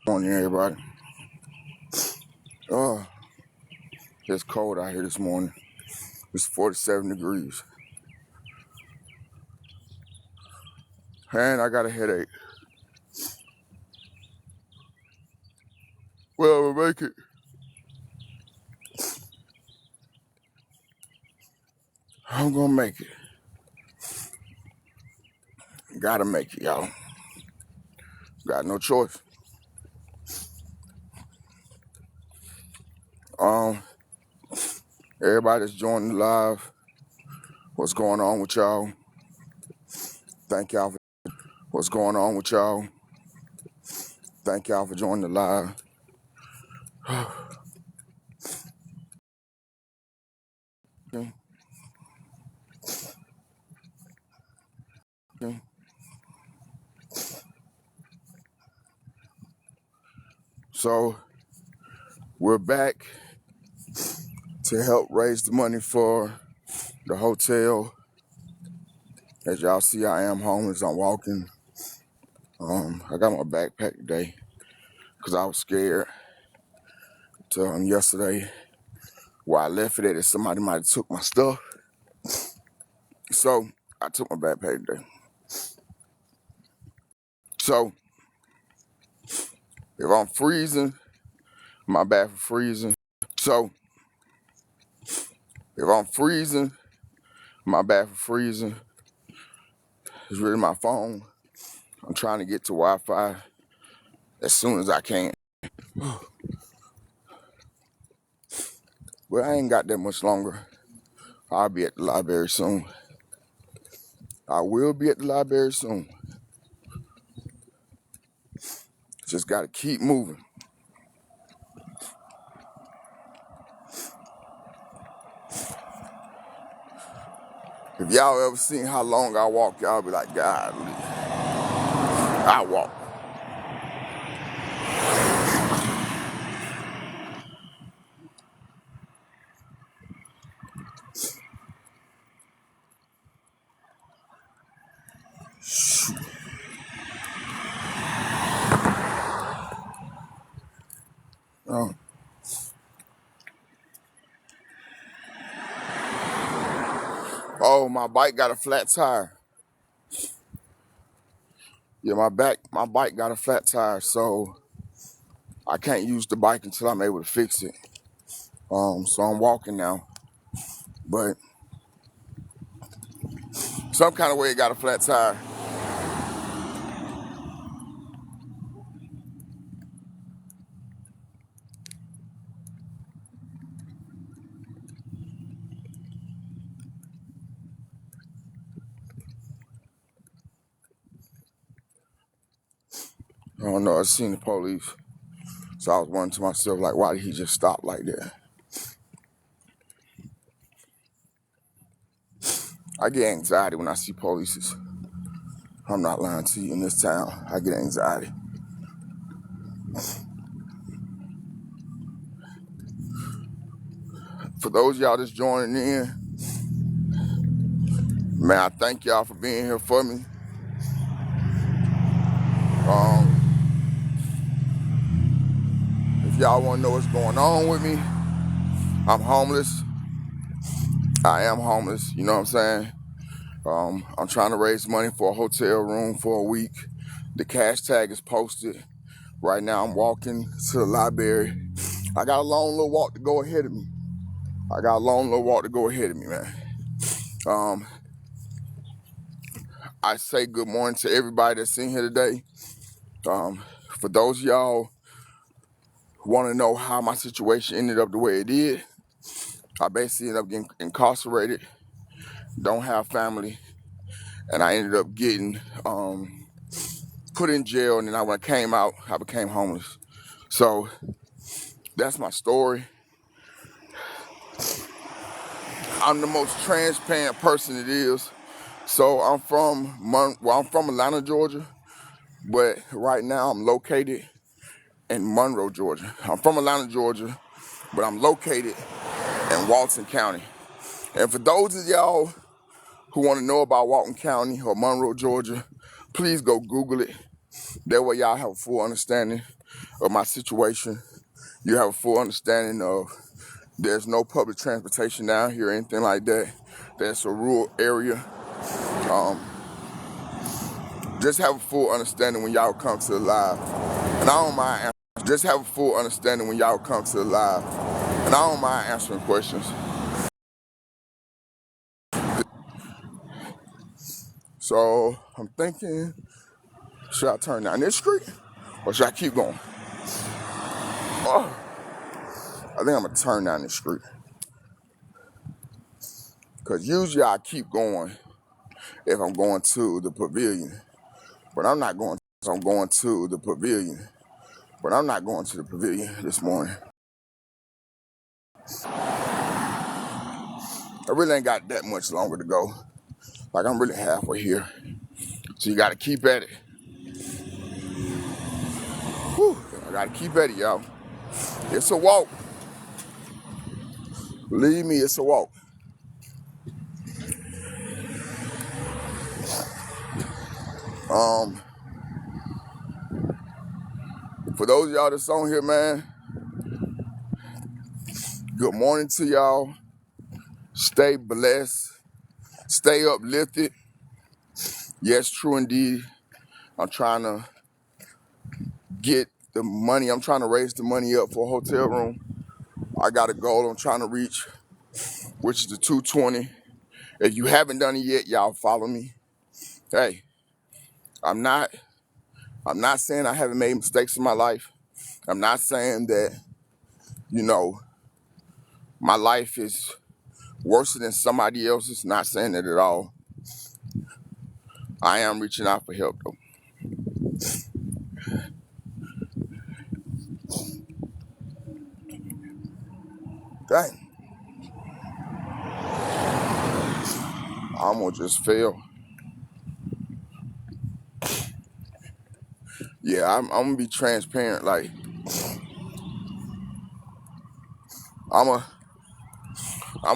Morning, everybody. Oh, it's cold out here this morning. It's 47 degrees. And I got a headache. Well, we'll make it. I'm gonna make it. Gotta make it, y'all. Got no choice. Um, Everybody that's joining the live, what's going on with y'all? Thank y'all for what's going on with y'all. Thank y'all for joining the live. Okay. Okay. So we're back to help raise the money for the hotel. As y'all see, I am homeless. I'm walking. I got my backpack today because I was scared yesterday where I left it at that somebody might have took my stuff. So I took my backpack today. So if I'm freezing, my bad for freezing. So if I'm freezing, my bad for freezing. It's really my phone. I'm trying to get to Wi-Fi as soon as I can. But I ain't got that much longer. I'll be at the library soon. I will be at the library soon. Just gotta keep moving. If y'all ever seen how long I walk, y'all be like, God, I walk. Oh, oh, my bike got a flat tire. Yeah, my bike got a flat tire, so I can't use the bike until I'm able to fix it. So I'm walking now, but some kind of way it got a flat tire. I don't know. I seen the police, so I was wondering to myself, like, why did he just stop like that? I get anxiety when I see police. I'm not lying to you. In this town, I get anxiety. For those of y'all that's joining in, man, I thank y'all for being here for me. If y'all want to know what's going on with me, I'm homeless. I am homeless. You know what I'm saying? I'm trying to raise money for a hotel room for a week. The cash tag is posted. Right now, I'm walking to the library. I got a long little walk to go ahead of me. Man. I say good morning to everybody that's in here today. For those of y'all who want to know how my situation ended up the way it did, I basically ended up getting incarcerated, don't have family, and I ended up getting put in jail, and then when I came out, I became homeless. So that's my story. I'm the most transparent person it is. So I'm from Atlanta, Georgia, but right now I'm located in Monroe, Georgia. I'm from Atlanta, Georgia, but I'm located in Walton County. And for those of y'all who want to know about Walton County or Monroe, Georgia, please go Google it. That way y'all have a full understanding. of my situation. You have a full understanding of there's no public transportation down here or anything like that. That's a rural area. Just have a full understanding when y'all come to the live. And I don't mind answering. Just have a full understanding when y'all come to the live. And I don't mind answering questions. So I'm thinking, should I turn down this street or should I keep going? Oh, I think I'm gonna turn down this street. Cause usually I keep going if I'm going to the pavilion. But I'm not going to, I'm going to the pavilion. But I'm not going to the pavilion this morning. I really ain't got that much longer to go. Like I'm really halfway here. So you gotta keep at it. Whew, I gotta keep at it, y'all. It's a walk. Believe me, it's a walk. For those of y'all that's on here, man, good morning to y'all. Stay blessed. Stay uplifted. Yes, true indeed. I'm trying to get the money. I'm trying to raise the money up for a hotel room. I got a goal I'm trying to reach, which is the 220. If you haven't done it yet, y'all follow me. Hey, I'm not saying I haven't made mistakes in my life. I'm not saying that, my life is worse than somebody else's. Not saying that at all. I am reaching out for help though. Dang. I almost just fell. Yeah, I'm gonna be transparent. Like, I'm gonna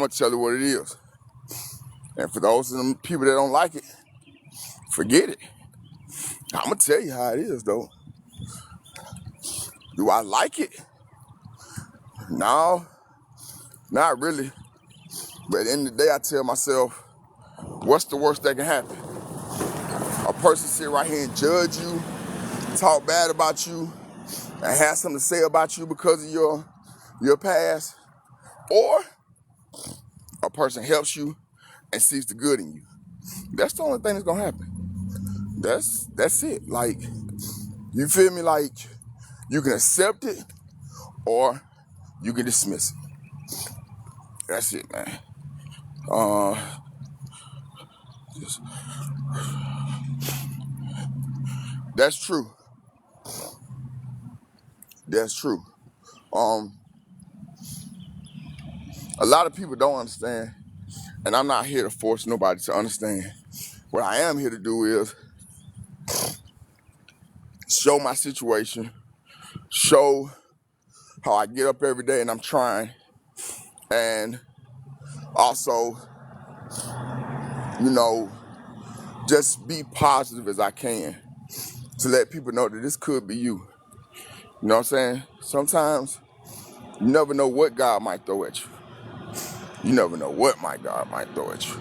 tell you what it is. And for those of them people that don't like it, forget it. I'm gonna tell you how it is though. Do I like it? No, not really. But at the end of the day, I tell myself, what's the worst that can happen? A person sit right here and judge you, talk bad about you, and have something to say about you because of your past, or a person helps you and sees the good in you. That's the only thing that's gonna happen. That's it. Like, you feel me? Like, you can accept it or you can dismiss it. That's it, man. That's true. That's true. Um, a lot of people don't understand, and I'm not here to force nobody to understand. What I am here to do is show my situation, show how I get up every day and I'm trying, and also, you know, just be positive as I can to let people know that this could be you. You know what I'm saying? Sometimes you never know what God might throw at you. You never know what my God might throw at you.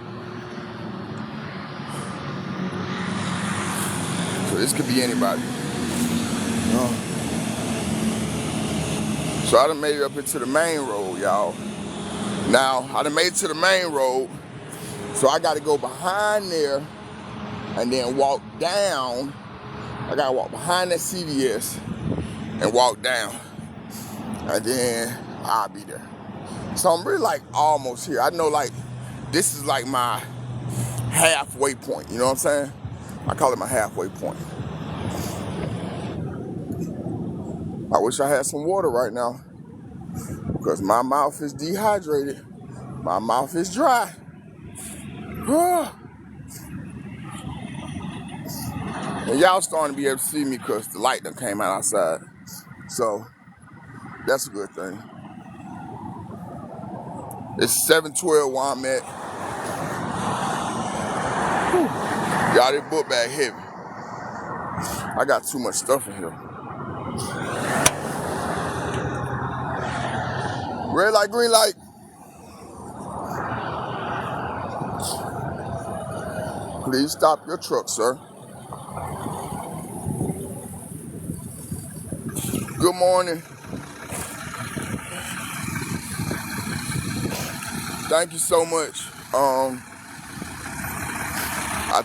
So this could be anybody. You know? So I done made it up into the main road, y'all. Now, I done made it to the main road, so I gotta go behind there and then walk down. I gotta walk behind that CVS and walk down, and then I'll be there. So I'm really like almost here. I know like this is like my halfway point, you know what I'm saying? I call it my halfway point. I wish I had some water right now because my mouth is dehydrated. My mouth is dry. And y'all starting to be able to see me because the light done came out outside. So that's a good thing. It's 7:12 where I'm at. Y'all, this book bag heavy. I got too much stuff in here. Red light, green light. Please stop your truck, sir. Good morning. Thank you so much. I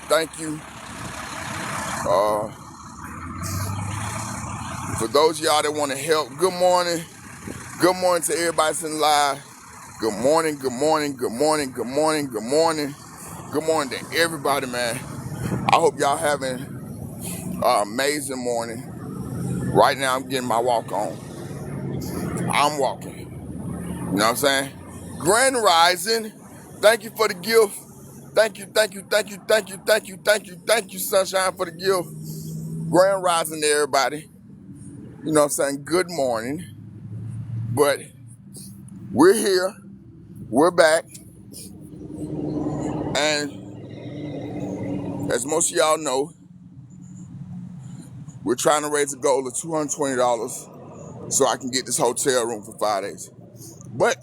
thank you. For those of y'all that want to help, good morning. Good morning to everybody that's in live. Good morning, good morning, good morning, good morning, good morning. Good morning to everybody, man. I hope y'all having an amazing morning. Right now, I'm getting my walk on. I'm walking. You know what I'm saying? Grand Rising. Thank you for the gift. Thank you, thank you, thank you, thank you, thank you, thank you, thank you, Sunshine, for the gift. Grand Rising to everybody. You know what I'm saying? Good morning. But we're here. We're back. And as most of y'all know, we're trying to raise a goal of $220 so I can get this hotel room for 5 days. But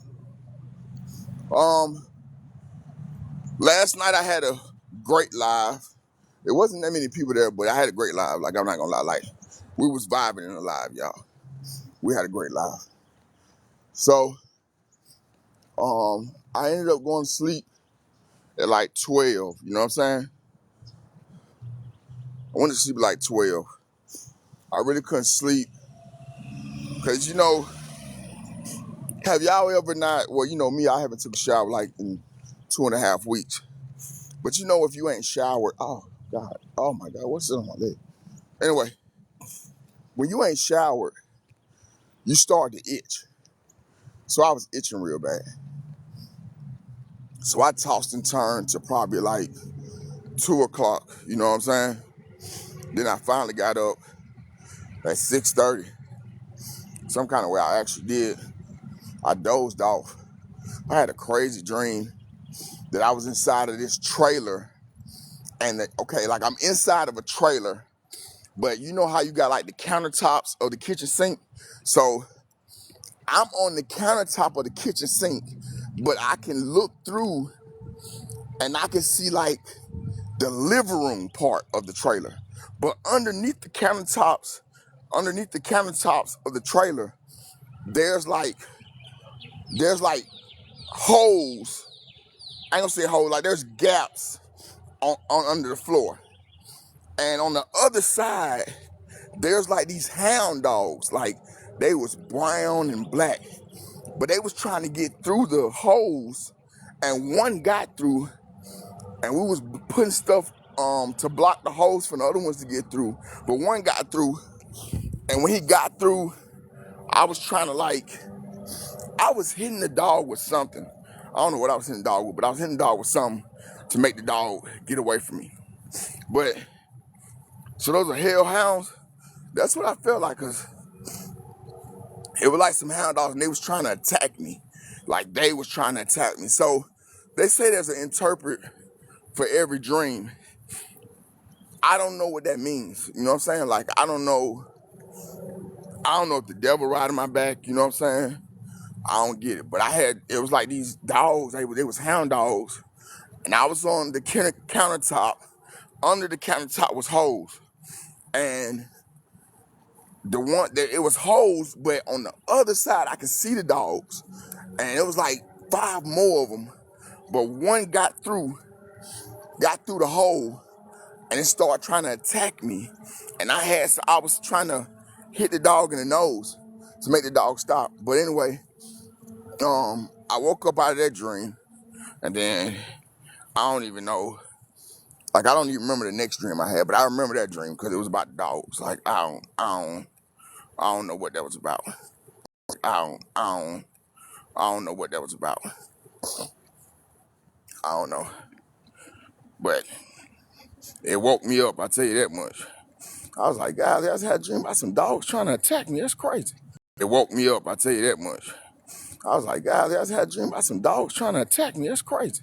last night I had a great live. It wasn't that many people there, but I had a great live. Like, I'm not gonna lie, like, we was vibing in the live, y'all. We had a great live. So, I ended up going to sleep at like 12, you know what I'm saying? I went to sleep at like 12. I really couldn't sleep, because, you know, have y'all ever not, well, you know me, I haven't took a shower like in 2.5 weeks. But you know, if you ain't showered, oh God, oh my God, what's it on my leg? Anyway, when you ain't showered, you start to itch. So I was itching real bad. So I tossed and turned to probably like 2 o'clock, you know what I'm saying? Then I finally got up at 6:30. Some kind of way I actually did. I dozed off. I had a crazy dream that I was inside of this trailer, and that, okay, like I'm inside of a trailer, but you know how you got like the countertops of the kitchen sink? So I'm on the countertop of the kitchen sink, but I can look through and I can see like the living room part of the trailer. But underneath the countertops of the trailer, there's like holes. I ain't gonna say holes, like there's gaps on under the floor. And on the other side, there's like these hound dogs, like they was brown and black, but they was trying to get through the holes, and one got through, and we was putting stuff to block the holes for the other ones to get through, but one got through, and when he got through, I was trying to I was hitting the dog with something. I don't know what I was hitting the dog with, but I was hitting the dog with something to make the dog get away from me. But, so those are hellhounds? That's what I felt like, because it was like some hound dogs, and they was trying to attack me. Like, they was trying to attack me. So, they say there's an interpret for every dream. I don't know what that means. You know what I'm saying? Like, I don't know if the devil riding my back, you know what I'm saying? I don't get it. But it was like these dogs, they was hound dogs. And I was on the countertop. Under the countertop was holes. And it was holes, but on the other side, I could see the dogs. And it was like 5 more of them. But one got through the hole, and it started trying to attack me. And I was trying to hit the dog in the nose to make the dog stop. But anyway, I woke up out of that dream, and then I don't even know. Like, I don't even remember the next dream I had, but I remember that dream because it was about the dogs. Like, I don't know what that was about. I don't know what that was about. I don't know. But it woke me up, I tell you that much. I was like, God, I just had a dream about some dogs trying to attack me. That's crazy. It woke me up, I tell you that much. I was like, God, I just had a dream about some dogs trying to attack me. That's crazy.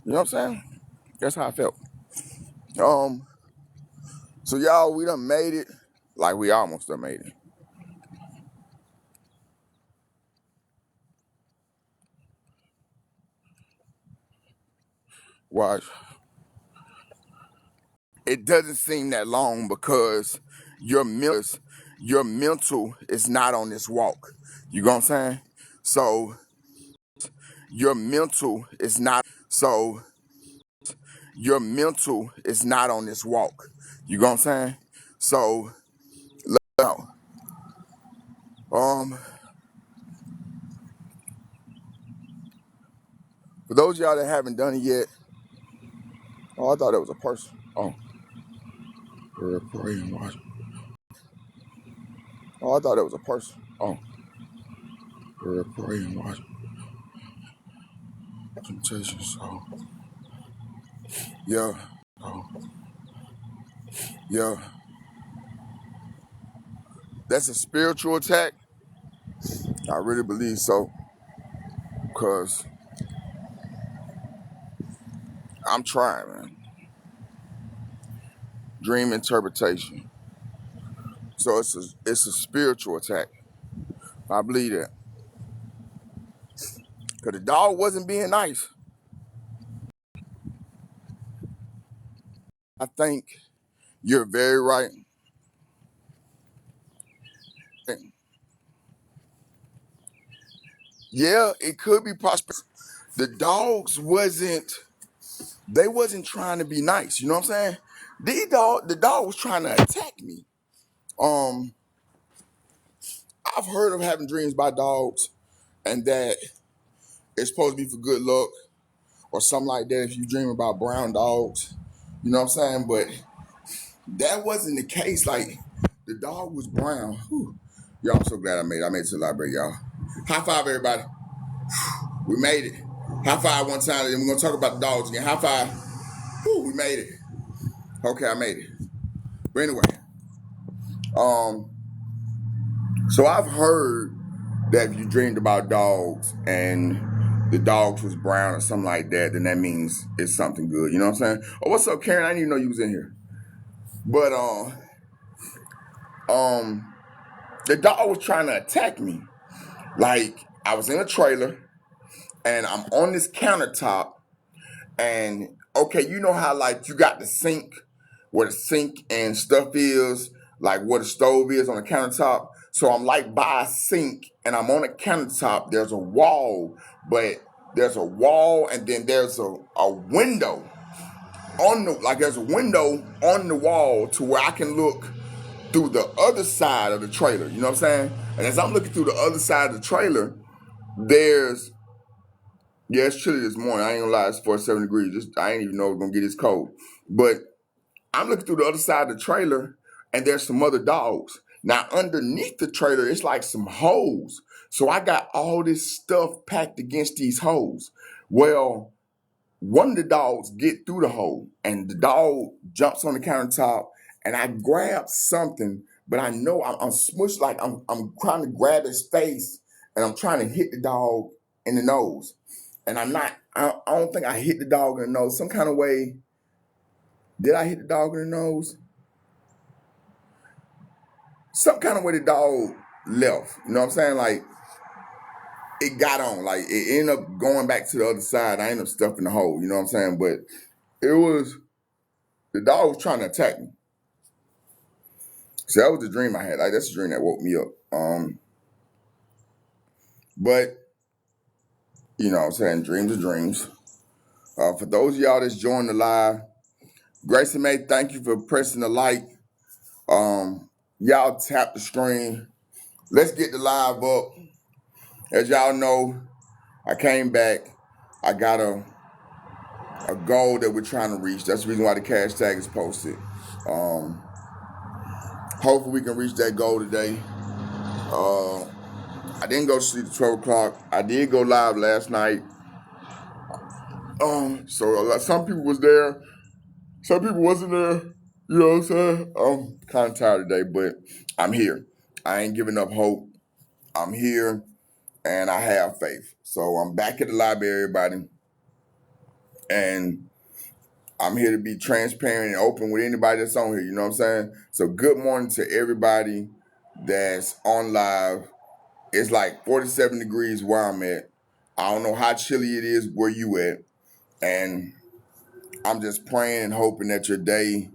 You know what I'm saying? That's how I felt. So y'all, we done made it. Like, we almost done made it. Watch. It doesn't seem that long because your mental is not on this walk. You know what I'm saying? So your mental is not so your mental is not on this walk. You know what I'm saying? So no. Um for those of y'all that haven't done it yet, oh, I thought it was a person. Oh, pray and watch. Oh, I thought it was a person. Oh, pray and watch. Temptations. Oh, yeah. Oh, yeah. That's a spiritual attack. I really believe so, because I'm trying, man. Dream interpretation. So it's a spiritual attack. I believe that. Because the dog wasn't being nice. I think you're very right. Yeah, it could be prosperous. The dogs they wasn't trying to be nice. You know what I'm saying? The dog was trying to attack me. Um, I've heard of having dreams by dogs and that it's supposed to be for good luck or something like that if you dream about brown dogs. You know what I'm saying? But that wasn't the case. Like, the dog was brown. Whew. Y'all, I'm so glad I made it. I made it to the library, y'all. High five, everybody. We made it. High five one time, and then we're going to talk about the dogs again. High five. Whew, we made it. Okay, I made it. But anyway, um, so I've heard that if you dreamed about dogs and the dogs was brown or something like that, then that means it's something good. You know what I'm saying? Oh, what's up, Karen? I didn't even know you was in here. But um, the dog was trying to attack me. Like, I was in a trailer and I'm on this countertop, and okay, you know how like you got the sink where the sink and stuff is, like where the stove is on the countertop. So I'm like by a sink and I'm on a countertop. There's a wall, but there's a wall and then there's a window there's a window on the wall to where I can look through the other side of the trailer. You know what I'm saying? And as I'm looking through the other side of the trailer, there's yeah, it's chilly this morning. I ain't gonna lie, it's 47 degrees. I ain't even know it's gonna get this cold. But I'm looking through the other side of the trailer, and there's some other dogs. Now, underneath the trailer, it's like some holes. So I got all this stuff packed against these holes. Well, one of the dogs get through the hole, and the dog jumps on the countertop, and I grab something, but I know I'm smushed, like I'm trying to grab his face, and I'm trying to hit the dog in the nose. And I don't think I hit the dog in the nose. Some kind of way, did I hit the dog in the nose? Some kind of way the dog left. You know what I'm saying? Like, it got on. Like, it ended up going back to the other side. I ended up stuffing the hole. You know what I'm saying? But the dog was trying to attack me. So that was the dream I had. Like, that's the dream that woke me up. But, you know what I'm saying? Dreams are dreams. For those of y'all that's joined the live, Grace and May, thank you for pressing the like. Y'all tap the screen. Let's get the live up. As y'all know, I came back. I got a goal that we're trying to reach. That's the reason why the cash tag is posted. Hopefully we can reach that goal today. I didn't go to sleep at 12 o'clock. I did go live last night. So some people was there. Some people wasn't there. You know what I'm saying? I'm kind of tired today, but I'm here. I ain't giving up hope. I'm here, and I have faith. So I'm back at the library, everybody. And I'm here to be transparent and open with anybody that's on here. You know what I'm saying? So good morning to everybody that's on live. It's like 47 degrees where I'm at. I don't know how chilly it is where you at. And I'm just praying and hoping that your day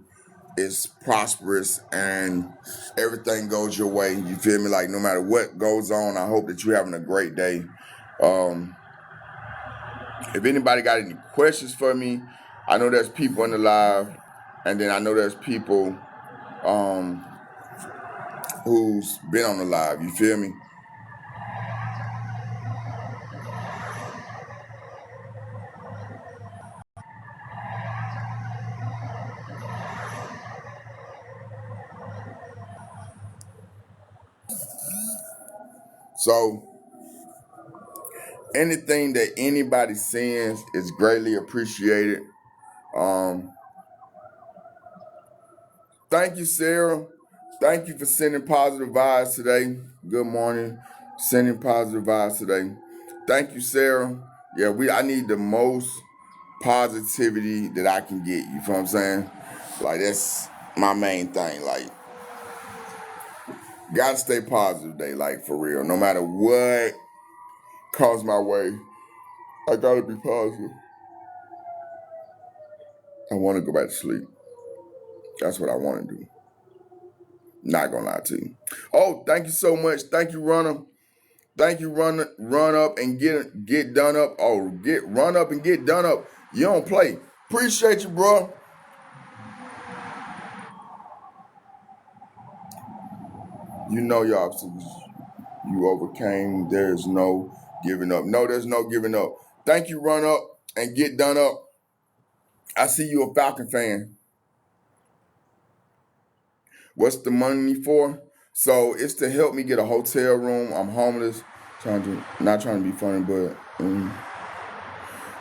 is prosperous and everything goes your way. You feel me? Like no matter what goes on, I hope that you're having a great day. Um, if anybody got any questions for me, I know there's people in the live, and then I know there's people um, who's been on the live. You feel me? So anything that anybody sends is greatly appreciated. Um, Thank you, Sarah. Thank you for sending positive vibes today. Good morning. Sending positive vibes today. Thank you, Sarah. Yeah, I need the most positivity that I can get. You feel what I'm saying? Like that's my main thing. Like, gotta stay positive today, like for real. No matter what comes my way, I gotta be positive. I wanna go back to sleep. That's what I wanna do. Not gonna lie to you. Oh, thank you so much. Thank you, Runner. Thank you, run up and get done up. Oh, get run up and get done up. You don't play. Appreciate you, bro. You know your obstacles. You overcame. There's no giving up. No, there's no giving up. Thank you, run up and get done up. I see you a Falcon fan. What's the money for? So it's to help me get a hotel room. I'm homeless. Not trying to be funny, but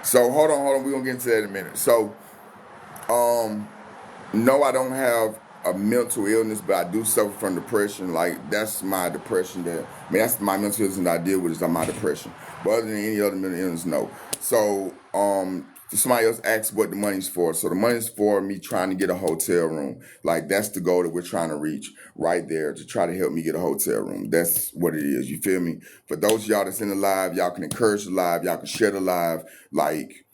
so hold on. We're gonna get into that in a minute. So um no, I don't have a mental illness, but I do suffer from depression. Like that's my depression. That's my mental illness that I deal with is my depression. But other than any other mental illness, no. So somebody else asked what the money's for. So the money's for me trying to get a hotel room. Like that's the goal that we're trying to reach right there to try to help me get a hotel room. That's what it is. You feel me? For those of y'all that's in the live, y'all can encourage the live, y'all can share the live. Like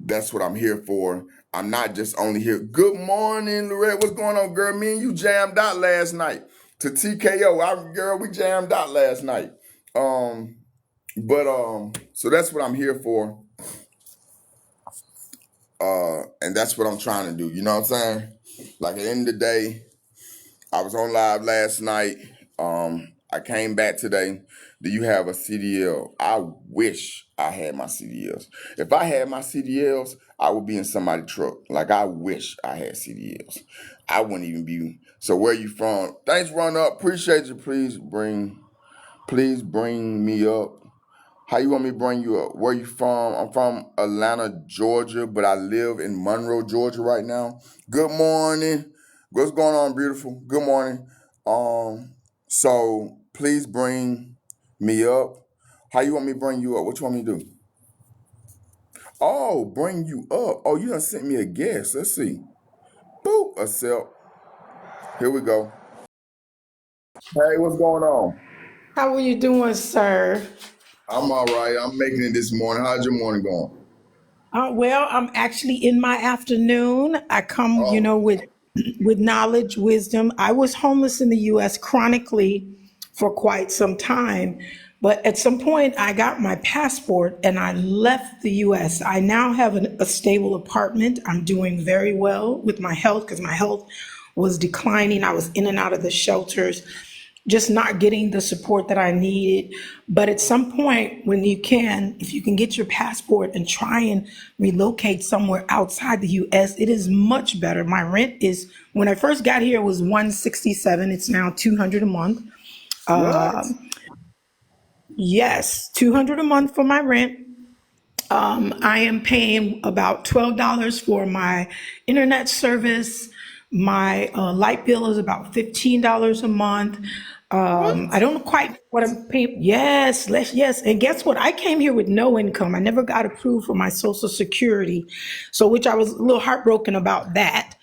that's what I'm here for. I'm not just only here. Good morning, Lorette. What's going on, girl? Me and you jammed out last night to TKO. Girl, we jammed out last night. So that's what I'm here for. And that's what I'm trying to do. You know what I'm saying? Like at the end of the day, I was on live last night. I came back today. Do you have a CDL? I wish I had my CDLs. If I had my CDLs, I would be in somebody's truck. Like I wish I had CDLs. I wouldn't even be. So where you from? Thanks, run up. Appreciate you. Please bring me up. How you want me to bring you up? Where you from? I'm from Atlanta, Georgia, but I live in Monroe, Georgia right now. Good morning. What's going on, beautiful? Good morning. So please bring me up. How you want me to bring you up? What you want me to do? Oh, bring you up. Oh, you done sent me a guest. Let's see. Boop, accept. Here we go. Hey, what's going on? How are you doing, sir? I'm all right. I'm making it this morning. How's your morning going? Well, I'm actually in my afternoon. I come, Oh, with knowledge, wisdom. I was homeless in the U.S. chronically for quite some time, but at some point I got my passport and I left the U.S. I now have a stable apartment. I'm doing very well with my health because my health was declining. I was in and out of the shelters, just not getting the support that I needed. But at some point, when you can, if you can get your passport and try and relocate somewhere outside the US, it is much better. My rent is, when I first got here, it was 167. It's now 200 a month. what? Yes, 200 a month for my rent. I am paying about $12 for my internet service. My light bill is about $15 a month. I What? don't quite know what I'm paying. Yes, yes. And guess what? I came here with no income. I never got approved for my Social Security, so which I was a little heartbroken about that.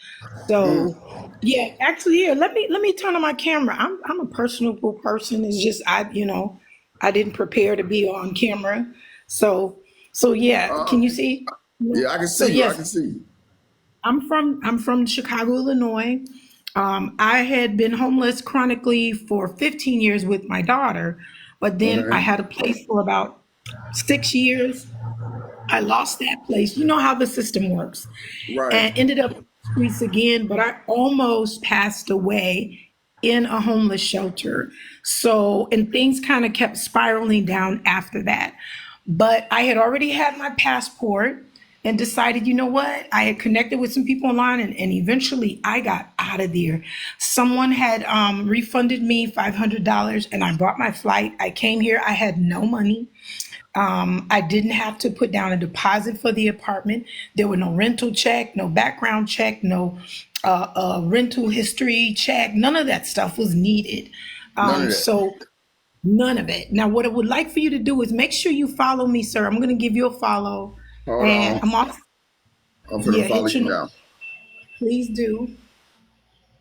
Mm. So yeah, actually, here let me turn on my camera. I'm a personable person. It's just I didn't prepare to be on camera. So so yeah, Uh, can you see? yeah, I can So see you. I yes, can see you. I'm from Chicago, Illinois. I had been homeless chronically for 15 years with my daughter, but then I Okay. had a place for about 6 years. I lost that place. You know how the system works, Right. and ended up in the streets again. But I almost passed away in a homeless shelter. So, and things kind of kept spiraling down after that. But I had already had my passport and decided, you know what? I had connected with some people online, and eventually I got out of there. Someone had refunded me $500 and I bought my flight. I came here, I had no money. I didn't have to put down a deposit for the apartment. There were no rental check, no background check, no rental history check. None of that stuff was needed. None of that. So none of it. Now, what I would like for you to do is make sure you follow me, sir. I'm going to give you a follow, Hold and on. I'm off. I'm Yeah, finna follow hit you your. now. Please do,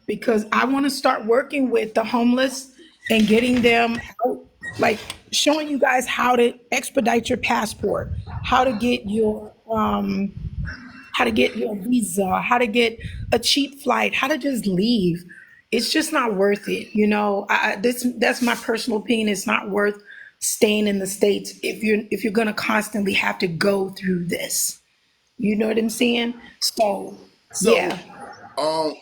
because I want to start working with the homeless and getting them out, like showing you guys how to expedite your passport, how to get your visa, how to get a cheap flight, how to just leave. It's just not worth it, you know. That's my personal opinion. It's not worth staying in the states if you're going to constantly have to go through this. You know what I'm saying? So, So, yeah. hold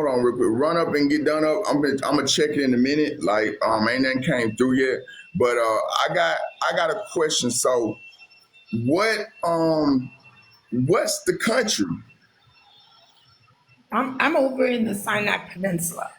on real quick. Run up and get done up. I'm gonna check it in a minute. Like, ain't nothing came through yet. But I got a question. So, what what's the country? I'm over in the Sinai Peninsula,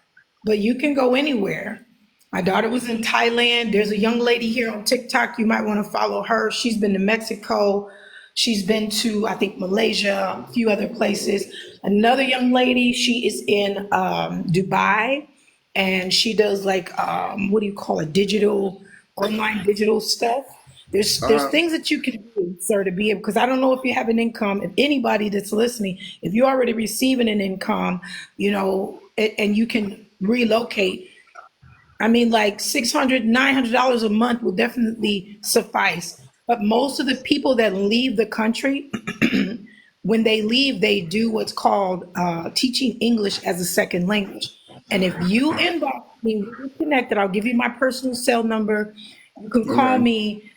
but you can go anywhere. My daughter was in Thailand. There's a young lady here on TikTok. You might want to follow her. She's been to Mexico. She's been to, I think, Malaysia, a few other places. Another young lady, she is in Dubai, and she does like what do you call it, digital, online digital stuff. There's Uh, things that you can do, sir, to be able, because I don't know if you have an income. If anybody that's listening, if you're already receiving an income, and you can relocate, I mean, like $600, $900 a month will definitely suffice. But most of the people that leave the country, when they leave, they do what's called teaching English as a second language. And if you inbox me, we get connected. I'll give you my personal cell number. You can call okay. me.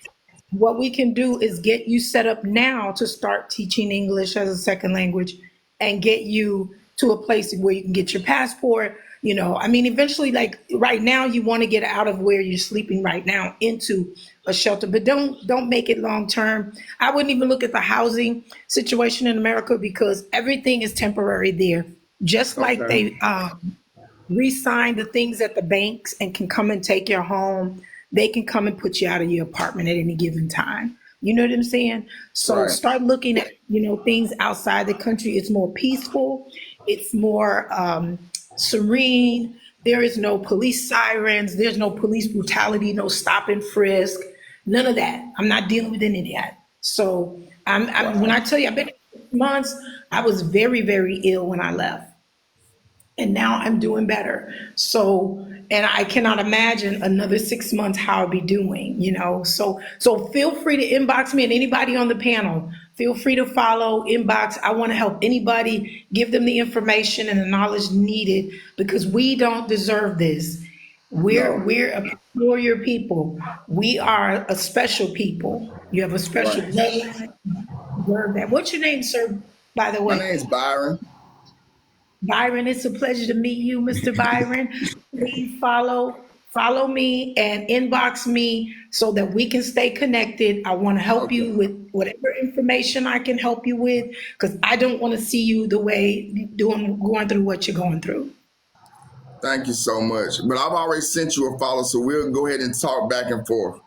What we can do is get you set up now to start teaching English as a second language and get you to a place where you can get your passport. I mean, eventually, like right now, you want to get out of where you're sleeping right now into a shelter, but don't make it long term. I wouldn't even look at the housing situation in America because everything is temporary there. Just like Okay. they re-sign the things at the banks and can come and take your home. They can come and put you out of your apartment at any given time. You know what I'm saying? So Right. start looking at, things outside the country. It's more peaceful. It's more serene. There is no police sirens. There's no police brutality, no stop and frisk, none of that. I'm not dealing with any of that. So when Wow. I tell you I've been 6 months, I was very, very ill when I left, and now I'm doing better. So, and I cannot imagine another 6 months how I'll be doing, So feel free to inbox me, and anybody on the panel, feel free to follow, inbox. I want to help anybody, give them the information and the knowledge needed because we don't deserve this. We're No. we're a peculiar people. We are a special people. You have a special Right. bloodline. You deserve that. What's your name, sir? By the My way. name's Byron. Byron, it's a pleasure to meet you, Mr. Byron. Please follow me and inbox me so that we can stay connected. I want to help Okay. you with whatever information I can help you with because I don't want to see you the way going through what you're going through. Thank you so much. But I've already sent you a follow, so we'll go ahead and talk back and forth.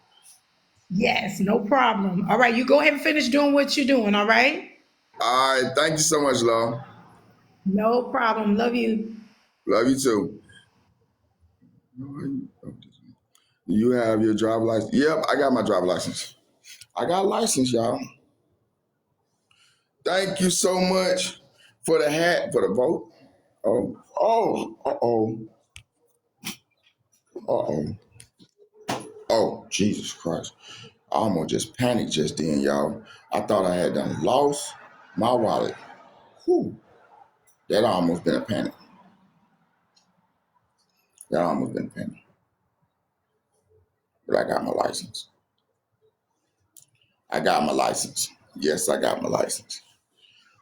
Yes, no problem. All right, you go ahead and finish doing what you're doing, all right? All right. Thank you so much, love. No problem. Love you. Love you too. You have your driver license? Yep, I got my driver license. I got a license, y'all. Thank you so much for the hat, for the vote. Uh oh. Oh, Jesus Christ. I almost just panicked just then, y'all. I thought I had done lost my wallet. Whew. That almost been a panic. That almost been a panic. But I got my license. I got my license. Yes, I got my license.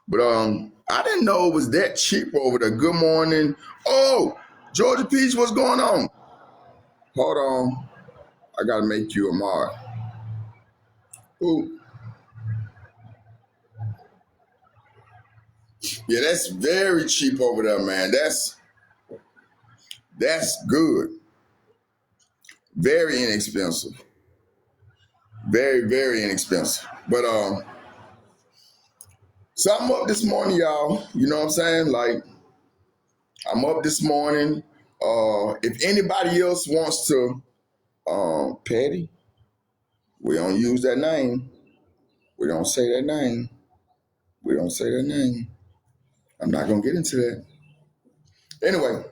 But I didn't know it was that cheap over there. Good morning. Oh, Georgia Peach, what's going on? Hold on. I gotta make you a mod. Ooh. Yeah, that's very cheap over there, man. That's good. Very inexpensive. Very, very inexpensive. But so I'm up this morning, y'all. You know what I'm saying? Like, I'm up this morning. If anybody else wants to Patty, we don't use that name. We don't say that name. We don't say that name. I'm not gonna get into that. Anyway,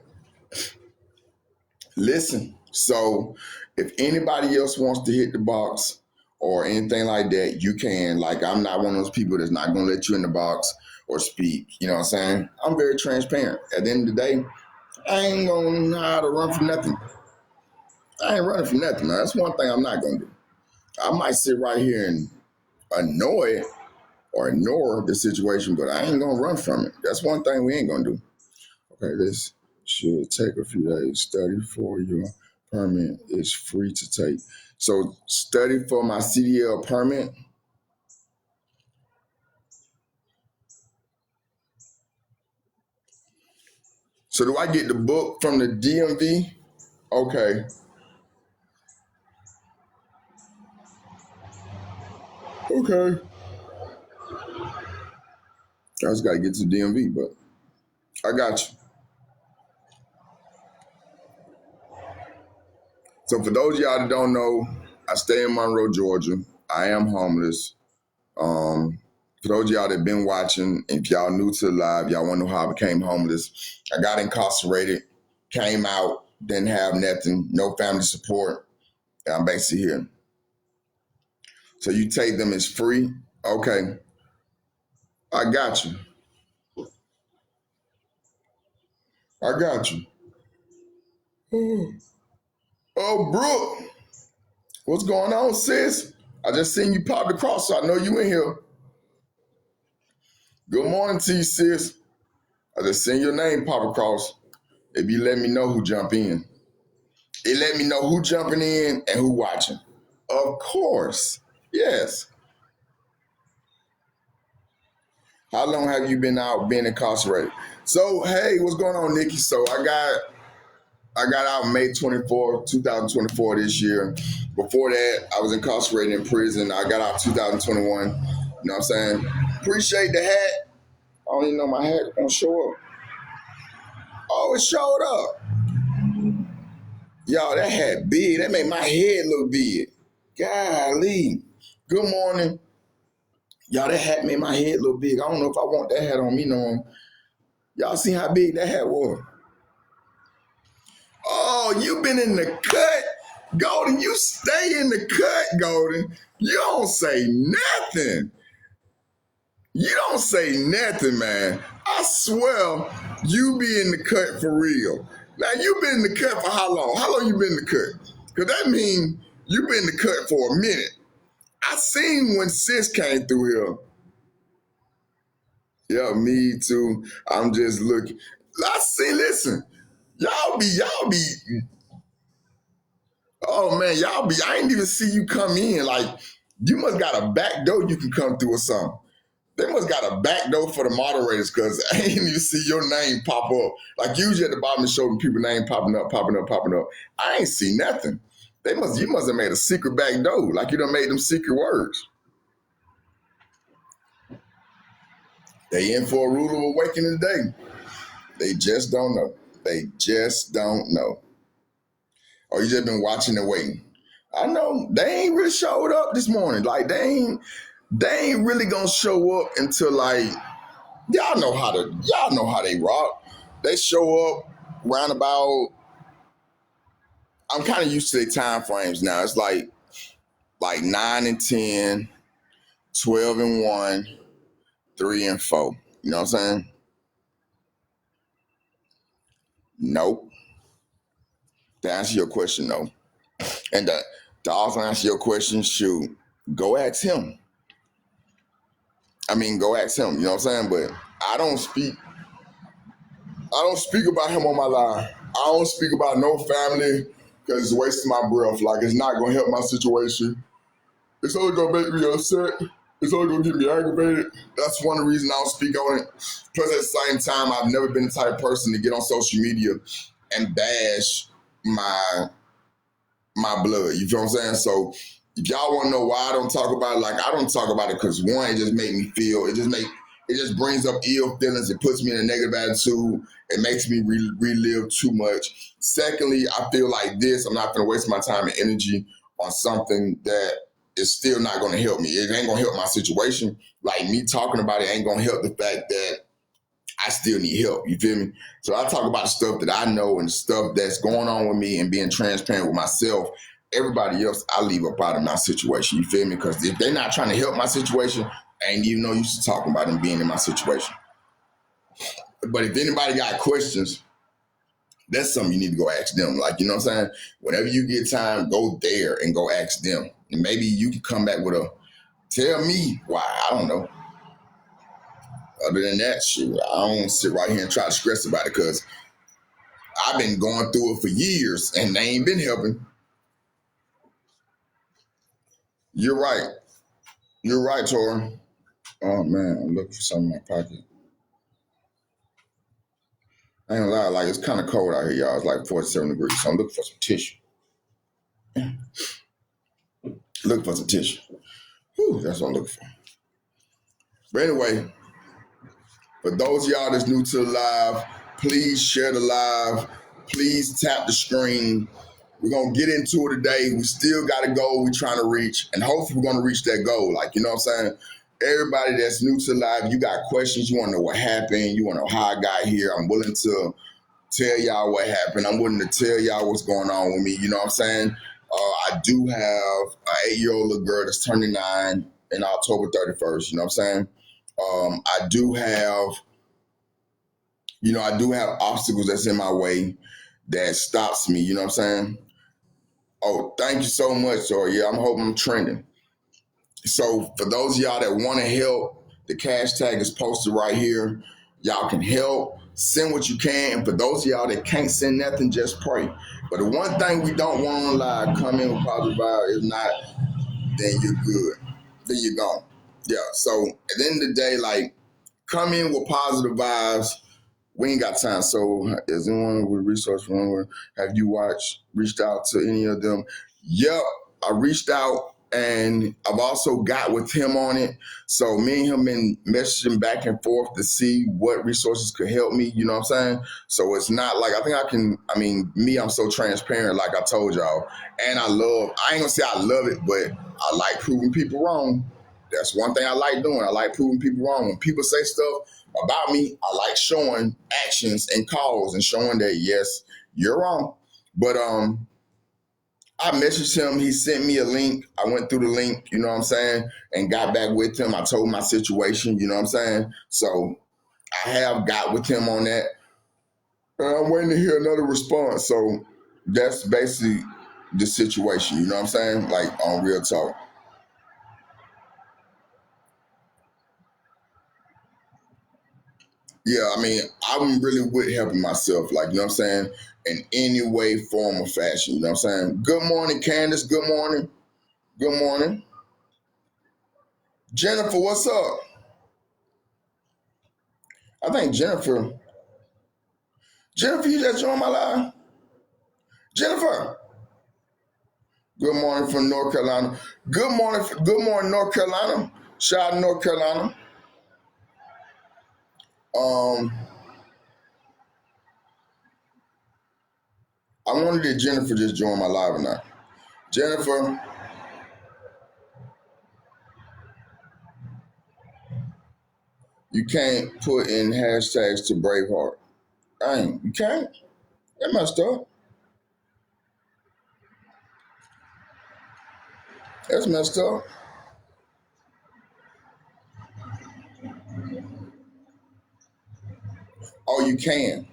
listen. So if anybody else wants to hit the box or anything like that, you can. Like, I'm not one of those people that's not gonna let you in the box or speak. You know what I'm saying? I'm very transparent. At the end of the day, I ain't gonna know how to run for nothing. I ain't running for nothing. Man. That's one thing I'm not gonna do. I might sit right here and annoy or ignore the situation, but I ain't gonna run from it. That's one thing we ain't gonna do. Okay, this should take a few days. Study for your permit is free to take. So study for my CDL permit. So do I get the book from the DMV? Okay. Okay. I just gotta get to the DMV, but I got you. So for those of y'all that don't know, I stay in Monroe, Georgia. I am homeless. For those of y'all that been watching, if y'all new to the live, y'all want to know how I became homeless. I got incarcerated, came out, didn't have nothing, no family support. And I'm basically here. So you take them as free? Okay, I got you. I got you. Oh, Brooke, what's going on, sis? I just seen you pop across, so I know you in here. Good morning to you, sis. I just seen your name pop across. If you let me know who jump in. It let me know who jumping in and who watching. Of course. Yes. How long have you been out being incarcerated? So hey, what's going on, Nikki? So I got out May 24th, 2024 this year. Before that, I was incarcerated in prison. I got out 2021. You know what I'm saying? Appreciate the hat. I don't even know my hat gonna show up. Oh, it showed up. Y'all, that hat big. That made my head look big. Golly. Good morning. Y'all, that hat made my head look big. I don't know if I want that hat on me no more. Y'all see how big that hat was? Oh, you been in the cut? Golden, you stay in the cut, Golden. You don't say nothing. You don't say nothing, man. I swear you be in the cut for real. Now, you been in the cut for how long? How long you been in the cut? Because that means you been in the cut for a minute. I seen when sis came through here. Yeah, me too. I'm just looking. I see, listen, y'all be, oh man, I ain't even see you come in. Like, you must got a back door you can come through or something. They must got a back door for the moderators because I ain't even see your name pop up. Like, usually at the bottom of the show, people name popping up, popping up, popping up. I ain't see nothing. You must have made a secret back door. Like, you done made them secret words. They in for a rude awakening today. They just don't know. They just don't know. Or you just been watching and waiting. I know they ain't really showed up this morning. Like they ain't really gonna show up until like y'all know how they rock. They show up round about. I'm kind of used to their time frames now. It's like 9 and 10, 12 and 1, 3 and 4. You know what I'm saying? Nope. To answer your question, no. And to also answer your question, shoot, go ask him. I mean, go ask him. You know what I'm saying? But I don't speak. I don't speak about him on my line. I don't speak about no family because it's wasting my breath. Like it's not gonna help my situation. It's only gonna make me upset. It's only gonna get me aggravated. That's one of the reasons I don't speak on it. Plus, at the same time, I've never been the type of person to get on social media and bash my blood. You feel what I'm saying? So if y'all want to know why I don't talk about it, like I don't talk about it because one, it just make me feel. It just brings up ill feelings. It puts me in a negative attitude. It makes me relive too much. Secondly, I feel like this. I'm not going to waste my time and energy on something that is still not going to help me. It ain't going to help my situation. Like me talking about it ain't going to help the fact that I still need help. You feel me? So I talk about the stuff that I know and the stuff that's going on with me and being transparent with myself. Everybody else, I leave up out of my situation. You feel me? Because if they're not trying to help my situation, I ain't even no use to talking about them being in my situation. But if anybody got questions, that's something you need to go ask them. Like, you know what I'm saying? Whenever you get time, go there and go ask them. And maybe you can come back with a, tell me why. I don't know. Other than that, shit, I don't sit right here and try to stress about it because I've been going through it for years and they ain't been helping. You're right. You're right, Tori. Oh man, I'm looking for something in my pocket. I ain't gonna lie, like it's kind of cold out here, y'all. It's like 47 degrees. So I'm looking for some tissue. Looking for some tissue. Whew, that's what I'm looking for. But anyway, for those of y'all that's new to the live, please share the live. Please tap the screen. We're gonna get into it today. We still got a goal we're trying to reach, and hopefully we're gonna reach that goal. Like, you know what I'm saying? Everybody that's new to live, you got questions, you wanna know what happened, you wanna know how I got here. I'm willing to tell y'all what happened. I'm willing to tell y'all what's going on with me. You know what I'm saying? I do have an 8-year-old little girl that's turning 9 in October 31st. You know what I'm saying? I do have, I do have obstacles that's in my way that stops me. You know what I'm saying? Oh, thank you so much. So yeah, I'm hoping I'm trending. So for those of y'all that want to help, the cash tag is posted right here. Y'all can help. Send what you can. And for those of y'all that can't send nothing, just pray. But the one thing we don't want on live, come in with positive vibe. If not, then you're good. Then you're gone. Yeah. So at the end of the day, like, come in with positive vibes. We ain't got time. So is anyone with resource from, have you reached out to any of them? Yep, I reached out and I've also got with him on it. So me and him been messaging back and forth to see what resources could help me. You know what I'm saying? So it's not like, I'm so transparent, like I told y'all. And I ain't gonna say I love it, but I like proving people wrong. That's one thing I like doing. I like proving people wrong. When people say stuff about me, I like showing actions and calls and showing that, yes, you're wrong. But I messaged him. He sent me a link. I went through the link, you know what I'm saying, and got back with him. I told my situation, you know what I'm saying. So I have got with him on that. I'm waiting to hear another response. So that's basically the situation, you know what I'm saying? Like on real talk. Yeah, I'm really with helping myself, like, you know what I'm saying, in any way, form, or fashion, you know what I'm saying? Good morning, Candace. Good morning. Good morning. Jennifer, what's up? I think Jennifer, you just joined my live? Jennifer, good morning from North Carolina. Good morning, North Carolina. Shout out to North Carolina. Um, I wondered if Jennifer just joined my live or not. Jennifer, you can't put in hashtags to Braveheart. Dang, you can't? That messed up. That's messed up. Oh, you can.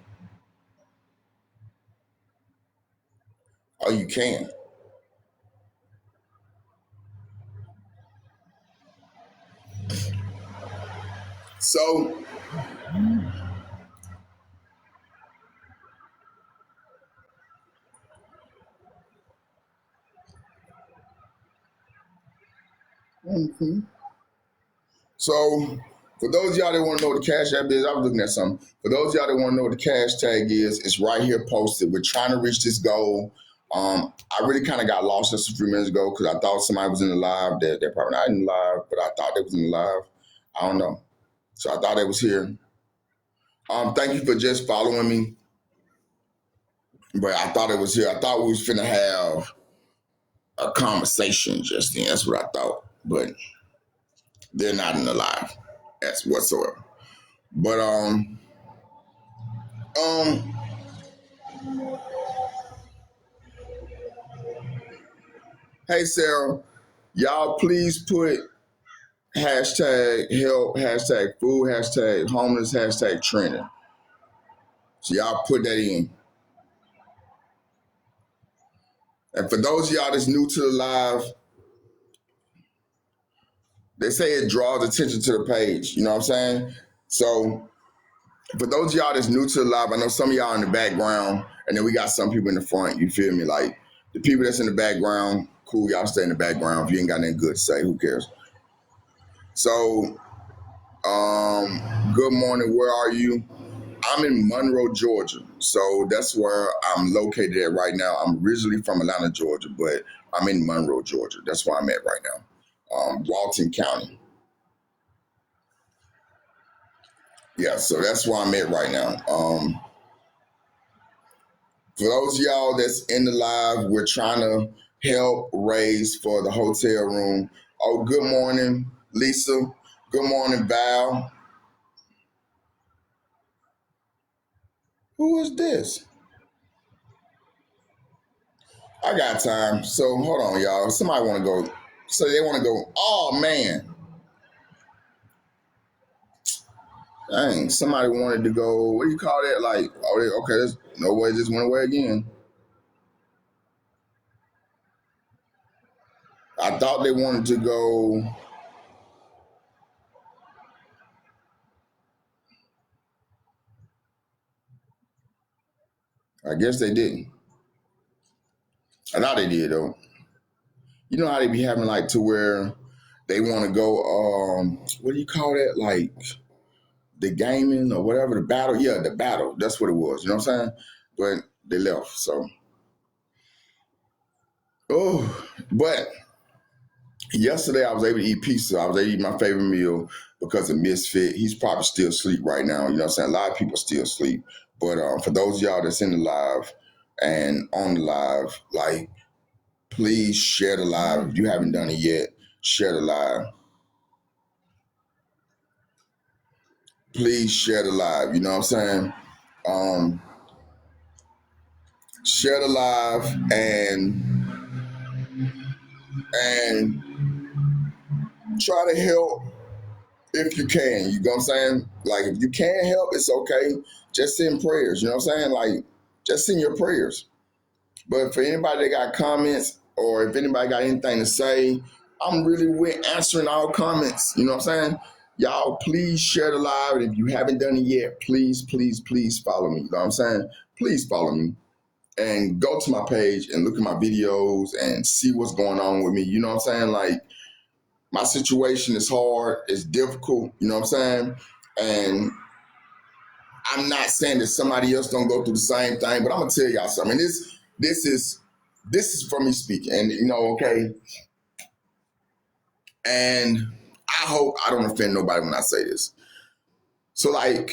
can. So So, for those of y'all that want to know what the cash app is, I was looking at something. For those of y'all that want to know what the cash tag is, it's right here posted. We're trying to reach this goal. I really kind of got lost just a few minutes ago because I thought somebody was in the live. They're probably not in the live, but I thought they was in the live. I don't know. So I thought they was here. Thank you for just following me. But I thought it was here. I thought we was finna have a conversation just then. That's what I thought. But they're not in the live. That's whatsoever. But um hey Sarah, y'all please put hashtag help, hashtag food, hashtag homeless, hashtag training. So y'all put that in. And for those of y'all that's new to the live, they say it draws attention to the page. You know what I'm saying? So for those of y'all that's new to the live, I know some of y'all in the background, and then we got some people in the front. You feel me? Like the people that's in the background, cool, y'all stay in the background. If you ain't got nothing good to say, who cares? So, good morning. Where are you? I'm in Monroe, Georgia. So that's where I'm located at right now. I'm originally from Atlanta, Georgia, but I'm in Monroe, Georgia. That's where I'm at right now. Walton County. Yeah, so that's where I'm at right now. For those of y'all that's in the live, we're trying to help raise for the hotel room. Oh, good morning, Lisa. Good morning, Val. Who is this? I got time. So hold on, y'all. Somebody want to go. So they want to go. Oh man, dang! Somebody wanted to go. What do you call that? Like, oh, okay. There's no way. Just went away again. I thought they wanted to go. I guess they didn't. I thought they did though. You know how they be having like to where they want to go. What do you call that? Like the gaming or whatever, the battle. Yeah, the battle. That's what it was. You know what I'm saying? But they left. So, but yesterday I was able to eat pizza. I was able to eat my favorite meal because of Misfit. He's probably still asleep right now. You know what I'm saying? A lot of people still asleep. But for those of y'all that's in the live and on the live, like, please share the live. If you haven't done it yet, share the live. Please share the live. You know what I'm saying? Um, Share the live and try to help if you can. You know what I'm saying? Like if you can't help, it's okay. Just send prayers. You know what I'm saying? Like just send your prayers. But for anybody that got comments or if anybody got anything to say, I'm really with answering all comments. You know what I'm saying? Y'all, please share the live. And if you haven't done it yet, please, please, please follow me. You know what I'm saying? Please follow me and go to my page and look at my videos and see what's going on with me. You know what I'm saying? Like my situation is hard, it's difficult, you know what I'm saying? And I'm not saying that somebody else don't go through the same thing, but I'm gonna tell y'all something. This is for me speaking, and you know, okay. And I hope I don't offend nobody when I say this. So like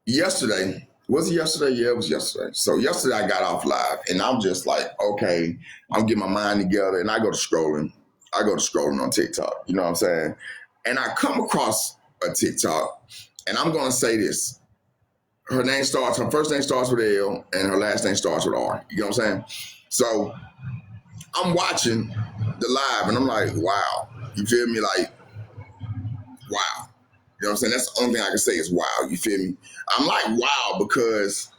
yesterday, was it yesterday? Yeah, it was yesterday. So yesterday I got off live and I'm just like, okay, I'm getting my mind together and I go to scrolling. I go to scrolling on TikTok, you know what I'm saying? And I come across a TikTok and I'm gonna say this. Her first name starts with L and her last name starts with R. You know what I'm saying? So I'm watching the live and I'm like, wow. You feel me? Like, wow. You know what I'm saying? That's the only thing I can say is wow. You feel me? I'm like, wow, because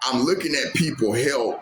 I'm looking at people help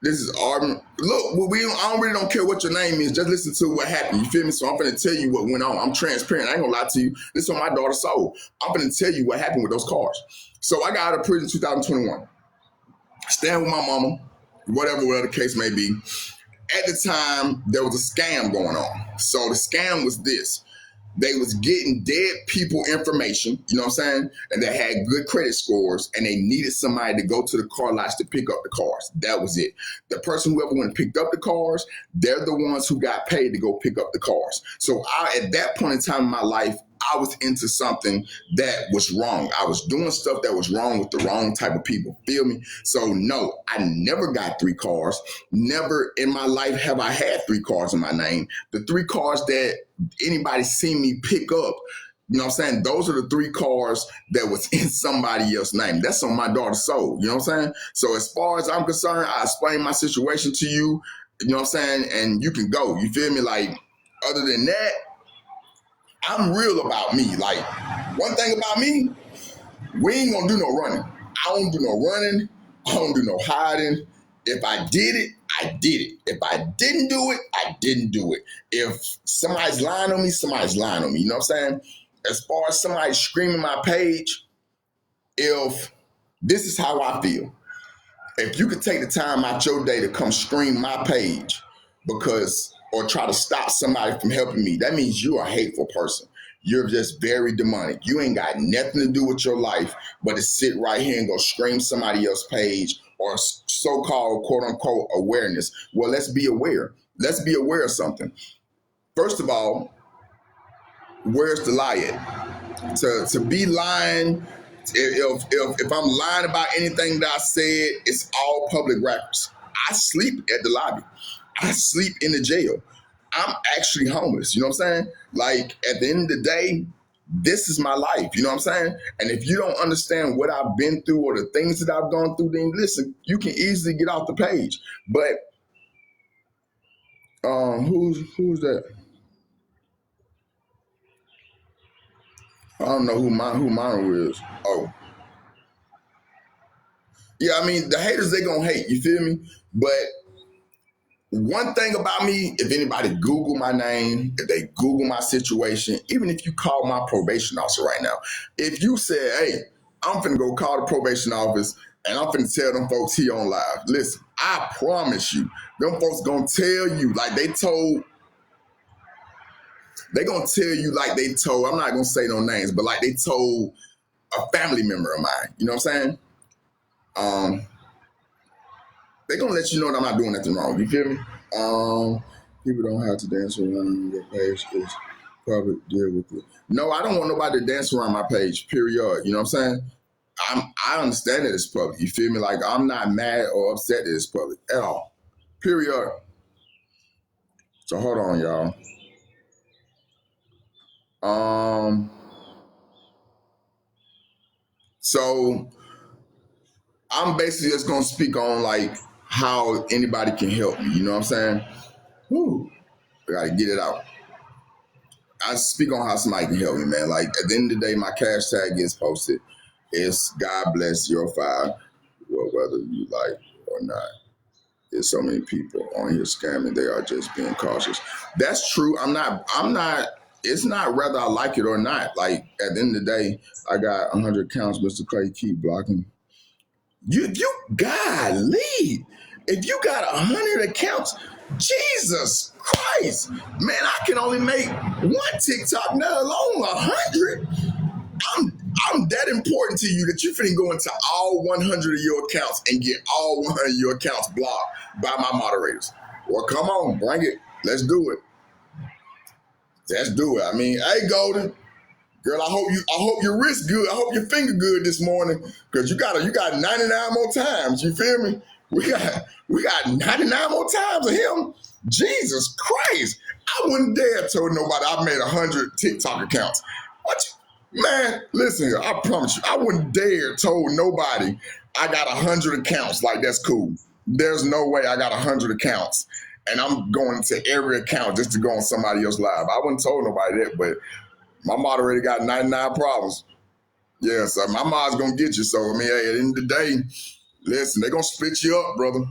This is Arden. Look, I don't really don't care what your name is. Just listen to what happened. You feel me? So I'm finna tell you what went on. I'm transparent. I ain't gonna lie to you. This is on my daughter's soul. I'm finna tell you what happened with those cars. So I got out of prison in 2021. Staying with my mama, whatever the case may be. At the time, there was a scam going on. So the scam was this. They was getting dead people information, you know what I'm saying? And they had good credit scores and they needed somebody to go to the car lots to pick up the cars. That was it. The person whoever went and picked up the cars, they're the ones who got paid to go pick up the cars. So at that point in time in my life, I was into something that was wrong. I was doing stuff that was wrong with the wrong type of people. Feel me? So no, I never got 3 cars. Never in my life have I had 3 cars in my name. The 3 cars that anybody seen me pick up, you know what I'm saying? Those are the 3 cars that was in somebody else's name. That's on my daughter's soul. You know what I'm saying? So as far as I'm concerned, I explained my situation to you, you know what I'm saying? And you can go. You feel me? Like, other than that, I'm real about me. Like, one thing about me, we ain't gonna do no running. I don't do no running. I don't do no hiding. If I did it, I did it. If I didn't do it, I didn't do it. If somebody's lying on me, somebody's lying on me. You know what I'm saying? As far as somebody screaming my page, if this is how I feel. If you could take the time out your day to come scream my page or try to stop somebody from helping me, that means you're a hateful person. You're just very demonic. You ain't got nothing to do with your life but to sit right here and go scream somebody else's page or so-called quote unquote awareness. Well, let's be aware. Let's be aware of something. First of all, where's the lie at? To be lying, if I'm lying about anything that I said, it's all public records. I sleep at the lobby. I sleep in the jail. I'm actually homeless. You know what I'm saying? Like, at the end of the day, this is my life. You know what I'm saying? And if you don't understand what I've been through or the things that I've gone through, then listen, you can easily get off the page. But who's that? I don't know who mine is. Oh, yeah. I mean, the haters, they gonna hate. You feel me? But one thing about me, if anybody Google my name, if they Google my situation, even if you call my probation officer right now, if you said, hey, I'm finna go call the probation office and I'm finna tell them folks he on live. Listen, I promise you, them folks gonna tell you like they gonna tell you like they told, I'm not gonna say no names, but like they told a family member of mine. You know what I'm saying? They gonna let you know that I'm not doing nothing wrong. You feel me? People don't have to dance around your page. It's public, deal with it. No, I don't want nobody to dance around my page. Period. You know what I'm saying? I understand that it's public. You feel me? Like, I'm not mad or upset that it's public at all. Period. So hold on, y'all. So I'm basically just gonna speak on like how anybody can help me. You know what I'm saying? Whew. I gotta get it out. I speak on how somebody can help me, man. Like, at the end of the day, my cash tag gets posted. It's God bless your 5, well, whether you like or not. There's so many people on here scamming. They are just being cautious. That's true. It's not whether I like it or not. Like, at the end of the day, I got 100 accounts. Mr. Clay, keep blocking. You golly. If you got 100 accounts, Jesus Christ, man, I can only make one TikTok, let alone 100. I'm that important to you that you finna go into all 100 of your accounts and get all 100 of your accounts blocked by my moderators. Well, come on, bring it. Let's do it. Let's do it. I mean, hey, Golden. Girl, I hope your wrist good. I hope your finger good this morning, because you got 99 more times. You feel me? We got 99 more times of him. Jesus Christ! I wouldn't dare tell nobody I made 100 TikTok accounts. What? Man, listen here. I promise you, I wouldn't dare told nobody I got 100 accounts. Like, that's cool. There's no way I got 100 accounts and I'm going to every account just to go on somebody else's live. I wouldn't told nobody that, but my moderator got 99 problems. Yeah, so my mod's gonna get you. So, I mean, hey, at the end of the day, listen, they're gonna split you up, brother.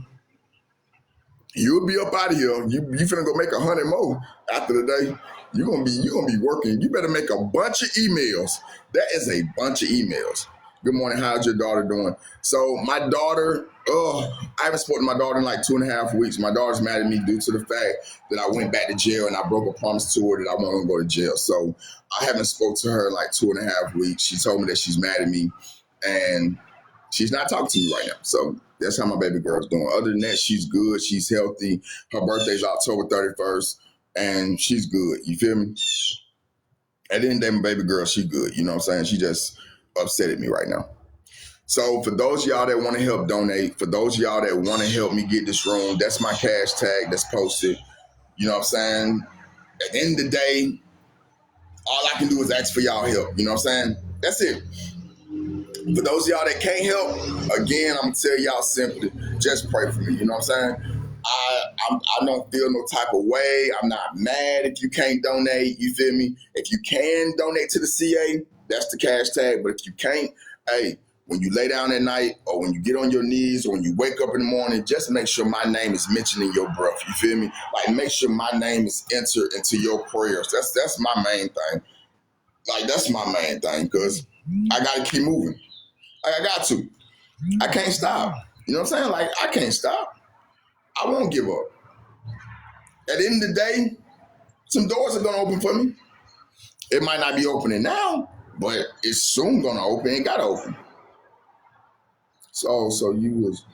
You'll be up out of here. You finna go make 100 more after the day. You're gonna be working. You better make a bunch of emails. That is a bunch of emails. Good morning. How's your daughter doing? So my daughter, I haven't spoken to my daughter in like 2.5 weeks. My daughter's mad at me due to the fact that I went back to jail and I broke a promise to her that I wasn't gonna go to jail. So I haven't spoke to her in like 2.5 weeks. She told me that she's mad at me, and she's not talking to me right now. So that's how my baby girl's doing. Other than that, she's good. She's healthy. Her birthday's October 31st, and she's good. You feel me? At the end of the day, my baby girl, she good. You know what I'm saying? She just upset at me right now. So for those of y'all that want to help donate, for those of y'all that want to help me get this room, that's my cash tag that's posted. You know what I'm saying? At the end of the day, all I can do is ask for y'all help. You know what I'm saying? That's it. For those of y'all that can't help, again, I'm gonna tell y'all simply, just pray for me. You know what I'm saying? I don't feel no type of way. I'm not mad if you can't donate. You feel me? If you can donate to the CA, that's the cash tag. But if you can't, hey, when you lay down at night or when you get on your knees or when you wake up in the morning, just make sure my name is mentioned in your breath. You feel me? Like make sure my name is entered into your prayers. That's my main thing. Like that's my main thing because I gotta keep moving. Like, I got to. I can't stop. You know what I'm saying? Like, I can't stop. I won't give up. At the end of the day, some doors are going to open for me. It might not be opening now, but it's soon going to open. It got to open. So you was.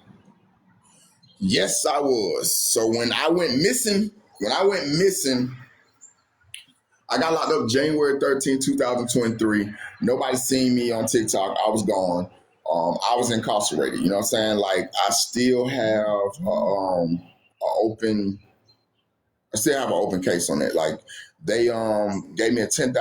Yes, I was. So when I went missing, I got locked up January 13, 2023. Nobody seen me on TikTok. I was gone. I was incarcerated. You know what I'm saying? Like I still have an open case on it. Like they gave me a $10,000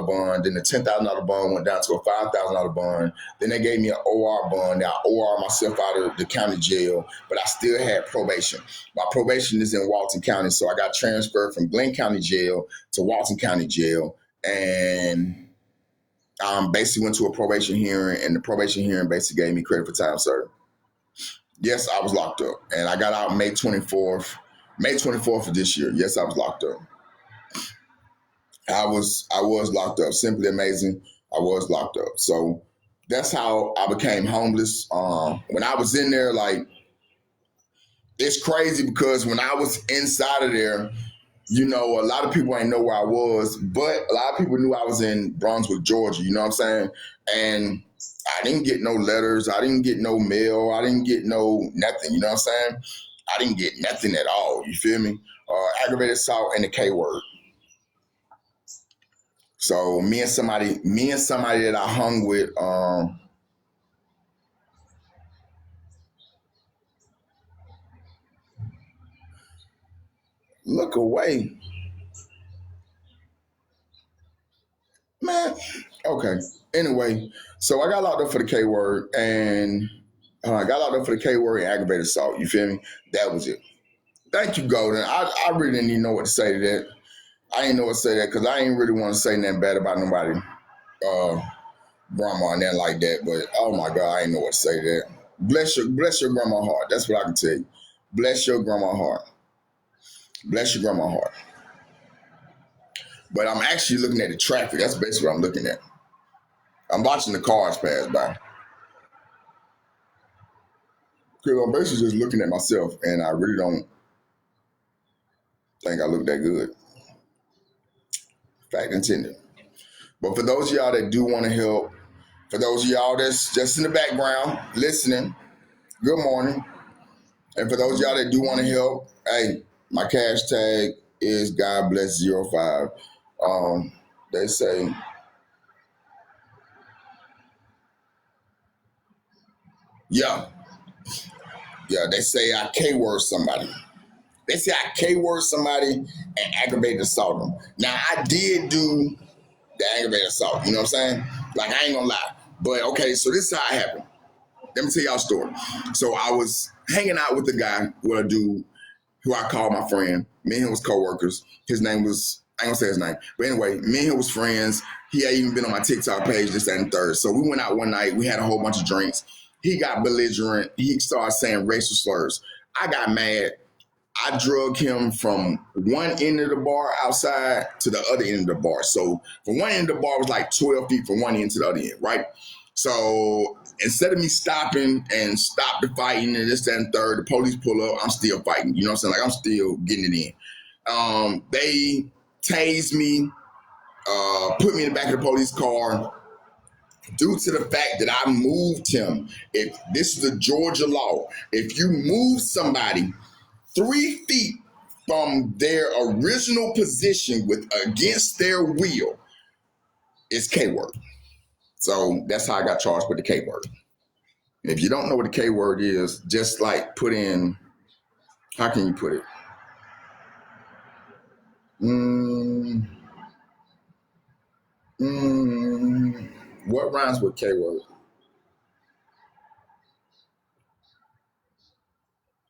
bond. Then the $10,000 bond went down to a $5,000 bond. Then they gave me an OR bond. Now I OR myself out of the county jail, but I still had probation. My probation is in Walton County, so I got transferred from Glenn County Jail to Walton County Jail, and basically went to a probation hearing, and the probation hearing basically gave me credit for time served. Yes, I was locked up, and I got out May 24th of this year. Yes, I was locked up. I was locked up. Simply amazing. I was locked up. So that's how I became homeless. When I was in there, like it's crazy because when I was inside of there, you know, a lot of people ain't know where I was, but a lot of people knew I was in Brunswick, Georgia. You know what I'm saying? And I didn't get no letters. I didn't get no mail. I didn't get no nothing. You know what I'm saying? I didn't get nothing at all. You feel me? Aggravated assault and the K word. So me and somebody that I hung with, look away. Man, okay. Anyway, so I got locked up for the K word and I got locked up for the K word and aggravated assault. You feel me? That was it. Thank you, Golden. I really didn't even know what to say to that. I didn't know what to say to that because I ain't really want to say nothing bad about nobody, grandma and that like that. But oh my God, I ain't know what to say to that. Bless your grandma heart. That's what I can tell you. Bless your grandma heart. Bless your grandma heart. But I'm actually looking at the traffic. That's basically what I'm looking at. I'm watching the cars pass by. Because I'm basically just looking at myself, and I really don't think I look that good. Fact intended. But for those of y'all that do want to help, for those of y'all that's just in the background listening, good morning. And for those of y'all that do want to help, hey, my cash tag is God bless 05. They say, yeah, they say I K-word somebody. They say I K-word somebody and aggravated assault them. Now, I did do the aggravated assault, you know what I'm saying? Like, I ain't gonna lie. But, okay, so this is how it happened. Let me tell y'all a story. So I was hanging out with a guy, with a dude who I called my friend. Me and him was co-workers. His name was, I ain't gonna say his name. But anyway, me and him was friends. He had even been on my TikTok page, this, that, and third. So we went out one night. We had a whole bunch of drinks. He got belligerent. He started saying racial slurs. I got mad. I drug him from one end of the bar outside to the other end of the bar. So from one end of the bar was like 12 feet from one end to the other end, right? So instead of me stopping and stop the fighting and this, that, and third, the police pull up, I'm still fighting. You know what I'm saying? Like I'm still getting it in. They tased me, put me in the back of the police car due to the fact that I moved him. If this is the Georgia law, if you move somebody 3 feet from their original position with against their will, it's K word. So that's how I got charged with the K word. If you don't know what the K word is, just like put in, how can you put it? What rhymes with K word?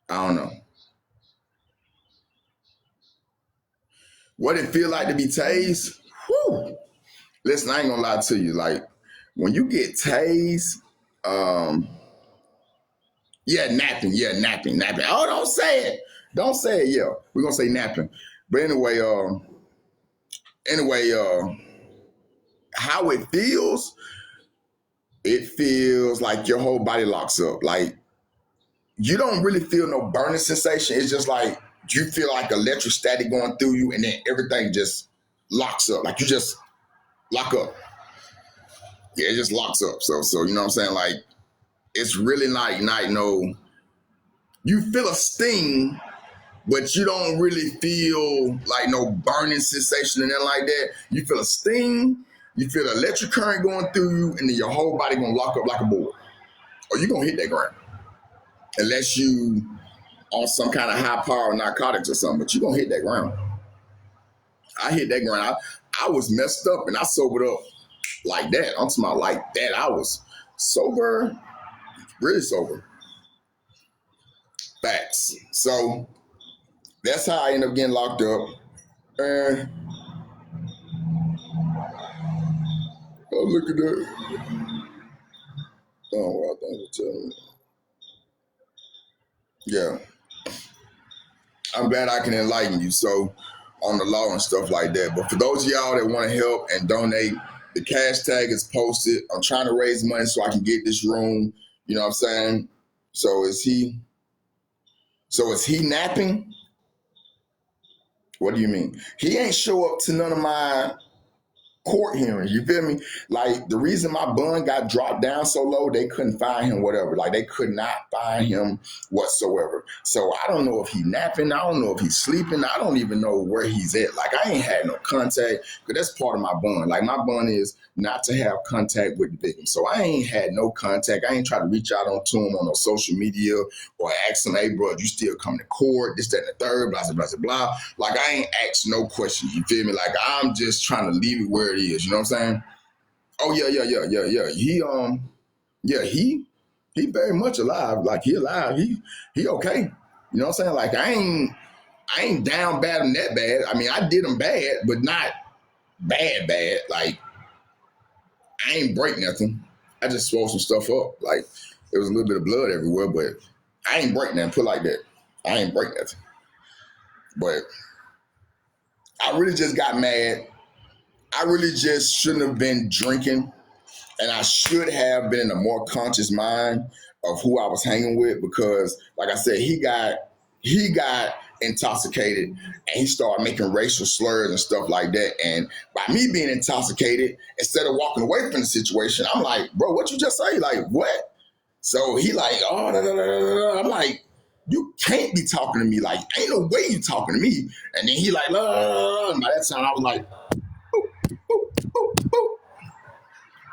I don't know. What it feel like to be tased? Whew. Listen, I ain't gonna lie to you. Like when you get tased, yeah, napping. Yeah, napping. Oh, don't say it. Don't say it. Yeah, we're gonna say napping. But anyway, how it feels like your whole body locks up. Like you don't really feel no burning sensation. It's just like you feel like electrostatic going through you, and then everything just locks up. Like you just lock up. Yeah, it just locks up. So you know what I'm saying? Like it's really not no. You feel a sting, but you don't really feel like no burning sensation and nothing like that. You feel a sting, you feel the electric current going through you, and then your whole body gonna lock up like a board. Or you're gonna hit that ground. Unless you on some kind of high power narcotics or something, but you're gonna hit that ground. I hit that ground. I was messed up and I sobered up like that. I'm talking about like that. I was sober, really sober. Facts. So that's how I ended up getting locked up. And oh, look at that. Oh, well, thanks for telling me. Yeah. I'm glad I can enlighten you. So on the law and stuff like that. But for those of y'all that want to help and donate, the cash tag is posted. I'm trying to raise money so I can get this room. You know what I'm saying? So is he napping? What do you mean? He ain't show up to none of my court hearings. You feel me? Like the reason my bond got dropped down so low, they couldn't find him, whatever. Like they could not find him whatsoever. So I don't know if he's napping. I don't know if he's sleeping. I don't even know where he's at. Like I ain't had no contact because that's part of my bond. Like my bond is not to have contact with the victim. So I ain't had no contact. I ain't tried to reach out to him on no social media or ask him, hey, bro, you still come to court, this, that, and the third, blah, blah, blah, blah. Like I ain't asked no questions. You feel me? Like I'm just trying to leave it where it is. You know what I'm saying? Oh yeah. He very much alive. Like he alive. He okay. You know what I'm saying? Like I ain't down bad and that bad. I mean, I did him bad, but not bad. Like I ain't break nothing. I just swole some stuff up. Like there was a little bit of blood everywhere, but I ain't break nothing. Put like that. I ain't break nothing. But I really just got mad. I really just shouldn't have been drinking, and I should have been in a more conscious mind of who I was hanging with because, like I said, he got intoxicated and he started making racial slurs and stuff like that. And by me being intoxicated, instead of walking away from the situation, I'm like, bro, what you just say? Like, what? So he like, oh, da, da, da, da. I'm like, you can't be talking to me. Like, ain't no way you talking to me. And then he like, la, la, la, la. And by that time, I was like, boop, boop, boop, boop,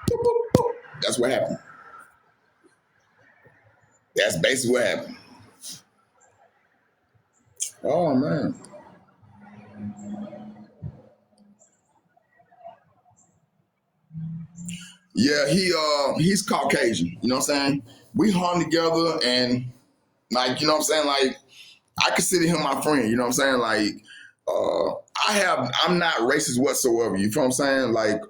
boop, boop, boop. That's what happened. That's basically what happened. Oh man. Yeah, he's Caucasian. You know what I'm saying? We hung together and like, you know what I'm saying? Like I consider him my friend, you know what I'm saying? Like I'm not racist whatsoever. You feel what I'm saying? Like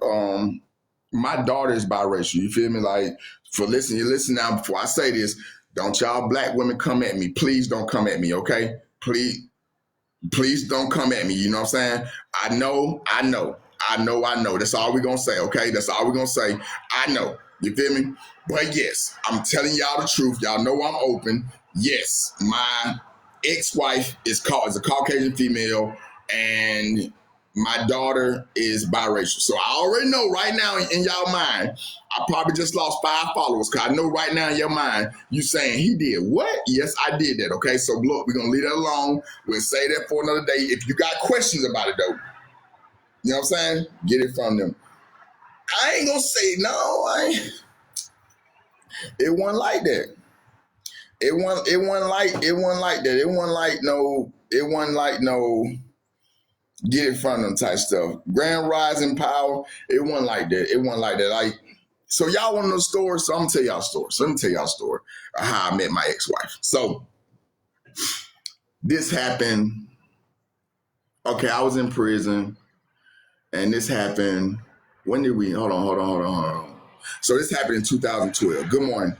my daughter is biracial. You feel me? Like you listen now before I say this, don't y'all black women come at me. Please don't come at me, okay? Please. Please don't come at me. You know what I'm saying? I know. That's all we're gonna say, okay? That's all we're gonna say. I know. You feel me? But yes, I'm telling y'all the truth. Y'all know I'm open. Yes, my ex-wife is a Caucasian female, and my daughter is biracial. So I already know right now in y'all mind, I probably just lost 5 followers, because I know right now in your mind, you saying he did what? Yes, I did that. Okay, so look, we're gonna leave that alone. We'll say that for another day. If you got questions about it though, you know what I'm saying? Get it from them. I ain't gonna say no. It wasn't like that. It wasn't like that. It wasn't like no get it from them type stuff. Grand Rising Power, it wasn't like that. It wasn't like that. Like, so y'all want to know the story? So I'm gonna tell y'all a story. So let me tell y'all a story of how I met my ex-wife. So this happened. Okay, I was in prison, and this happened. When did we? Hold on. So this happened in 2012. Good morning.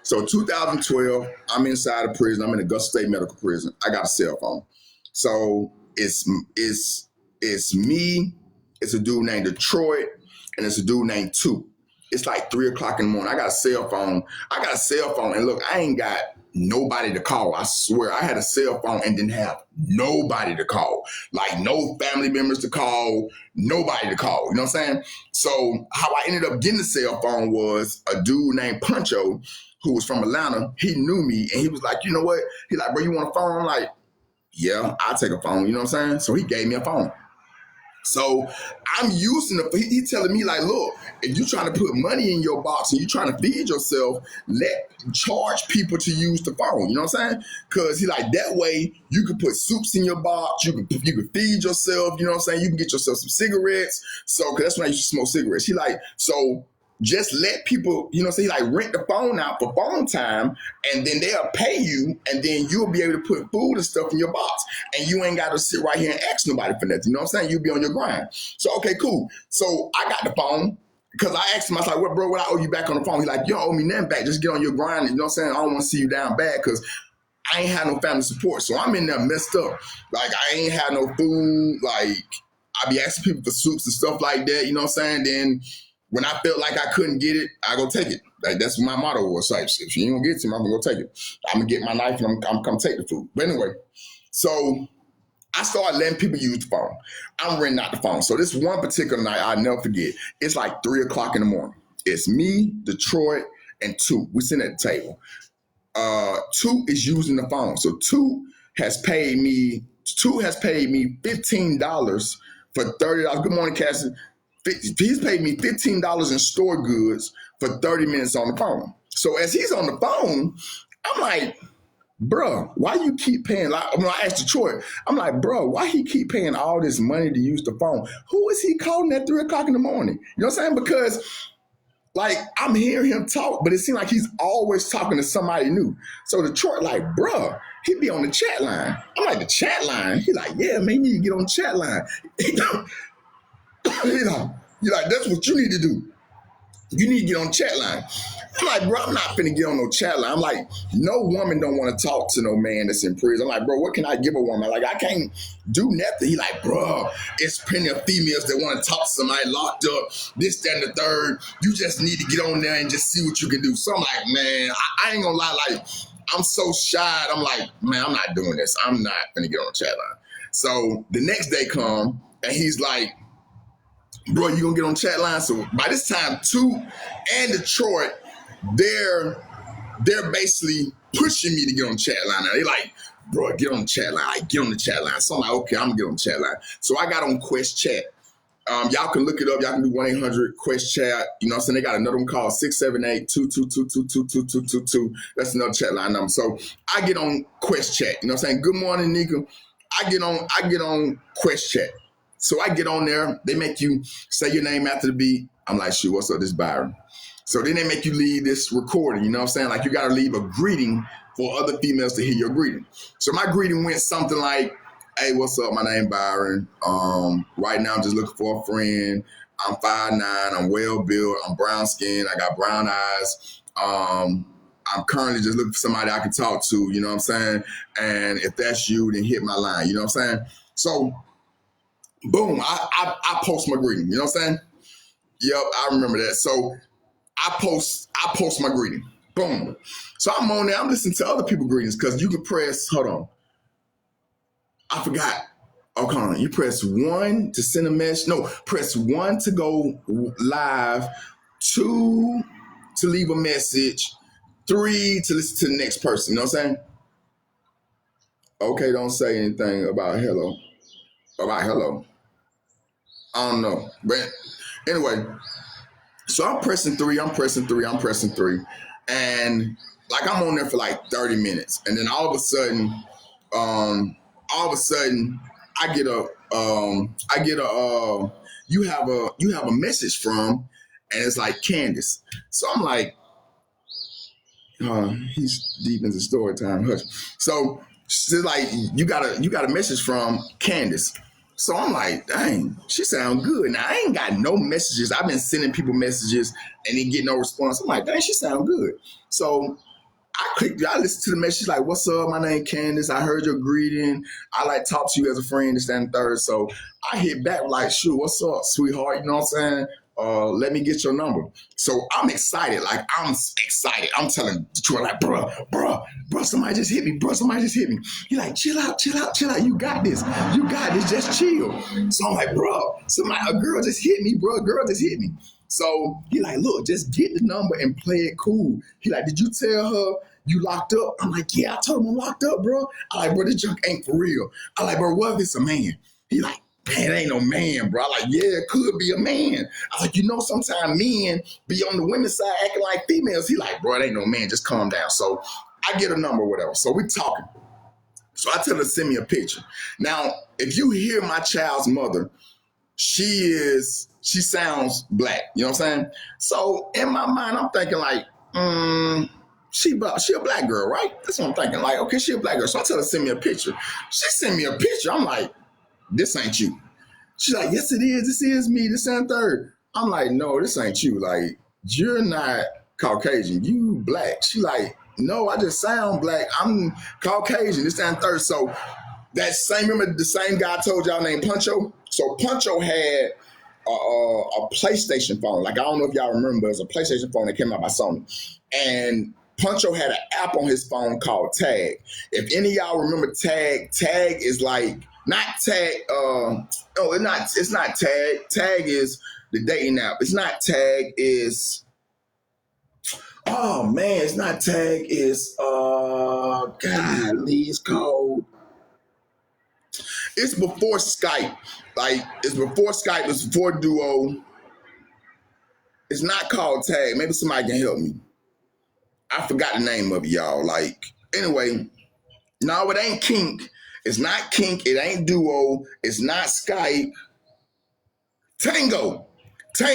So 2012, I'm inside of prison. I'm in Augusta State Medical Prison. I got a cell phone. So it's me. It's a dude named Detroit, and it's a dude named Two. It's like 3:00 in the morning. I got a cell phone. And look, I ain't got nobody to call. I swear, I had a cell phone and didn't have nobody to call. Like no family members to call, nobody to call. You know what I'm saying? So how I ended up getting the cell phone was a dude named Puncho, who was from Atlanta. He knew me, and he was like, you know what? He like, bro, you want a phone? I'm like, yeah, I'll take a phone. You know what I'm saying? So he gave me a phone. So I'm using he telling me like, look, if you're trying to put money in your box and you're trying to feed yourself, charge people to use the phone. You know what I'm saying? Because he like, that way you can put soups in your box, you can feed yourself. You know what I'm saying? You can get yourself some cigarettes. So, because that's when I used to smoke cigarettes. He like, so just let people, you know, say like rent the phone out for phone time, and then they'll pay you, and then you'll be able to put food and stuff in your box, and you ain't got to sit right here and ask nobody for nothing. You know what I'm saying? You'll be on your grind. So okay, cool. So I got the phone because I asked him, I was like, "Well, bro, what I owe you back on the phone?" He's like, "You don't owe me nothing back. Just get on your grind." You know what I'm saying? I don't want to see you down bad because I ain't had no family support, so I'm in there messed up. Like I ain't had no food. Like I be asking people for soups and stuff like that. You know what I'm saying? Then when I felt like I couldn't get it, I go take it. Like that's what my motto was. Like, if you ain't gonna get it to me, I'm gonna go take it. I'm gonna get my knife and I'm come take the food. But anyway, so I started letting people use the phone. I'm renting out the phone. So this one particular night, I'll never forget. It's like 3:00 in the morning. It's me, Detroit, and Two. We sitting at the table. Two is using the phone. So Two has paid me $15 for $30. Good morning, Cassie. He's paid me $15 in store goods for 30 minutes on the phone. So as he's on the phone, I'm like, bro, why you keep paying? Like, when I asked Detroit, I'm like, bro, why he keep paying all this money to use the phone? Who is he calling at 3:00 in the morning? You know what I'm saying? Because like I'm hearing him talk, but it seems like he's always talking to somebody new. So Detroit, like, bro, he be on the chat line. I'm like, the chat line? He like, yeah, man, you need to get on the chat line. You're like, that's what you need to do. You need to get on the chat line. I'm like, bro, I'm not finna get on no chat line. I'm like, no woman don't want to talk to no man that's in prison. I'm like, bro, what can I give a woman? Like, I can't do nothing. He like, bro, it's plenty of females that want to talk to somebody locked up, this, that, and the third. You just need to get on there and just see what you can do. So I'm like, man, I ain't gonna lie, like, I'm so shy. I'm like, man, I'm not doing this. I'm not finna get on the chat line. So the next day come, and he's like, bro, you gonna get on chat line? So by this time, Two and Detroit, they're basically pushing me to get on the chat line. Now they like, bro, get on the chat line. I get on the chat line. So I'm like, okay, I'm gonna get on the chat line. So I got on Quest Chat. Y'all can look it up. Y'all can do 1-800-QUEST chat. You know what I'm saying? They got another one called 678-222-222-2222. That's another chat line number. So I get on Quest Chat. You know what I'm saying? Good morning, Nika. I get on Quest Chat. So I get on there. They make you say your name after the beat. I'm like, shoot, what's up? This is Byron. So then they make you leave this recording. You know what I'm saying? Like you got to leave a greeting for other females to hear your greeting. So my greeting went something like, hey, what's up? My name Byron. Right now I'm just looking for a friend. I'm 5'9". I'm well built. I'm brown skinned. I got brown eyes. I I'm currently just looking for somebody I can talk to, you know what I'm saying? And if that's you, then hit my line, you know what I'm saying? So, boom, I post my greeting, you know what I'm saying? Yep, I remember that. So I post my greeting. Boom. So I'm on there, I'm listening to other people's greetings because you can press, hold on. I forgot. Oh, come on. You press one to send a message. No, press one to go live, two to leave a message, three to listen to the next person. You know what I'm saying? Okay, don't say anything about hello. About hello. I don't know. But anyway, so I'm pressing three, I'm pressing three, I'm pressing three. And like I'm on there for like 30 minutes. And then um, all of a sudden I get you have a message from, and it's like Candace. So I'm like, he's deep into story time. Hush. So she's like, you got a message from Candace. So I'm like, dang, she sound good. Now I ain't got no messages. I've been sending people messages and they get no response. I'm like, dang, she sound good. So I listened to the message like, what's up? My name Candace. I heard your greeting. I like talk to you as a friend, this, that, and third. So I hit back like, shoot, what's up, sweetheart? You know what I'm saying? Let me get your number. So I'm excited. Like, I'm excited. I'm telling Detroit, like, bruh, somebody just hit me. Bruh, somebody just hit me. He like, chill out. You got this. Just chill. So I'm like, a girl just hit me, bro. A girl just hit me. So he like, look, just get the number and play it cool. He like, did you tell her you locked up? I'm like, yeah, I told him I'm locked up, bro. I like, bro, this junk ain't for real. I like, bro, what if it's a man? He like, man, it ain't no man, bro. I like, yeah, it could be a man. I like, sometimes men be on the women's side acting like females. He like, bro, it ain't no man. Just calm down. So I get a number or whatever. So we talking. So I tell her to send me a picture. Now, if you hear my child's mother, she sounds black. You know what I'm saying? So in my mind, I'm thinking like, she a black girl, right? That's what I'm thinking. Like, okay, she a black girl. So I tell her to send me a picture. She sent me a picture. I'm like, this ain't you. She's like, yes, it is. This is me. This and third. I'm like, no, this ain't you. Like, you're not Caucasian. You black. She like, no, I just sound black. I'm Caucasian. This and third. So remember the same guy I told y'all named Puncho? So Puncho had a PlayStation phone. Like, I don't know if y'all remember, it was a PlayStation phone that came out by Sony. And Puncho had an app on his phone called Tag. If any of y'all remember Tag, Tag is like, not Tag, it's not Tag. Tag is the dating app. It's not Tag, it's, oh man, it's not Tag, it's, golly, it's called, it's before Skype. Like, it's before Skype, it's before Duo. It's not called Tag. Maybe somebody can help me. I forgot the name of it, y'all. Like, anyway, no, it ain't Kink. It's not Kink. It ain't Duo. It's not Skype. Tango. Do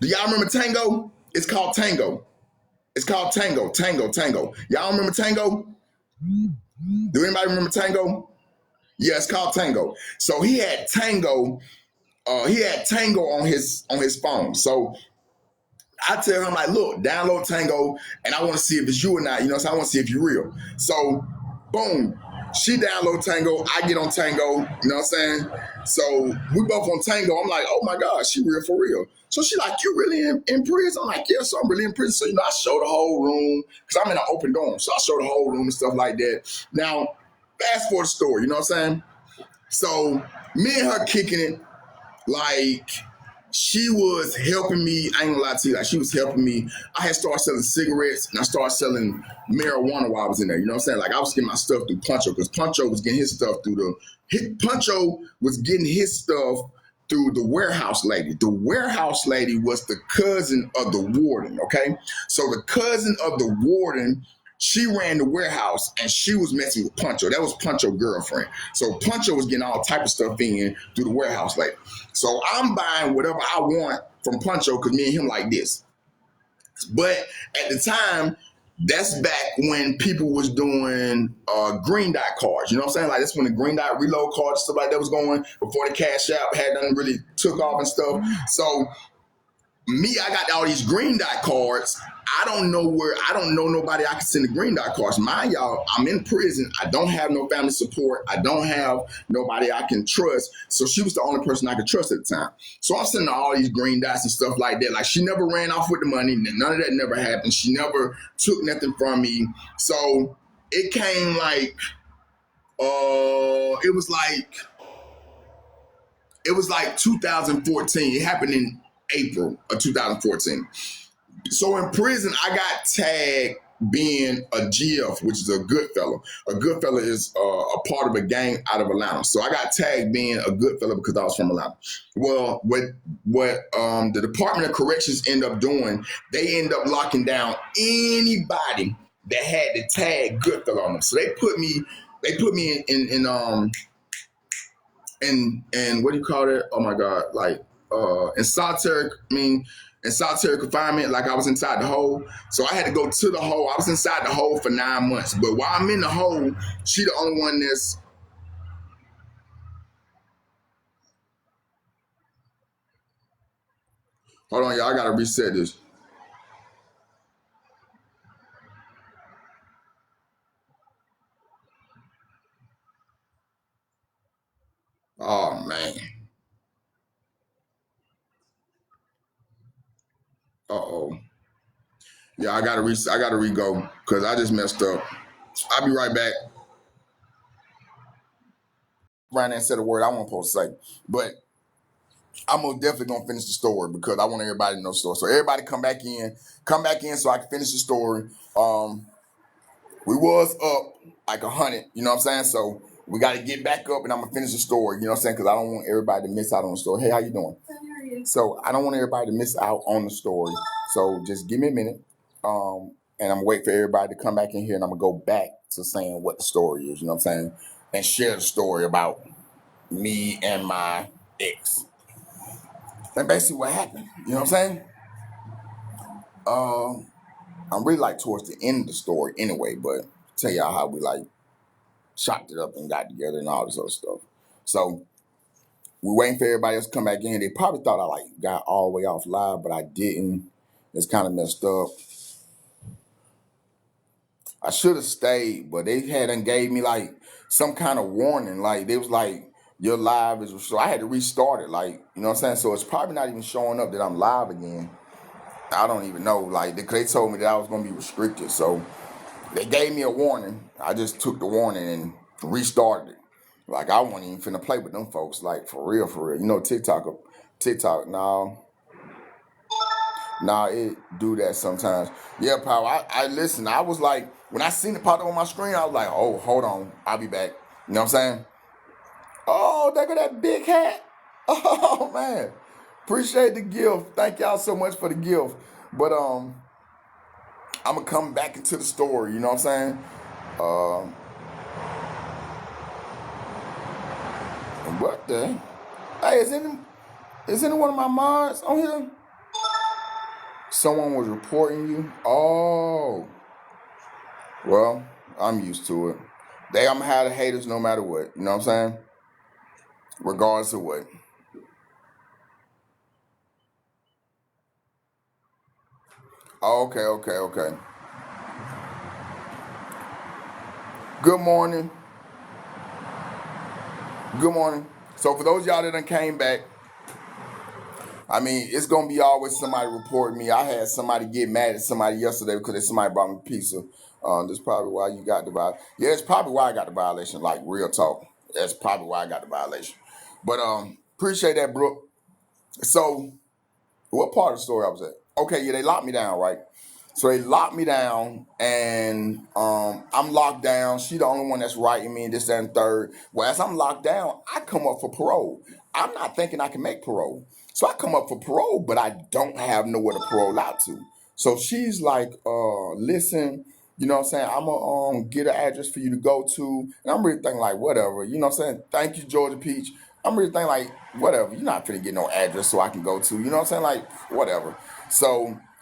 y'all remember Tango? It's called Tango. Tango. Y'all remember Tango? Do anybody remember Tango? Yeah, it's called Tango. So he had Tango. He had Tango on his phone. So I tell him, like, look, download Tango, and I want to see if it's you or not. So I want to see if you're real. So, boom, she download Tango. I get on Tango. You know what I'm saying? So we both on Tango. I'm like, oh my God, she real for real. So she like, you really in prison? I'm like, yeah, so I'm really in prison. So, I show the whole room because I'm in an open dorm. So I show the whole room and stuff like that. Now, fast forward the story. You know what I'm saying? So me and her kicking it, like, she was helping me. I ain't gonna lie to you, like, she was helping me. I had started selling cigarettes and I started selling marijuana while I was in there. You know what I'm saying? Like, I was getting my stuff through Puncho because Puncho was getting his stuff through the warehouse lady. The warehouse lady was the cousin of the warden, okay? So the cousin of the warden, she ran the warehouse and she was messing with Puncho. That was Puncho's girlfriend. So Puncho was getting all type of stuff in through the warehouse lady. So I'm buying whatever I want from Puncho because me and him like this. But at the time, that's back when people was doing green dot cards. You know what I'm saying? Like, that's when the green dot reload cards, stuff like that was going before the Cash App had nothing really took off and stuff. So Me, I got all these green dot cards. I don't know nobody I can send the green dot cards. Mind y'all, I'm in prison. I don't have no family support. I don't have nobody I can trust. So she was the only person I could trust at the time. So I'm sending her all these green dots and stuff like that. Like she never ran off with the money. None of that never happened. She never took nothing from me. So it came like, it was like, 2014. It happened in April of 2014. So in prison, I got tagged being a GF, which is a good fellow. A good fellow is a part of a gang out of Atlanta. So I got tagged being a good fellow because I was from Atlanta. Well, what the Department of Corrections end up doing, they end up locking down anybody that had the tag good fellow on them. So they put me in what do you call it? Oh my God, like in solitary. I mean, in solitary confinement, like I was inside the hole. So I had to go to the hole. I was inside the hole for 9 months. But while I'm in the hole, she the only one that's. Hold on, y'all. I gotta reset this. Oh man. Uh oh. Yeah, I gotta I gotta re-go because I just messed up. I'll be right back. Ryan ain't said a word I wasn't supposed to say, but I'm most definitely gonna finish the story because I want everybody to know the story. So everybody come back in so I can finish the story. We was up like 100, you know what I'm saying? So we got to get back up and I'm gonna finish the story, you know what I'm saying? Because I don't want everybody to miss out on the story. Hey, how you doing? So I don't want everybody to miss out on the story. So just give me a minute, and I'm gonna wait for everybody to come back in here, and I'm gonna go back to saying what the story is, you know what I'm saying? And share the story about me and my ex. And basically what happened, you know what I'm saying? Um, I'm really like towards the end of the story anyway, but tell y'all how we like chopped it up and got together and all this other stuff. So we're waiting for everybody else to come back in. They probably thought I like got all the way off live, but I didn't. It's kind of messed up. I should have stayed, but they hadn't gave me like some kind of warning. Like they was like, your live is so I had to restart it. Like, you know what I'm saying? So it's probably not even showing up that I'm live again. I don't even know. Like they told me that I was gonna be restricted. So they gave me a warning. I just took the warning and restarted it. Like I wasn't even finna play with them folks. Like for real, for real. You know, TikTok. Nah, it do that sometimes. Yeah, pal. I listen. I was like, when I seen it pop up on my screen, I was like, oh, hold on, I'll be back. You know what I'm saying? Oh, there go that big hat. Oh man, appreciate the gift. Thank y'all so much for the gift. But I'm gonna come back into the story. You know what I'm saying? Um, what the? Hey, is any one of my mods on here? Someone was reporting you. Oh, well, I'm used to it. I'm gonna have the haters no matter what. You know what I'm saying? Regardless of what. Oh, okay, okay, okay. Good morning. Good morning. So for those of y'all that done came back, I mean, it's gonna be always somebody reporting me. I had somebody get mad at somebody yesterday because somebody brought me pizza. That's probably why you got the violation. Yeah, it's probably why I got the violation. Like real talk. That's probably why I got the violation. But appreciate that, Brooke. So what part of the story I was at? Okay, yeah, they locked me down, right? So they locked me down, and I'm locked down. She the only one that's writing me, this, that, and third. Well, as I'm locked down, I come up for parole. I'm not thinking I can make parole. So I come up for parole, but I don't have nowhere to parole out to. So she's like, listen, you know what I'm saying? I'm going to get an address for you to go to. And I'm really thinking like, whatever. You know what I'm saying? Thank you, Georgia Peach. I'm really thinking like, whatever. You're not going to get no address so I can go to. You know what I'm saying? Like, whatever. So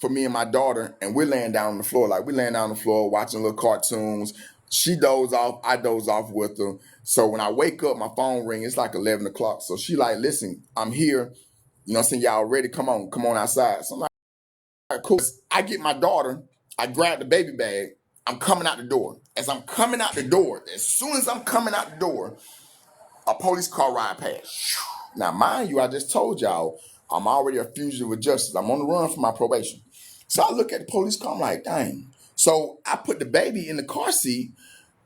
for me and my daughter, and we're laying down on the floor. Like, we laying down on the floor watching little cartoons. She doze off, I doze off with her. So when I wake up, my phone ring. It's like 11 o'clock. So she like, listen, I'm here. You know what I'm saying? Y'all ready? Come on outside. So I'm like, all right, cool. I get my daughter. I grab the baby bag. I'm coming out the door. As I'm coming out the door, as soon as I'm coming out the door, a police car ride past. Now, mind you, I just told y'all, I'm already a fugitive with justice. I'm on the run from my probation. So I look at the police car, I'm like, dang. So I put the baby in the car seat,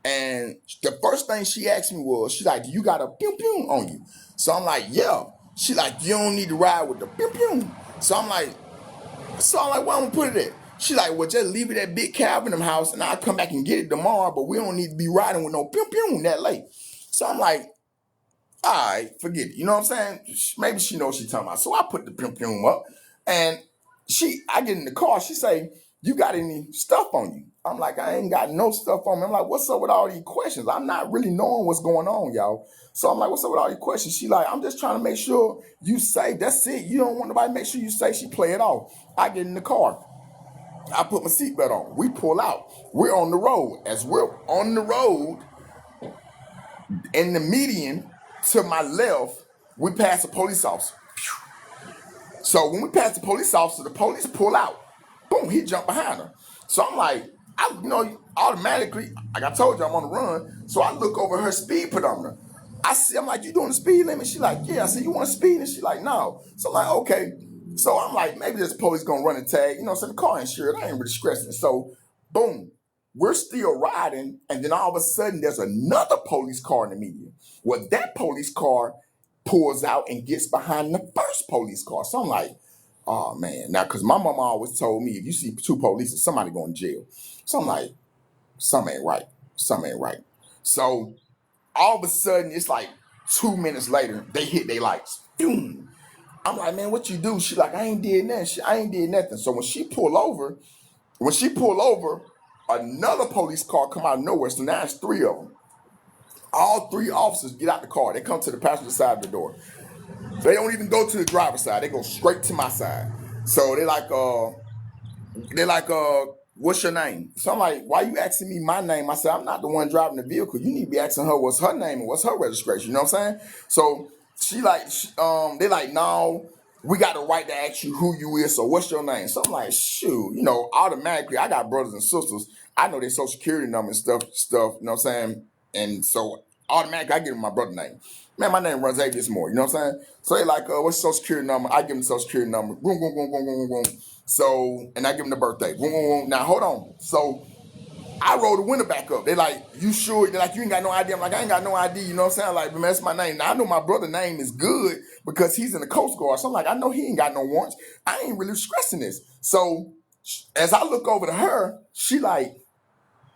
and the first thing she asked me was, she's like, you got a pew pew on you? So I'm like, yeah. She like, you don't need to ride with the pew pew. So I'm like, where I'm gonna put it at? She like, well, just leave it at Big Calvin house, and I'll come back and get it tomorrow, but we don't need to be riding with no pew pew that late. So I'm like, all right, forget it. You know what I'm saying? Maybe she knows what she's talking about. So I put the pum up, and I get in the car. She say, you got any stuff on you? I'm like, I ain't got no stuff on me. I'm like, what's up with all these questions? I'm not really knowing what's going on, y'all. So I'm like, what's up with all these questions? She like, I'm just trying to make sure you safe. That's it. You don't want nobody to make sure you safe. She play it off. I get in the car. I put my seatbelt on. We pull out. We're on the road. As we're on the road, in the median to my left, we pass a police officer. So when we pass the police officer, the police pull out. Boom, he jumped behind her. So I'm like, automatically, like I told you, I'm on the run. So I look over her speed pedometer. I'm like, you doing the speed limit? She like, yeah. I said, you want to speed? And she like, no. So I'm like, okay. So I'm like, maybe this police gonna run a tag. You know, so the car insured. I ain't really stressing. So boom, we're still riding, and then all of a sudden there's another police car in the median. Well, that police car pulls out and gets behind the first police car. So I'm like, oh man. Now, because my mama always told me, if you see two police, somebody going to jail. So I'm like, something ain't right. Something ain't right. So all of a sudden, it's like 2 minutes later, they hit their lights. Boom. I'm like, man, what you do? She like, I ain't did nothing. I ain't did nothing. So when she pull over, another police car come out of nowhere. So now it's three of them. All three officers get out the car. They come to the passenger side of the door. They don't even go to the driver's side. They go straight to my side. So they're like, what's your name? So I'm like, why you asking me my name? I said, I'm not the one driving the vehicle. You need to be asking her what's her name and what's her registration. You know what I'm saying? So they like, no, we got the right to ask you who you is. So what's your name? So I'm like, shoot, automatically I got brothers and sisters. I know their social security number and stuff, you know what I'm saying? And so automatically I give them my brother's name. Man, my name runs Xavier Moore, you know what I'm saying? So they like, what's your social security number? I give them the social security number. Boom, boom, boom, boom, boom, boom, boom. So, and I give them the birthday. Boom, boom, boom. Now, hold on. So, I roll the window back up. They like, you sure? They're like, you ain't got no ID. I'm like, I ain't got no ID. You know what I'm saying? Like, man, that's my name. Now, I know my brother's name is good because he's in the Coast Guard. So I'm like, I know he ain't got no warrants. I ain't really stressing this. So, as I look over to her, she like,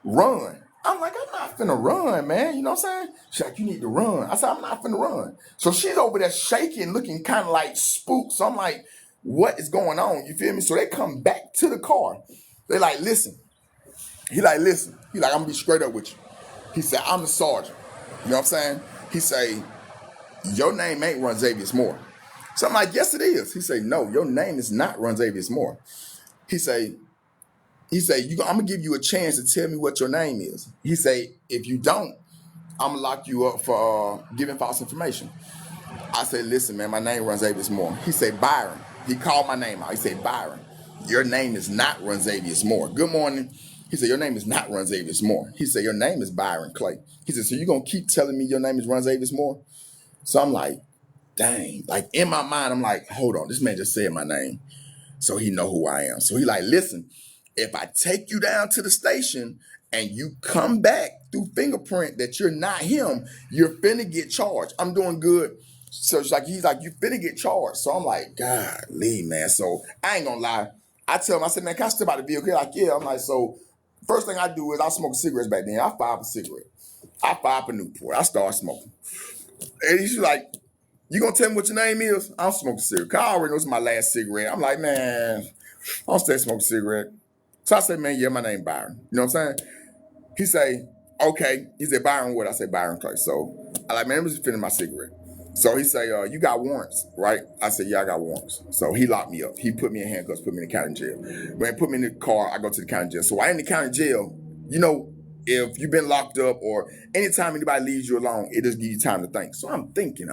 run. I'm like, I'm not finna run, man. You know what I'm saying? She's like, you need to run. I said, I'm not finna run. So she's over there shaking, looking kind of like spooked. So I'm like, what is going on? You feel me? So they come back to the car. They like, listen. He like, listen. He like, I'm gonna be straight up with you. He said, I'm the sergeant. You know what I'm saying? He say, your name ain't Ron Xavier Moore. So I'm like, yes, it is. He say, no, your name is not Ron Xavier Moore. He say, I'm gonna give you a chance to tell me what your name is. He say, if you don't, I'm gonna lock you up for giving false information. I say, listen, man, my name runs Xavier Moore. He say, Byron. He called my name out. He said, Byron, your name is not Run Xavier Moore. Good morning. He said, your name is not Run Xavier Moore. He said, your name is Byron Clay. He said, so you gonna keep telling me your name is Run Xavier Moore? So I'm like, dang. Like in my mind, I'm like, hold on, this man just said my name. So he know who I am. So he like, listen, if I take you down to the station and you come back through fingerprint that you're not him, you're finna get charged. I'm doing good. So he's like, you finna get charged. So I'm like, golly, man. So I ain't gonna lie. I tell him, I said, man, can I step out the vehicle? He's like, yeah. I'm like, so first thing I do is I smoke cigarettes back then. I fire up a cigarette. I fire up a Newport. I start smoking. And he's like, you gonna tell me what your name is? I'm smoking a cigarette. 'Cause I already know it's my last cigarette. I'm like, man, I'll stay smoking a cigarette. So I say, man, yeah, my name Byron. You know what I'm saying? He say, okay. He said, Byron what? I said, Byron Clay. So I like, man, let me just finish my cigarette. So he say, you got warrants, right? I said, yeah, I got warrants. So he locked me up. He put me in handcuffs, put me in the county jail. When he put me in the car, I go to the county jail. So I in the county jail, you know, if you've been locked up or anytime anybody leaves you alone, it just gives you time to think. So I'm thinking.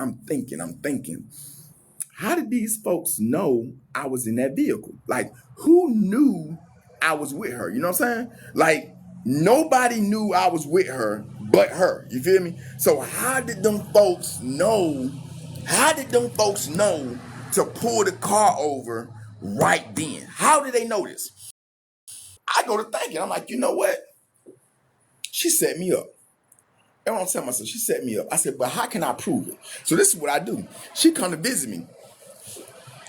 How did these folks know I was in that vehicle? Like, who knew I was with her? You know what I'm saying? Like, nobody knew I was with her but her. You feel me? So how did them folks know? How did them folks know to pull the car over right then? How did they know this? I go to thinking, I'm like, you know what? She set me up. And I'm telling myself, she set me up. I said, but how can I prove it? So this is what I do. She come to visit me.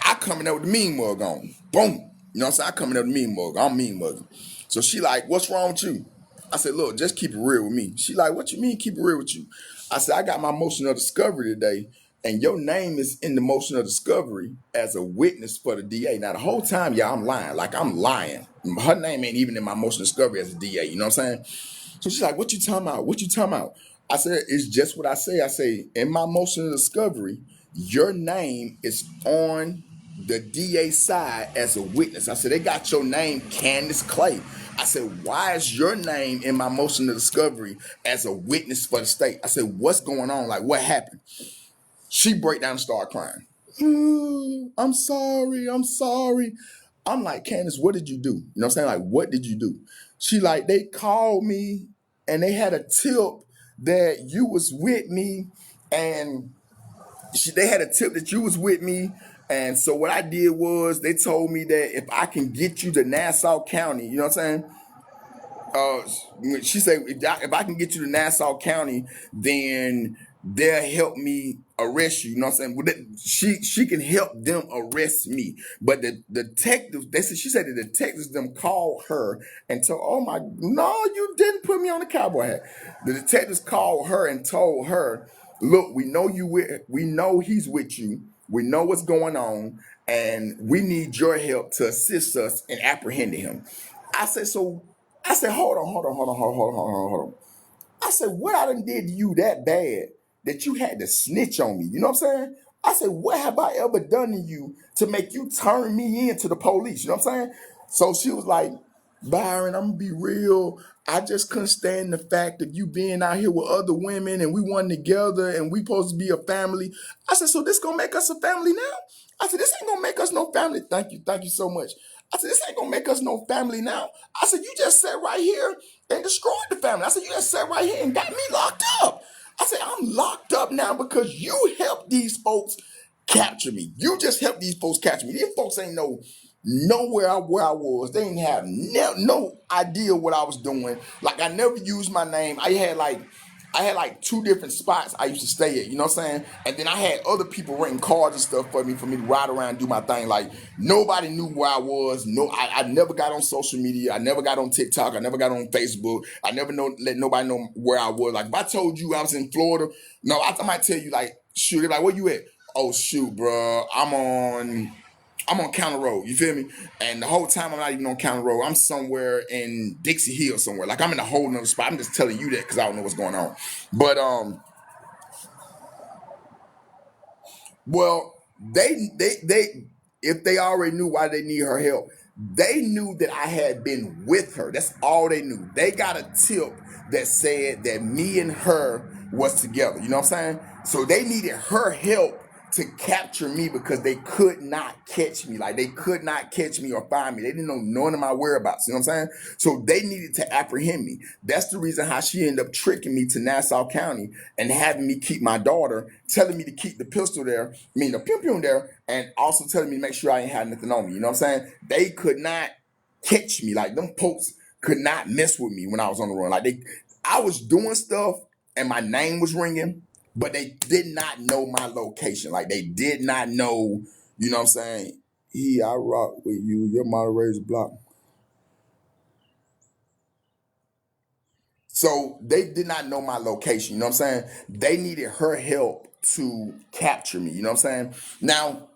I coming there with the mean mug on. Boom. You know what I'm saying? I coming there with the mean mug. I'm mean mugging. So she like, what's wrong with you? I said, look, just keep it real with me. She like, what you mean keep it real with you? I said, I got my motion of discovery today, and your name is in the motion of discovery as a witness for the DA. Now, the whole time, yeah, I'm lying. Like, I'm lying. Her name ain't even in my motion of discovery as a DA. You know what I'm saying? So she's like, what you talking about? What you talking about? I said, it's just what I say. I say, in my motion of discovery, your name is on the DA side as a witness. I said, they got your name, Candace Clay. I said, why is your name in my motion of discovery as a witness for the state? I said, what's going on? Like, what happened? She break down and start crying. I'm sorry. I'm sorry. I'm like, Candace, what did you do? You know what I'm saying? Like, what did you do? She like, they called me and they had a tip that you was with me, and they had a tip that you was with me. And so what I did was they told me that if I can get you to Nassau County, you know what I'm saying? She said, if I can get you to Nassau County, then they'll help me arrest you. You know what I'm saying? She can help them arrest me. But the detectives, she said the detectives them called her and told, oh my, no, you didn't put me on the cowboy hat. The detectives called her and told her, look, we know he's with you. We know what's going on, and we need your help to assist us in apprehending him. I said, so I said, hold on. I said, what I done did to you that bad that you had to snitch on me? You know what I'm saying? I said, what have I ever done to you to make you turn me in to the police? You know what I'm saying? So she was like, Byron, I'm gonna be real. I just couldn't stand the fact of you being out here with other women and we won together and we supposed to be a family. I said, so this gonna make us a family now? I said, this ain't gonna make us no family. Thank you so much. I said, this ain't gonna make us no family now. I said, you just sat right here and destroyed the family. I said, you just sat right here and got me locked up. I said, I'm locked up now because you helped these folks capture me. You just helped these folks capture me. These folks ain't know where I was. They didn't have no idea what I was doing. Like, I never used my name. I had like 2 different spots I used to stay at, you know what I'm saying? And then I had other people renting cars and stuff for me to ride around and do my thing. Like, nobody knew where I was. No, I never got on social media. I never got on TikTok. I never got on Facebook. I never let nobody know where I was. Like, if I told you I was in Florida, no, I might tell you, like, shoot, they're like, where you at? Oh, shoot, bro, I'm on Counter Road, you feel me? And the whole time I'm not even on Counter Road. I'm somewhere in Dixie Hill somewhere. Like, I'm in a whole nother spot. I'm just telling you that because I don't know what's going on. But well, they if they already knew why they need her help, they knew that I had been with her. That's all they knew. They got a tip that said that me and her was together. You know what I'm saying? So they needed her help to capture me because they could not catch me. Like, they could not catch me or find me. They didn't know none of my whereabouts. You know what I'm saying? So they needed to apprehend me. That's the reason how she ended up tricking me to Nassau County and having me keep my daughter, telling me to keep the pistol there, the pium there, and also telling me to make sure I ain't had nothing on me. You know what I'm saying? They could not catch me. Like, them folks could not mess with me when I was on the run. Like, I was doing stuff and my name was ringing, but they did not know my location. Like, they did not know, you know what I'm saying? I rock with you. Your moderator's blocked. So they did not know my location. You know what I'm saying? They needed her help to capture me. You know what I'm saying? Now,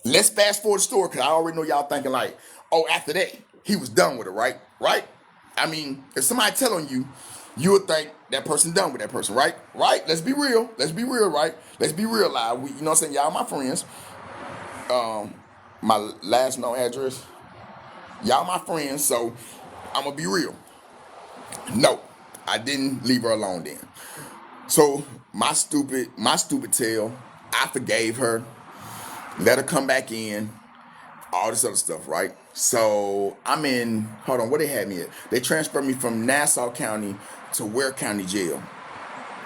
let's fast forward the story because I already know y'all thinking like, oh, after that, he was done with it, right? Right? I mean, if somebody tell on you, you would think that person done with that person, right? Right? Let's be real. Let's be real, right? Let's be real, live. You know what I'm saying? Y'all my friends. My last known address. Y'all my friends, so I'm gonna be real. No, I didn't leave her alone then. So my stupid tail, I forgave her, let her come back in, all this other stuff, right? So I'm in, hold on, where they had me at? They transferred me from Nassau County to Ware County Jail.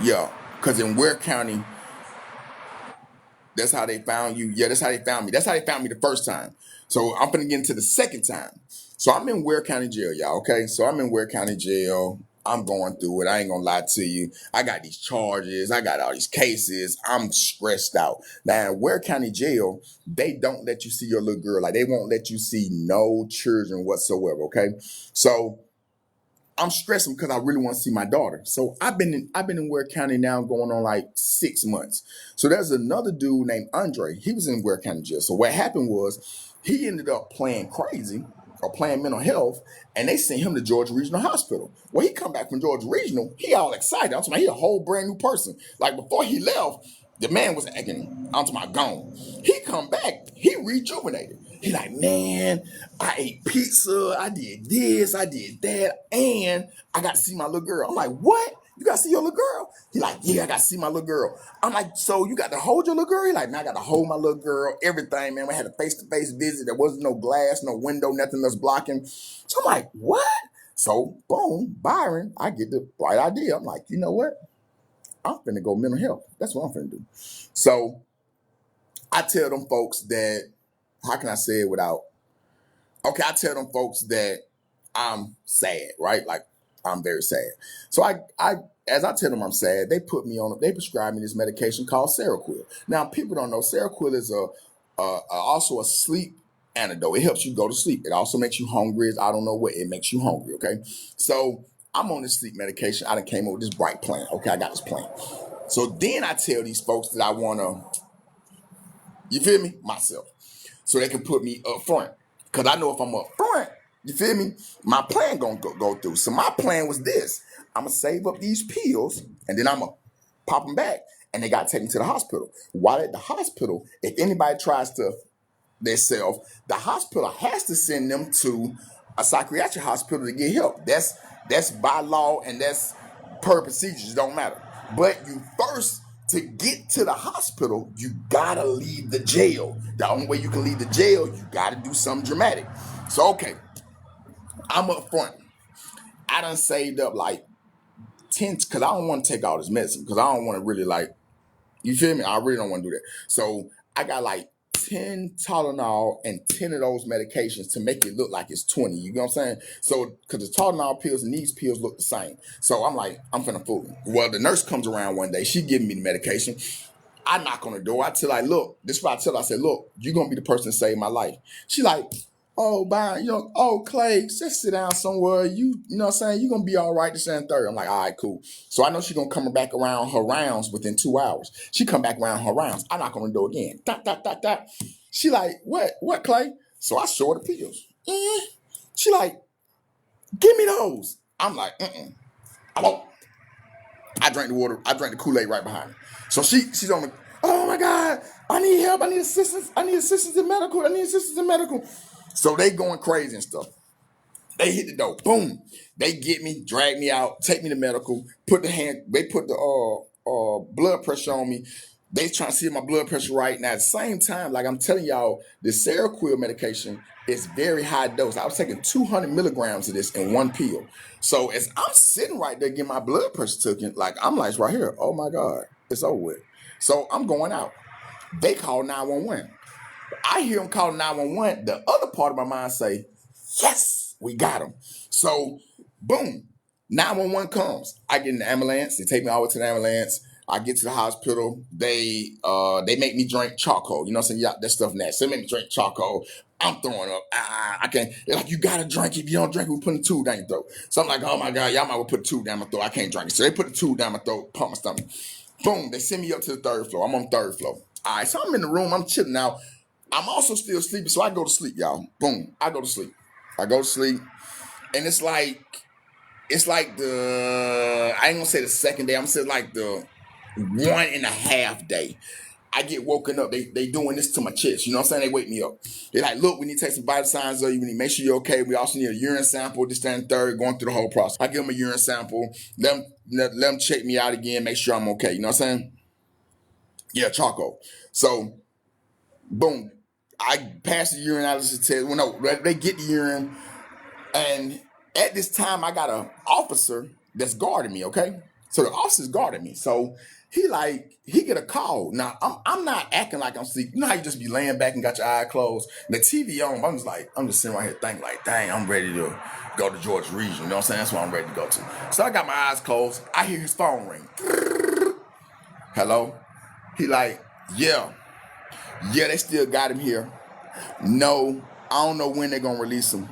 Yeah, because in Ware County, that's how they found you. Yeah, that's how they found me. That's how they found me the first time. So I'm gonna get into the second time. So I'm in Ware County Jail, y'all. Okay, so I'm in Ware County Jail. I'm going through it. I ain't gonna lie to you. I got these charges. I got all these cases. I'm stressed out. Now, in Ware County Jail, they don't let you see your little girl. Like they won't let you see no children whatsoever. Okay, so I'm stressing because I really want to see my daughter. So I've been in Ware County now going on like 6 months. So there's another dude named Andre. He was in Ware County jail. So what happened was he ended up playing crazy or playing mental health, and they sent him to Georgia Regional Hospital. Well, he come back from Georgia Regional, he all excited. I'm talking about he a whole brand new person. Like before he left, the man was acting, I'm talking about gone. He come back, he rejuvenated. He like, man, I ate pizza, I did this, I did that, and I got to see my little girl. I'm like, what? You got to see your little girl? He like, yeah, I got to see my little girl. I'm like, so you got to hold your little girl? He like, man, I got to hold my little girl, everything, man. We had a face-to-face visit. There wasn't no glass, no window, nothing that's blocking. So I'm like, what? So, boom, Byron, I get the right idea. I'm like, you know what? I'm finna go mental health. That's what I'm finna do. So I tell them folks that, how can I say it without, okay, I tell them folks that I'm sad, right? Like I'm very sad. So as I tell them I'm sad, they prescribe me this medication called Seroquel. Now people don't know Seroquel is also a sleep antidote. It helps you go to sleep. It also makes you hungry. I don't know what it makes you hungry. Okay, so I'm on this sleep medication. I done came up with this bright plan. Okay, I got this plan. So then I tell these folks that I wanna, you feel me, myself, so they can put me up front. Cause I know if I'm up front, you feel me, my plan gonna go through. So my plan was this: I'm gonna save up these pills, and then I'm gonna pop them back, and they gotta take me to the hospital. While at the hospital, if anybody tries to themselves, the hospital has to send them to a psychiatric hospital to get help. That's by law and that's per procedures. Don't matter. But you first, to get to the hospital, you gotta leave the jail. The only way you can leave the jail, you gotta do something dramatic. So okay, I'm up front. I done saved up like 10 because I don't want to take all this medicine because I don't want to really like, you feel me? I really don't want to do that. So I got like 10 Tylenol and 10 of those medications to make it look like it's 20. You know what I'm saying? So, because the Tylenol pills and these pills look the same. So I'm like, I'm finna fool them. Well, the nurse comes around one day. She giving me the medication. I knock on the door. I tell her, like, look, this is what I tell her. I said, look, you're going to be the person to save my life. She like, oh, Byron, oh, Clay, just sit down somewhere. You know what I'm saying? You're going to be all right this and third. I'm like, all right, cool. So I know she's going to come back around her rounds within 2 hours. She come back around her rounds. I knock on the door again. Dot, dot, dot, dot. She like, what, Clay? So I show her the pills. She like, give me those. I'm like, I won't. I drank the water. I drank the Kool-Aid right behind her. So she's on the, oh my God, I need help. I need assistance. I need assistance in medical. I need assistance in medical. So they going crazy and stuff. They hit the door. Boom. They get me, drag me out, take me to medical, they put the blood pressure on me. They trying to see my blood pressure right. Now at the same time, like I'm telling y'all, the Seroquel medication is very high dose. I was taking 200 milligrams of this in one pill. So as I'm sitting right there getting my blood pressure taken, like I'm like right here, oh my God, it's over with. So I'm going out. They call 911. I hear them call 911. The other part of my mind say, yes, we got him. So, boom, 911 comes. I get in the ambulance. They take me all the way to the ambulance. I get to the hospital. They make me drink charcoal. You know what I'm saying? Yeah, that stuff nasty. They make me drink charcoal. I'm throwing up. I can't. They're like, you gotta drink it. If you don't drink it, we're putting a tube down your throat. So I'm like, oh my God, y'all might well put a tube down my throat. I can't drink it. So they put the tube down my throat, pump my stomach. Boom, they send me up to the third floor. I'm on the third floor. All right, so I'm in the room. I'm chilling now. I'm also still sleeping, so I go to sleep, y'all. Boom, I go to sleep. I go to sleep, and it's like it's like I ain't gonna say the second day. I'm gonna say like the 1.5 day. I get woken up. They doing this to my chest. You know what I'm saying? They wake me up. They're like, look, we need to take some vital signs of you. We need to make sure you're okay. We also need a urine sample, this, that, and third, going through the whole process. I give them a urine sample. Let them check me out again, make sure I'm okay. You know what I'm saying? Yeah, charcoal. So, boom. I pass the urinalysis test. Well, no, they get the urine. And at this time, I got an officer that's guarding me, okay? So the officer's guarding me. So he get a call. Now, I'm not acting like I'm sleeping. You know how you just be laying back and got your eyes closed? And the TV on, I'm just sitting right here thinking like, dang, I'm ready to go to Georgia Region. You know what I'm saying? That's what I'm ready to go to. So I got my eyes closed. I hear his phone ring. Hello? He like, yeah. Yeah, they still got him here. No, I don't know when they're going to release him.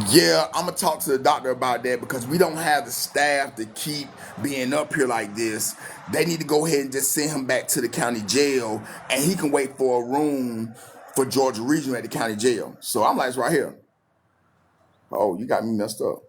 Yeah, I'm gonna talk to the doctor about that because we don't have the staff to keep being up here like this. They need to go ahead and just send him back to the county jail, and he can wait for a room for Georgia Regional at the county jail. So I'm like, it's right here. Oh, you got me messed up.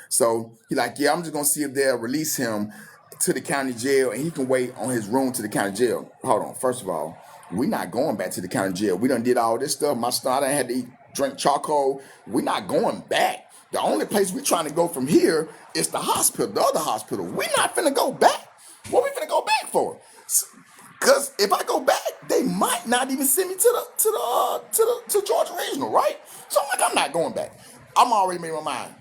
So he like, yeah, I'm just gonna see if they'll release him to the county jail and he can wait on his room to the county jail. Hold on, first of all, we not going back to the county jail. We done did all this stuff. My son, I had to drink charcoal. We not going back. The only place we trying to go from here is the hospital, the other hospital. We not finna go back. What we finna go back for? Cause if I go back, they might not even send me to Georgia Regional, right? So I'm like, I'm not going back. I'm already made my mind.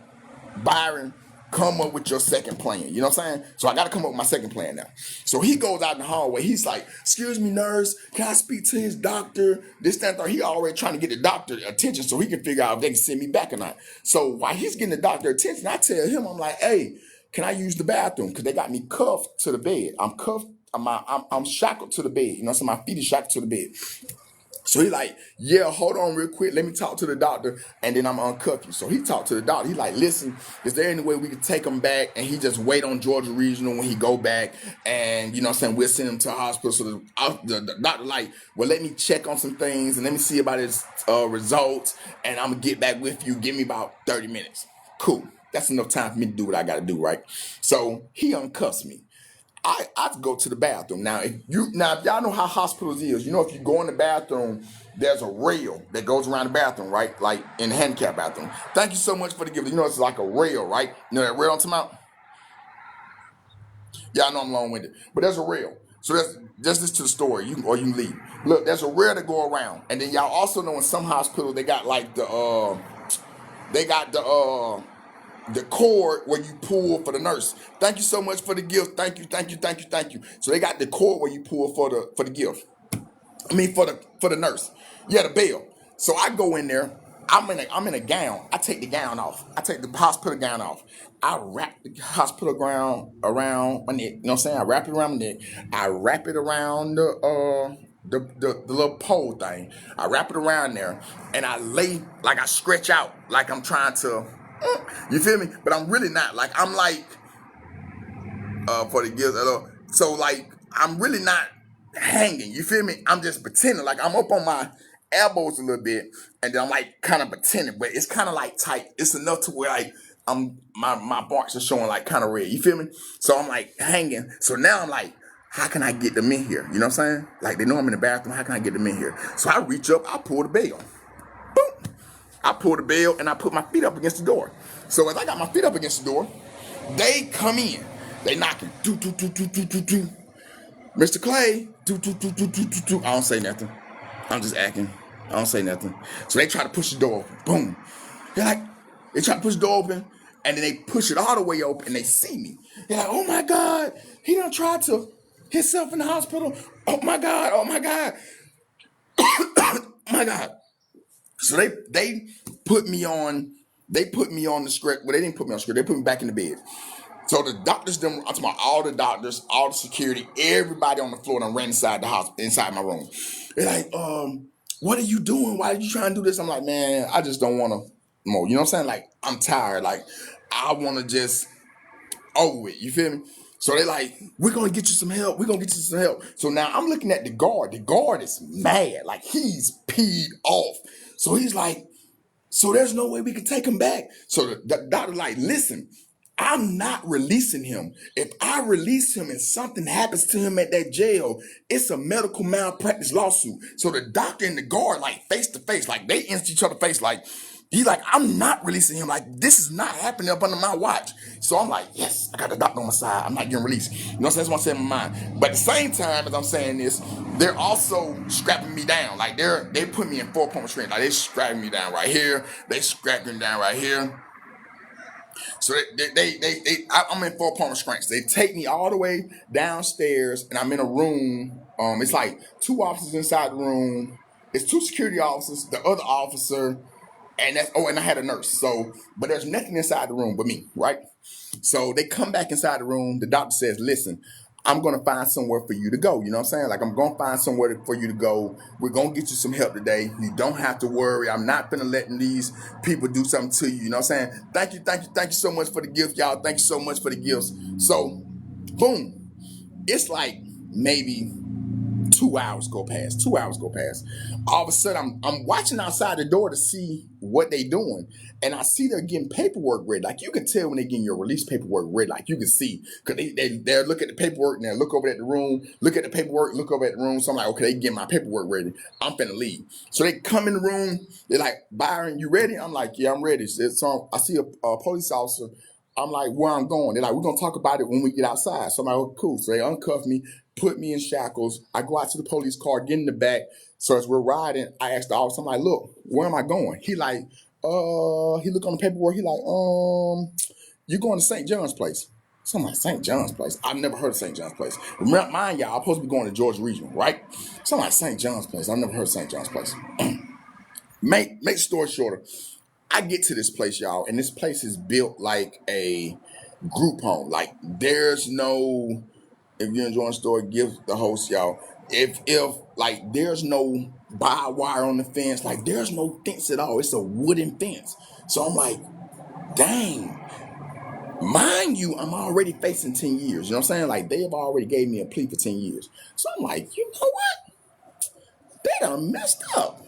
Byron, come up with your second plan. You know what I'm saying? So I got to come up with my second plan now. So he goes out in the hallway. He's like, excuse me, nurse, can I speak to his doctor? This, that, and third. He already trying to get the doctor attention so he can figure out if they can send me back or not. So while he's getting the doctor attention, I tell him, I'm like, hey, can I use the bathroom? Because they got me cuffed to the bed. I'm cuffed. I'm shackled to the bed. You know, so my feet are shackled to the bed. So he like, yeah, hold on real quick. Let me talk to the doctor, and then I'm uncuff you. So he talked to the doctor. He like, listen, is there any way we could take him back and he just wait on Georgia Regional when he go back, and you know what I'm saying, we'll send him to the hospital. So the doctor like, well, let me check on some things and let me see about his results, and I'm gonna get back with you. Give me about 30 minutes. Cool. That's enough time for me to do what I gotta do, right? So he uncuffs me. I go to the bathroom. If y'all know how hospitals is, you know, if you go in the bathroom, there's a rail that goes around the bathroom, right? Like in the handicap bathroom. Thank you so much for the gift. You know, it's like a rail, right? You know that rail I'm talking about? Yeah, I know I'm long-winded, but there's a rail. So that's just to the story. You can leave. Look, there's a rail that go around, and then y'all also know in some hospitals they got like the cord where you pull for the nurse. Thank you so much for the gift. Thank you, thank you, thank you, thank you. So they got the cord where you pull for the gift. I mean for the nurse. Yeah, the bell. So I go in there. I'm in a gown. I take the gown off. I take the hospital gown off. I wrap the hospital gown around my neck. You know what I'm saying? I wrap it around my neck. I wrap it around the little pole thing. I wrap it around there, and I lay like I stretch out like I'm trying to. You feel me? But I'm really not. Like I'm like for the gifts. So like I'm really not hanging. You feel me? I'm just pretending. Like I'm up on my elbows a little bit, and then I'm like kind of pretending, but it's kind of like tight. It's enough to where like my barks are showing like kind of red. You feel me? So I'm like hanging. So now I'm like, how can I get them in here? You know what I'm saying? Like they know I'm in the bathroom. How can I get them in here? So I reach up. I pull the bell. Boom. I pull the bell and I put my feet up against the door. So as I got my feet up against the door, they come in. They knocking. Do, do, do, do, do, do, do. Mr. Clay. Do, do, do, do, do, do, do. I don't say nothing. I'm just acting. I don't say nothing. So they try to push the door open. Boom. They try to push the door open, and then they push it all the way open, and they see me. They're like, oh my God, he done tried to himself in the hospital. Oh my God, oh my God. Oh my God. So they put me on the script. Well, they didn't put me on the script. They put me back in the bed. So the doctors, I'm talking about all the doctors, all the security, everybody on the floor done ran inside the house, inside my room. They're like, what are you doing? Why are you trying to do this? I'm like, man, I just don't want to more. You know what I'm saying? Like, I'm tired. Like, I want to just over it. You feel me? So they like, we're going to get you some help. We're going to get you some help. So now I'm looking at the guard. The guard is mad. Like, he's peed off. So he's like, So there's no way we can take him back. So the doctor like, listen, I'm not releasing him. If I release him and something happens to him at that jail, it's a medical malpractice lawsuit. So the doctor and the guard like face to face, like they answer each other face, like he's like, I'm not releasing him. Like this is not happening up under my watch. So I'm like, yes, I got the doctor on my side. I'm not getting released. You know what I'm saying? That's what I'm saying in my mind. But at the same time, as I'm saying this, they're also strapping me down. Like they put me in 4-point restraint. Like they strapping me down right here. They strapping me down right here. So I'm in 4-point restraints. They take me all the way downstairs, and I'm in a room. It's like 2 officers inside the room. It's 2 security officers, the other officer, and and I had a nurse. So, but there's nothing inside the room but me, right? So they come back inside the room. The doctor says, listen, I'm going to find somewhere for you to go. You know what I'm saying? Like, I'm going to find somewhere for you to go. We're going to get you some help today. You don't have to worry. I'm not going to letting these people do something to you. You know what I'm saying? Thank you so much for the gift, y'all. Thank you so much for the gifts. So, boom. It's like maybe 2 hours go past. 2 hours go past. All of a sudden, I'm watching outside the door to see what they doing, and I see they're getting paperwork ready. Like you can tell when they're getting your release paperwork ready. Like you can see because they look at the paperwork and they look over at the room, look at the paperwork, look over at the room. So I'm like, okay, they getting my paperwork ready. I'm finna leave. So they come in the room. They're like, Byron, you ready? I'm like, yeah, I'm ready. So I see a police officer. I'm like, where I'm going. They're like, we're gonna talk about it when we get outside. So I'm like, oh, cool. So they uncuff me, put me in shackles. I go out to the police car, get in the back. So as we're riding, I asked the officer, I'm like, look, where am I going? He like, he looked on the paperwork. He like, you're going to St. John's place. So I'm like, St. John's place? I've never heard of St. John's place. Remember, mind y'all, I'm supposed to be going to Georgia Regional, right? So I'm like, St. John's place. I've never heard of St. John's place. Make the story shorter. I get to this place, y'all, and this place is built like a group home. Like there's no, if you're enjoying the story, give the host, y'all. If like there's no barbed wire on the fence, like there's no fence at all. It's a wooden fence. So I'm like, dang. Mind you, I'm already facing 10 years. You know what I'm saying? Like they have already gave me a plea for 10 years. So I'm like, you know what? They done messed up.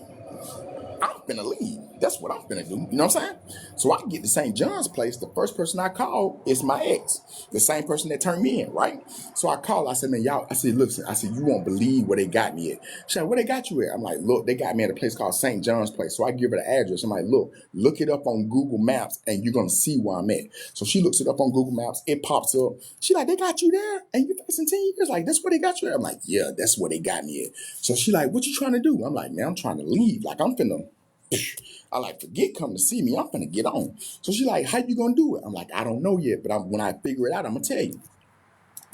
I'm finna leave. That's what I'm finna do. You know what I'm saying? So I get to St. John's place. The first person I call is my ex, the same person that turned me in, right? So I call. I said, man, y'all. I said, listen. I said, you won't believe where they got me at. She said, where they got you at? I'm like, look, they got me at a place called St. John's place. So I give her the address. I'm like, look it up on Google Maps, and you're gonna see where I'm at. So she looks it up on Google Maps. It pops up. She like, they got you there, and you facing 10 years. Like, that's where they got you at. I'm like, yeah, that's where they got me at. So she like, what you trying to do? I'm like, man, I'm trying to leave. Like, I'm finna. I like forget come to see me. I'm finna get on. So she like, how you gonna do it? I'm like, I don't know yet, but when I figure it out, I'm gonna tell you.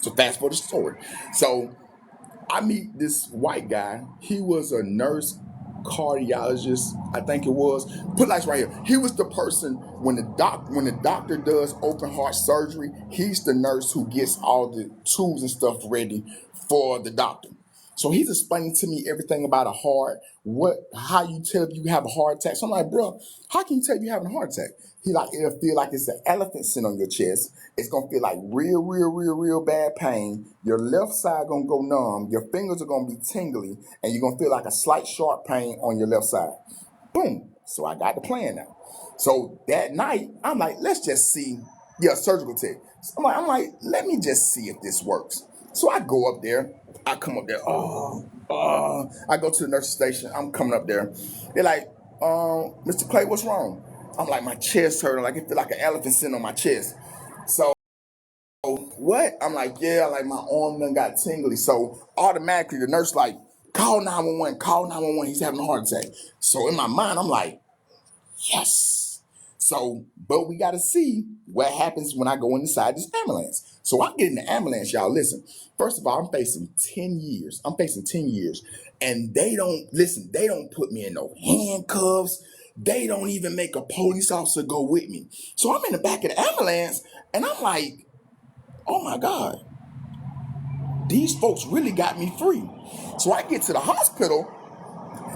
So fast forward the story. So I meet this white guy. He was a nurse, cardiologist, I think it was. Put lights right here. He was the person when the doctor does open heart surgery. He's the nurse who gets all the tools and stuff ready for the doctor. So he's explaining to me everything about a heart, how you tell if you have a heart attack. So I'm like, bro, how can you tell if you're having a heart attack? He like, it'll feel like it's an elephant sitting on your chest. It's gonna feel like real bad pain. Your left side gonna go numb. Your fingers are gonna be tingly, and you're gonna feel like a slight sharp pain on your left side. Boom. So I got the plan now. So that night, I'm like, let's just see. Yeah, surgical tech. I'm like, let me just see if this works. So I go up there. I come up there. I go to the nurse's station. I'm coming up there. They're like, Mr. Clay, what's wrong? I'm like, my chest hurting. Like it feel like an elephant sitting on my chest. So what? I'm like, yeah, like my arm done got tingly. So automatically the nurse like, call 911, call 911. He's having a heart attack. So in my mind, I'm like, yes. So, but we got to see what happens when I go inside this ambulance. So I get in the ambulance, y'all. Listen, first of all, I'm facing 10 years. And they don't, listen, they don't put me in no handcuffs. They don't even make a police officer go with me. So I'm in the back of the ambulance and I'm like, oh my God, these folks really got me free. So I get to the hospital.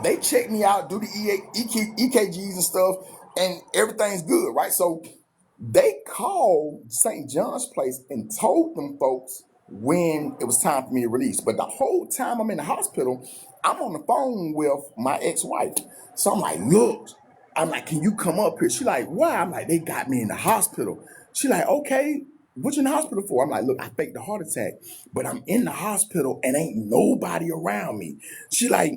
They check me out, do the EKGs and stuff, and everything's good, right? So they called St. John's place and told them folks when it was time for me to release. But the whole time I'm in the hospital, I'm on the phone with my ex-wife. So I'm like, look, I'm like, can you come up here? She like, why? I'm like, they got me in the hospital. She like, okay, what you in the hospital for? I'm like, look, I faked a heart attack, but I'm in the hospital and ain't nobody around me. She like,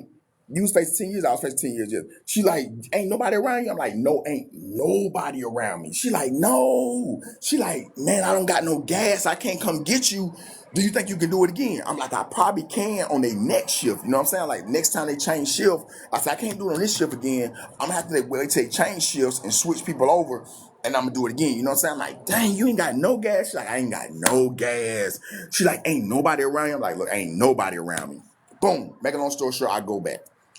you was facing 10 years, I was facing 10 years. Yeah. She like, ain't nobody around you? I'm like, no, ain't nobody around me. She like, no. She like, man, I don't got no gas. I can't come get you. Do you think you can do it again? I'm like, I probably can on their next shift. You know what I'm saying? Like next time they change shift, I said, I can't do it on this shift again. I'm gonna have to wait till they change shifts and switch people over and I'm gonna do it again. You know what I'm saying? I'm like, dang, you ain't got no gas. She's like, I ain't got no gas. She like, ain't nobody around you. I'm like, look, ain't nobody around me. Boom. Make a long story short, I go back.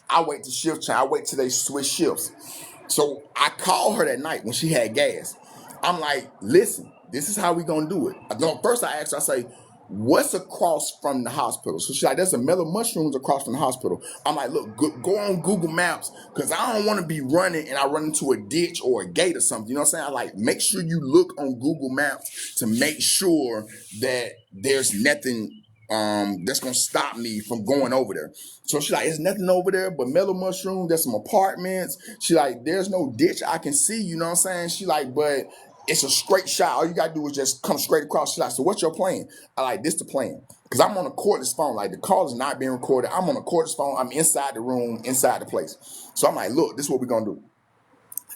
I wait to shift change. I wait till they switch shifts. So I called her that night when she had gas. I'm like, listen, this is how we gonna do it. No, first I asked her, I say, what's across from the hospital? So she's like, there's a mellow mushrooms across from the hospital. I'm like, look, go on Google Maps, because I don't want to be running and I run into a ditch or a gate or something. You know what I'm saying? I like, make sure you look on Google Maps to make sure that there's nothing that's gonna stop me from going over there. So she's like, there's nothing over there but mellow mushroom. There's some apartments. She like, there's no ditch I can see. You know what I'm saying? She like, but it's a straight shot. All you gotta do is just come straight across. She's like, so what's your plan? I like, this the plan. Because I'm on a cordless phone. Like the call is not being recorded. I'm on a cordless phone. I'm inside the room, inside the place. So I'm like, look, this is what we're gonna do.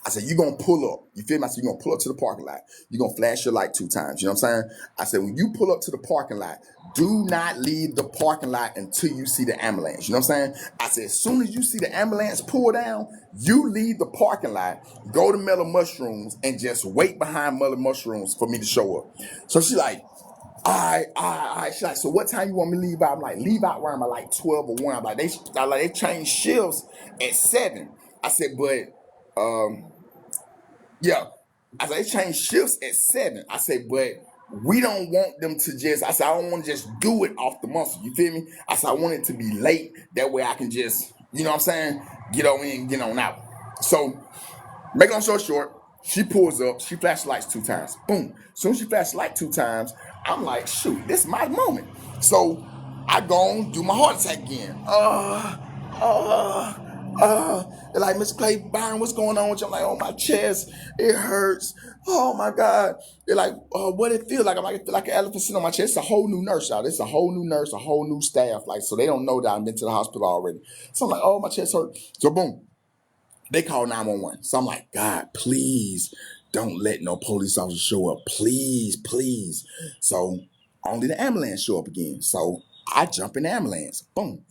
I said, you're going to pull up. You feel me? I said, you're going to pull up to the parking lot. You're going to flash your light 2 times. You know what I'm saying? I said, when you pull up to the parking lot, do not leave the parking lot until you see the ambulance. You know what I'm saying? I said, as soon as you see the ambulance pull down, you leave the parking lot, go to Mellow Mushrooms, and just wait behind Mellow Mushrooms for me to show up. So she like, all right. She's like, so what time you want me to leave out? I'm like, leave out around by like 12 or 1. I'm like, they changed shifts at 7. I said, but yeah. I said, they changed shifts at 7. I said, but we don't want them to just, I said, I don't want to just do it off the muscle. You feel me? I said, I want it to be late. That way I can just, you know what I'm saying? Get on in, get on out. So, make long story short, she pulls up, she flashes lights 2 times. Boom. As soon as she flashes light 2 times, I'm like, shoot, this is my moment. So, I go on, do my heart attack again. They're like, Mr. Clay Byron, what's going on with you? I'm like, oh, my chest, it hurts. Oh my God. They're like, what it feel like? I'm like, it feel like an elephant sitting on my chest. It's a whole new nurse out. It's a whole new nurse, a whole new staff. Like, so they don't know that I've been to the hospital already. So I'm like, oh, my chest hurt. So boom, they call 911. So I'm like, God, please don't let no police officer show up. Please, please. So only the ambulance show up again. So I jump in the ambulance. Boom.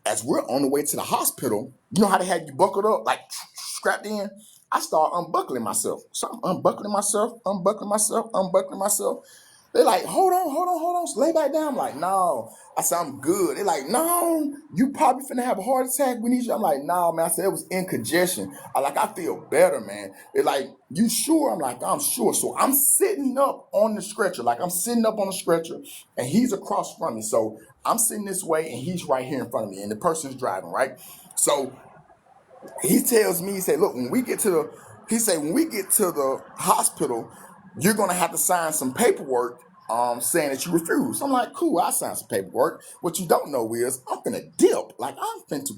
As we're on the way to the hospital, you know how they had you buckled up, like strapped in? I start unbuckling myself. So I'm unbuckling myself, unbuckling myself, unbuckling myself. They're like, hold on, lay back down. I'm like, no. I said, I'm good. They're like, no, you probably finna have a heart attack. We need you. I'm like, no, man. I said, it was in congestion. I feel better, man. They're like, you sure? I'm like, I'm sure. So I'm sitting up on the stretcher. Like, I'm sitting up on the stretcher, and he's across from me. So I'm sitting this way, and he's right here in front of me, and the person's driving, right? So he tells me, he said, look, when we get to the hospital, you're gonna have to sign some paperwork saying that you refuse. I'm like, cool, I'll sign some paperwork. What you don't know is I'm finna dip. Like I'm finna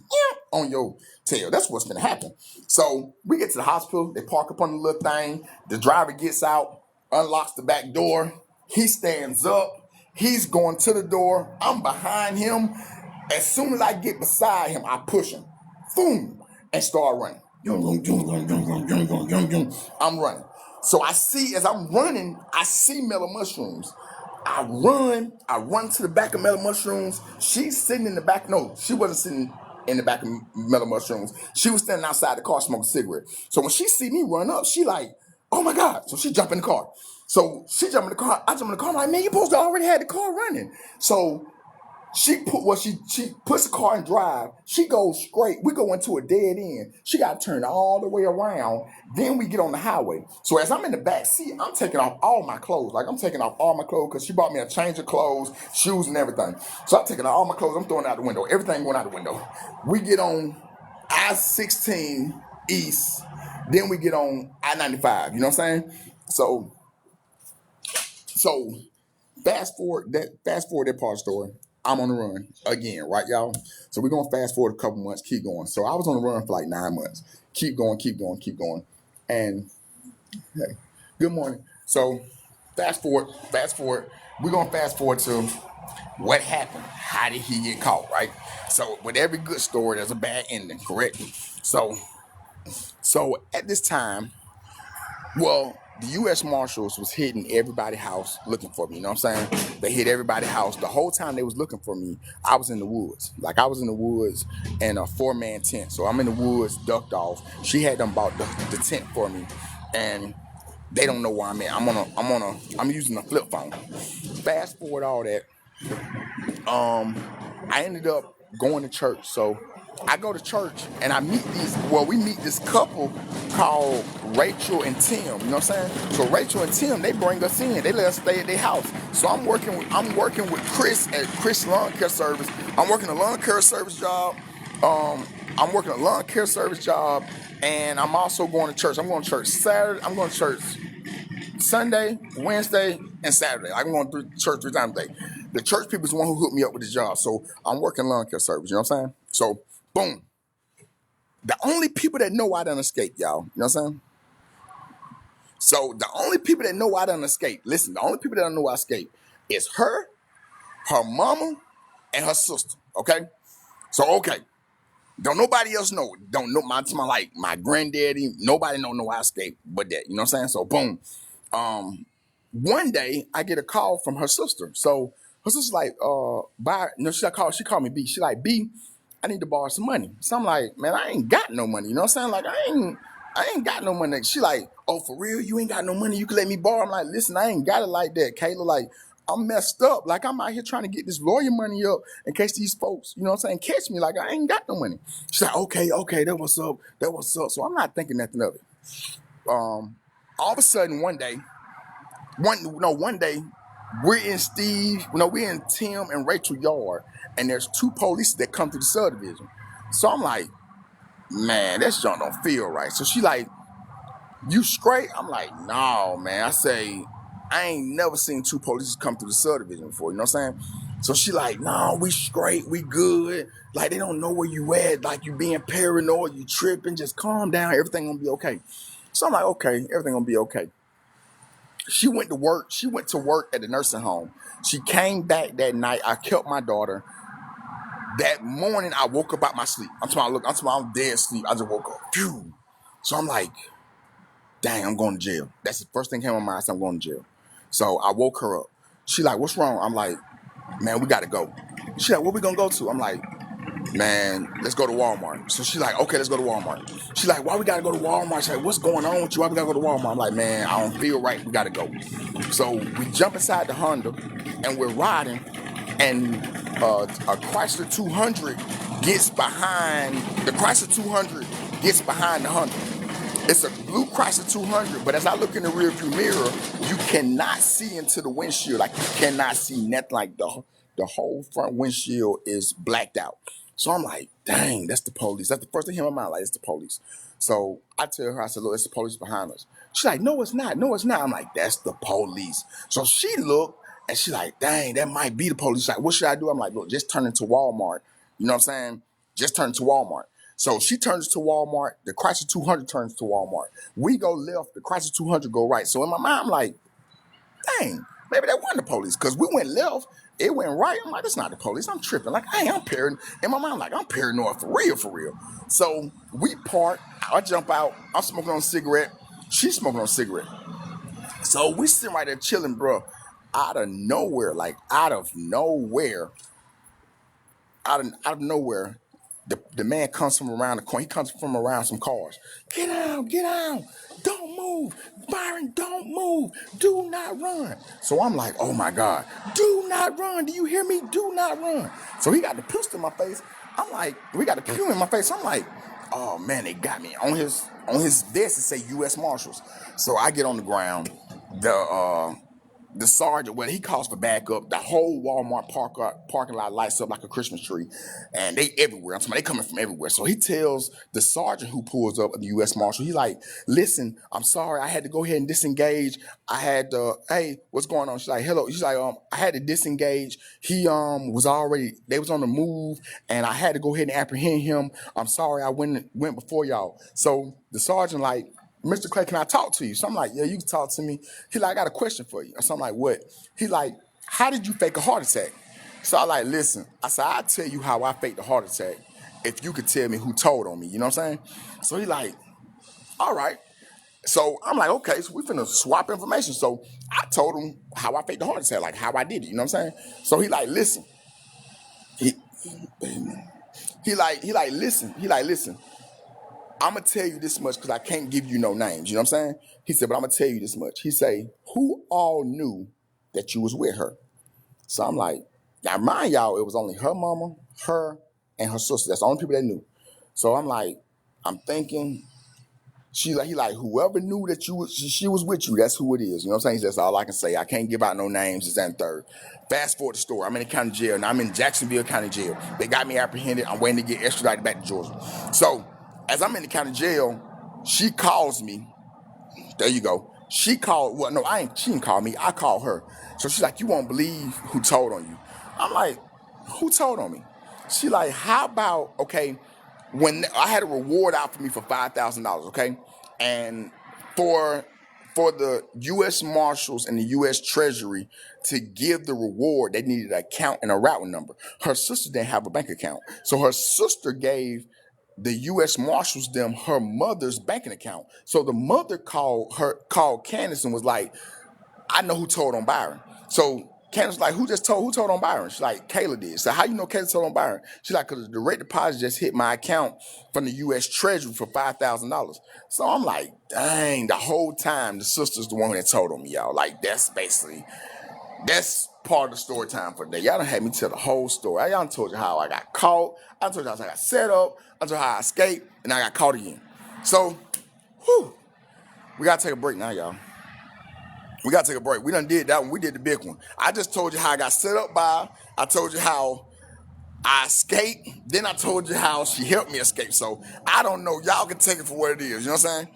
on your tail. That's what's gonna happen. So we get to the hospital, they park up on the little thing, the driver gets out, unlocks the back door, he stands up, he's going to the door, I'm behind him. As soon as I get beside him, I push him. Boom, and start running. I'm running. So I see, as I'm running, I see Mellow Mushrooms. I run to the back of Mellow Mushrooms. She's sitting in the back. No, she wasn't sitting in the back of Mellow Mushrooms. She was standing outside the car smoking a cigarette. So when she see me run up, she like, oh my God. So she jump in the car. So she jump in the car. I jump in the car. I'm like, man, you supposed to already had the car running. So she puts the car in drive. She goes straight. We go into a dead end. She got to turn all the way around. Then we get on the highway. So as I'm in the back seat, I'm taking off all my clothes. Like I'm taking off all my clothes because she bought me a change of clothes, shoes, and everything. So I'm taking off all my clothes. I'm throwing it out the window. Everything going out the window. We get on I-16 East. Then we get on I-95. You know what I'm saying? So fast forward that part of the story. I'm on the run again, right, y'all? So we're gonna fast forward a couple months, keep going. So I was on the run for like 9 months. Keep going, keep going, keep going. And hey, good morning. So fast forward, fast forward. We're gonna fast forward to what happened. How did he get caught, right? So with every good story, there's a bad ending, correct? So so at this time, well, the U.S. Marshals was hitting everybody's house looking for me. You know what I'm saying? They hit everybody's house. The whole time they was looking for me, I was in the woods. Like I was in the woods in a 4-man tent. So I'm in the woods, ducked off. She had them bought the tent for me, and they don't know where I'm at. I'm using a flip phone. Fast forward all that. I ended up going to church. So I go to church and we meet this couple called Rachel and Tim. You know what I'm saying? So Rachel and Tim, they bring us in. They let us stay at their house. So I'm working with Chris at Chris Lawn Care Service. I'm working a lawn care service job. I'm working a lawn care service job, and I'm also going to church. I'm going to church Saturday. I'm going to church Sunday, Wednesday, and Saturday. I'm going to church 3 times a day. The church people is the one who hooked me up with this job. So I'm working lawn care service, you know what I'm saying? So, boom. The only people that know I done escaped, y'all, you know what I'm saying? So the only people that know I done escaped, listen, the only people that know I escaped is her mama, and her sister, okay? So, okay. Don't nobody else know. Don't know my granddaddy, nobody know I escaped but that, you know what I'm saying? So, boom. One day I get a call from her sister. So her sister's like, she called me B. She like, B, I need to borrow some money. So I'm like, man, I ain't got no money. You know what I'm saying? Like, I ain't got no money. She like, oh, for real? You ain't got no money? You can let me borrow? I'm like, listen, I ain't got it like that, Kayla. Like, I'm messed up. Like, I'm out here trying to get this lawyer money up in case these folks, you know what I'm saying, catch me. Like, I ain't got no money. She's like, okay, that what's up. That what's up. So I'm not thinking nothing of it. All of a sudden, one day, we're in Tim and Rachel yard, and there's 2 police that come to the subdivision. So I'm like, man, this junk don't feel right. So she like, you straight? I'm like, no, man. I say, I ain't never seen 2 police come through the subdivision before. You know what I'm saying? So she like, no, we straight, we good. Like, they don't know where you at. Like, you being paranoid, you tripping. Just calm down. Everything gonna be okay. So I'm like, okay, everything gonna be okay. She went to work. She went to work at the nursing home. She came back that night. I kept my daughter. That morning, I woke up out my sleep. I'm dead asleep. I just woke up. Phew. So I'm like, dang, I'm going to jail. That's the first thing came to my mind. So I'm going to jail. So I woke her up. She like, what's wrong? I'm like, man, we got to go. She like, where we going to go to? I'm like, man, let's go to Walmart. So she's like, okay, let's go to Walmart. She's like, why we gotta go to Walmart? She's like, what's going on with you? Why we gotta go to Walmart? I'm like, man, I don't feel right. We gotta go. So we jump inside the Honda and we're riding, and a Chrysler 200 gets behind the Honda. It's a blue Chrysler 200, but as I look in the rearview mirror, you cannot see into the windshield. Like, you cannot see nothing. Like, the whole front windshield is blacked out. So I'm like, dang, that's the police. That's the first thing in my mind, like, it's the police. So I tell her, I said, look, it's the police behind us. She's like, no, it's not. No, it's not. I'm like, that's the police. So she looked, and she's like, dang, that might be the police. She's like, what should I do? I'm like, look, just turn into Walmart. You know what I'm saying? Just turn to Walmart. So she turns to Walmart. The Chrysler 200 turns to Walmart. We go left. The Chrysler 200 go right. So in my mind, I'm like, dang, maybe that wasn't the police. Because we went left. It went right. I'm like, that's not the police. I'm tripping. Like, hey, I'm paranoid. In my mind, like, I'm paranoid for real, for real. So we park. I jump out. I'm smoking on a cigarette. She's smoking on a cigarette. So we sitting right there chilling, bro. Out of nowhere, out of nowhere, the man comes from around the corner. He comes from around some cars. Get out, don't move. Byron, don't move. Do not run. So I'm like, oh my God, do not run. Do you hear me? Do not run. So he got the pistol in my face. I'm like, we got the pistol in my face. I'm like, oh man, they got me. On his vest it say U.S. Marshals. So I get on the ground. the sergeant, when he calls for backup, the whole Walmart parking lot lights up like a Christmas tree, and they everywhere. I'm talking about they coming from everywhere. So he tells the sergeant who pulls up, the U.S. Marshal, he's like, "Listen, I'm sorry, I had to go ahead and disengage. I had to, hey, what's going on?" She's like, "Hello." She's like, I had to disengage. He was already, they was on the move, and I had to go ahead and apprehend him. I'm sorry, I went before y'all." So the sergeant like, "Mr. Clay, can I talk to you?" So I'm like, "Yeah, you can talk to me." He like, "I got a question for you." So I'm like, "What?" He like, "How did you fake a heart attack?" So I like, "Listen," I said, "I'll tell you how I faked a heart attack if you could tell me who told on me." You know what I'm saying? So he like, "All right." So I'm like, "Okay, so we finna swap information." So I told him how I faked the heart attack, like how I did it. You know what I'm saying? So he like, "Listen." He he like, "Listen. I'm gonna tell you this much because I can't give you no names." You know what I'm saying? He said, "But I'm gonna tell you this much." He say, "Who all knew that you was with her?" So I'm like, now mind y'all, it was only her mama, her, and her sister. That's the only people that knew. So I'm like, I'm thinking, he like, whoever knew that she was with you, that's who it is. You know what I'm saying? That's all I can say. I can't give out no names. It's that and third. Fast forward the story. I'm in the county jail. Now I'm in Jacksonville County Jail. They got me apprehended. I'm waiting to get extradited back to Georgia. So as I'm in the county jail, she calls me. There you go. She called. Well, no, I ain't. She didn't call me. I called her. So she's like, "You won't believe who told on you." I'm like, "Who told on me?" She like, "How about, okay, when I had a reward out for me for $5,000, okay, and for for the U.S. Marshals and the U.S. Treasury to give the reward, they needed an account and a routing number. Her sister didn't have a bank account, so her sister gave the U.S. Marshals them her mother's banking account. So the mother called Candace and was like, "I know who told on Byron." So Candace was like, who told on Byron?" She's like, "Kayla did." So how you know Kayla told on Byron? She's like, "Because the direct deposit just hit my account from the U.S. Treasury for $5,000. So I'm like, dang, the whole time the sister's the one that told on me, y'all. Like that's part of the story time for today. Y'all done had me tell the whole story. I done told you how I got caught. I told you how I got set up. I told you how I escaped, and I got caught again. So, whew, we gotta take a break now, y'all. We gotta take a break. We done did that one. We did the big one. I just told you how I got set up by. I told you how I escaped. Then I told you how she helped me escape. So I don't know. Y'all can take it for what it is. You know what I'm saying?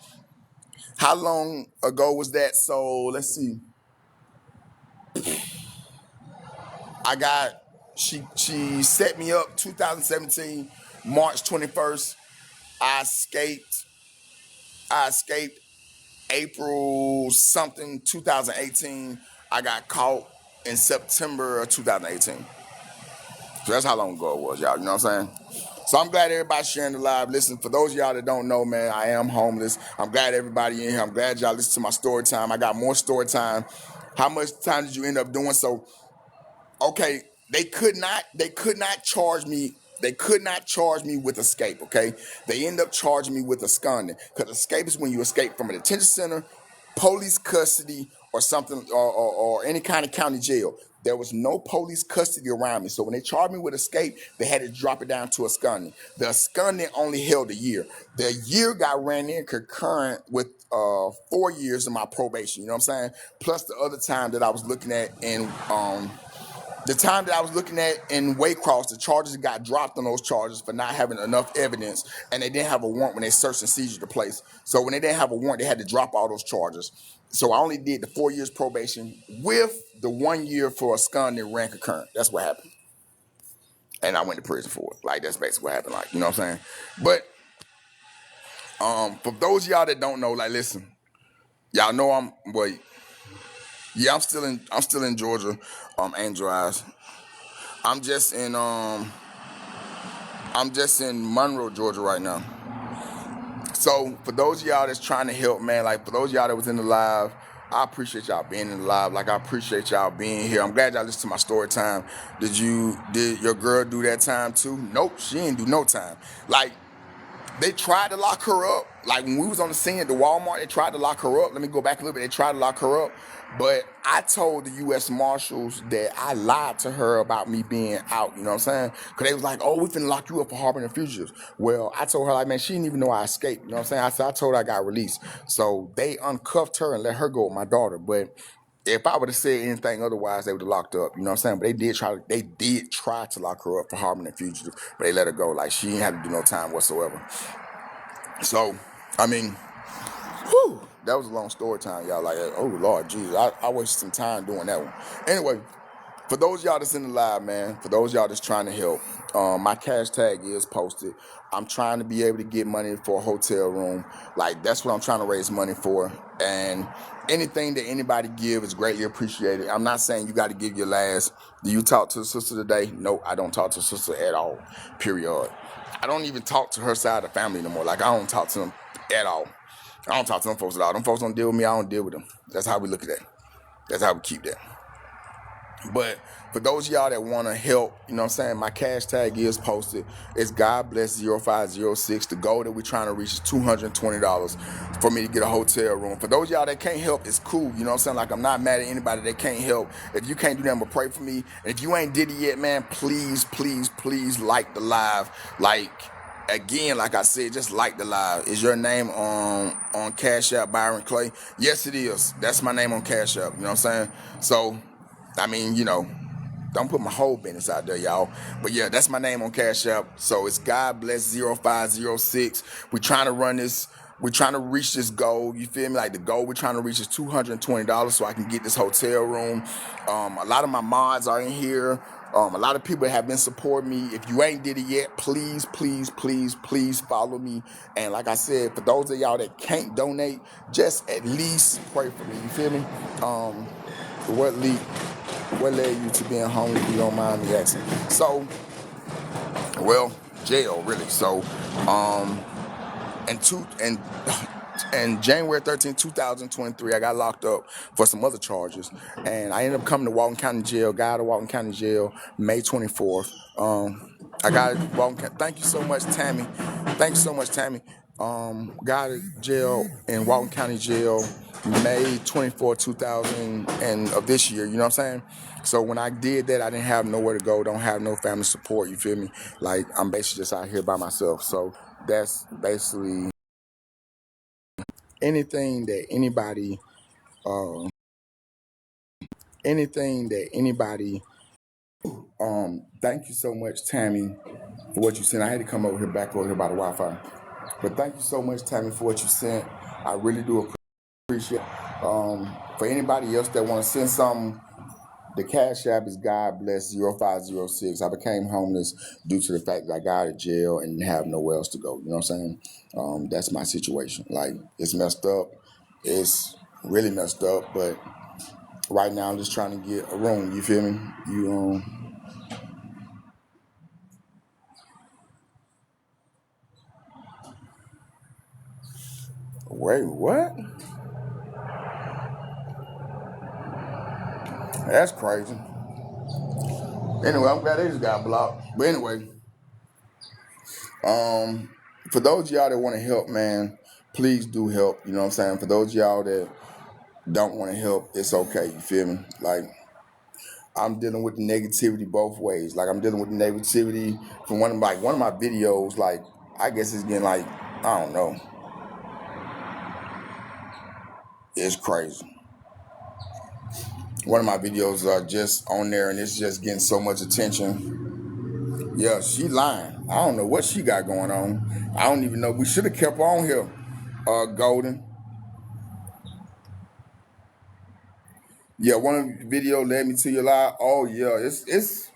How long ago was that? So let's see. I got she set me up 2017, March 21st. I escaped. I escaped April something 2018. I got caught in September of 2018. So that's how long ago it was, y'all. You know what I'm saying? So I'm glad everybody's sharing the live. Listen, for those of y'all that don't know, man, I am homeless. I'm glad everybody in here. I'm glad y'all listen to my story time. I got more story time. How much time did you end up doing? So okay, they could not charge me. They could not charge me with escape, okay? They end up charging me with absconding. Because escape is when you escape from a detention center, police custody, or something, or any kind of county jail. There was no police custody around me. So when they charged me with escape, they had to drop it down to absconding. The absconding only held a year. The year got ran in concurrent with 4 years of my probation, you know what I'm saying? Plus the other time that I was looking at in Waycross, the charges got dropped on those charges for not having enough evidence, and they didn't have a warrant when they searched and seized the place. So when they didn't have a warrant, they had to drop all those charges. So I only did the 4 years probation with the 1 year for a scun that ran concurrent. That's what happened. And I went to prison for it. Like, that's basically what happened. Like, you know what I'm saying? But for those of y'all that don't know, like, listen, y'all know I'm still in Georgia, Angel Eyes. I'm just in Monroe, Georgia right now. So for those of y'all that's trying to help, man, like for those of y'all that was in the live, I appreciate y'all being in the live. Like I appreciate y'all being here. I'm glad y'all listened to my story time. Did your girl do that time too? Nope, she didn't do no time. Like they tried to lock her up. Like when we was on the scene at the Walmart, they tried to lock her up. Let me go back a little bit. They tried to lock her up. But I told the U.S. Marshals that I lied to her about me being out. You know what I'm saying? Because they was like, "Oh, we finna lock you up for harboring fugitives." Well, I told her, like, man, she didn't even know I escaped. You know what I'm saying? I told her I got released. So they uncuffed her and let her go with my daughter. But If I would have said anything otherwise, they would have locked her up. You know what I'm saying? But they did try to lock her up for harboring a fugitive, but they let her go. Like she ain't had to do no time whatsoever. So, I mean, whew, that was a long story time, y'all. Like, oh Lord, Jesus, I wasted some time doing that one. Anyway, for those of y'all that's in the live, man, for those of y'all that's trying to help, my cash tag is posted. I'm trying to be able to get money for a hotel room. Like, that's what I'm trying to raise money for. And anything that anybody give is greatly appreciated. I'm not saying you got to give your last. Do you talk to the sister today? No, I don't talk to the sister at all, period. I don't even talk to her side of the family no more. Like, I don't talk to them at all. I don't talk to them folks at all. Them folks don't deal with me. I don't deal with them. That's how we look at that. That's how we keep that. But for those of y'all that want to help, you know what I'm saying, my cash tag is posted. It's God bless 0506. The goal that we're trying to reach is $220 for me to get a hotel room. For those of y'all that can't help, it's cool. You know what I'm saying? Like, I'm not mad at anybody that can't help. If you can't do that, but pray for me. And if you ain't did it yet, man, please, please, please like the live. Like, again, like I said, just like the live. Is your name on Cash App, Byron Clay? Yes, it is. That's my name on Cash App. You know what I'm saying? So, I mean, you know, don't put my whole business out there, y'all. But yeah, that's my name on Cash App. So it's God bless 0506. We're trying to run this. We're trying to reach this goal. You feel me? Like, the goal we're trying to reach is $220 so I can get this hotel room. A lot of my mods are in here. A lot of people have been supporting me. If you ain't did it yet, please, please, please, please follow me. And like I said, for those of y'all that can't donate, just at least pray for me. You feel me? What led you to being homeless, if you don't mind me asking? So, well, jail, really. So, and two and January 13, 2023, I got locked up for some other charges, and I ended up coming to Walton County Jail. Got out of Walton County Jail May 24th. I got out of Walton County. Thank you so much, Tammy. Thank you so much, Tammy. Got out of jail in Walton County Jail May 24, 2000 and of this year. You know what I'm saying? So when I did that, I didn't have nowhere to go. Don't have no family support. You feel me? Like, I'm basically just out here by myself. So that's basically anything that anybody, anything that anybody. Thank you so much, Tammy, for what you sent. I had to come over here, back over here by the Wi-Fi. But thank you so much, Tammy, for what you sent. I really do appreciate it. For anybody else that want to send something, the Cash App is God bless 0506. I became homeless due to the fact that I got out of jail and didn't have nowhere else to go. You know what I'm saying? That's my situation. Like, it's messed up. It's really messed up. But right now, I'm just trying to get a room. You feel me? Wait, what? That's crazy. Anyway, I'm glad they just got blocked. But anyway, for those of y'all that want to help, man, please do help. You know what I'm saying? For those of y'all that don't want to help, it's okay. You feel me? Like, I'm dealing with the negativity both ways. Like, I'm dealing with the negativity from one of my videos. Like, I guess it's getting, like, I don't know. It's crazy. One of my videos are just on there, and it's just getting so much attention. Yeah, she lying. I don't know what she got going on. I don't even know. We should have kept her on here, Golden. Yeah, one of the video led me to your live. Oh yeah, it's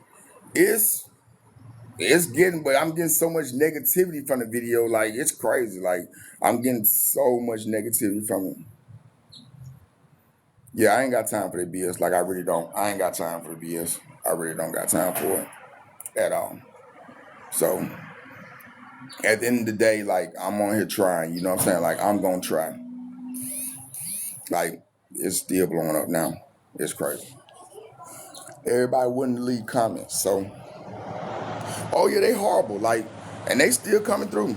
it's getting, but I'm getting so much negativity from the video. Like, it's crazy. Like, I'm getting so much negativity from it. Yeah, I ain't got time for the BS. Like, I really don't. I ain't got time for the BS. I really don't got time for it at all. So at the end of the day, like, I'm on here trying. You know what I'm saying? Like, I'm gonna try. Like, it's still blowing up now. It's crazy. Everybody wouldn't leave comments. So, oh yeah, they horrible. Like, and they still coming through.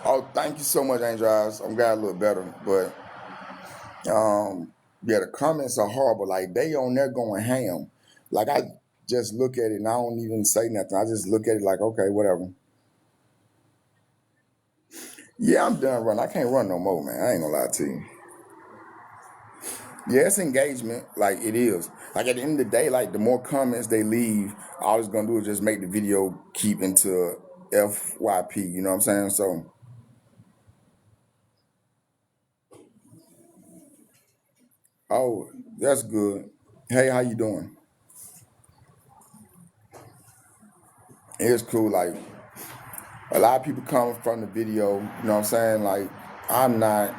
Oh, thank you so much, Angel Eyes. I'm glad a little better. But yeah, the comments are horrible. Like, they on there going ham. Like, I just look at it and I don't even say nothing. I just look at it like, okay, whatever. Yeah, I'm done running. I can't run no more, man. I ain't gonna lie to you. Yeah, it's engagement. Like it is. Like at the end of the day, like the more comments they leave, all it's gonna do is just make the video keep into FYP. You know what I'm saying? So, oh, that's good. Hey, how you doing? It's cool. Like a lot of people come from the video. You know what I'm saying? Like I'm not.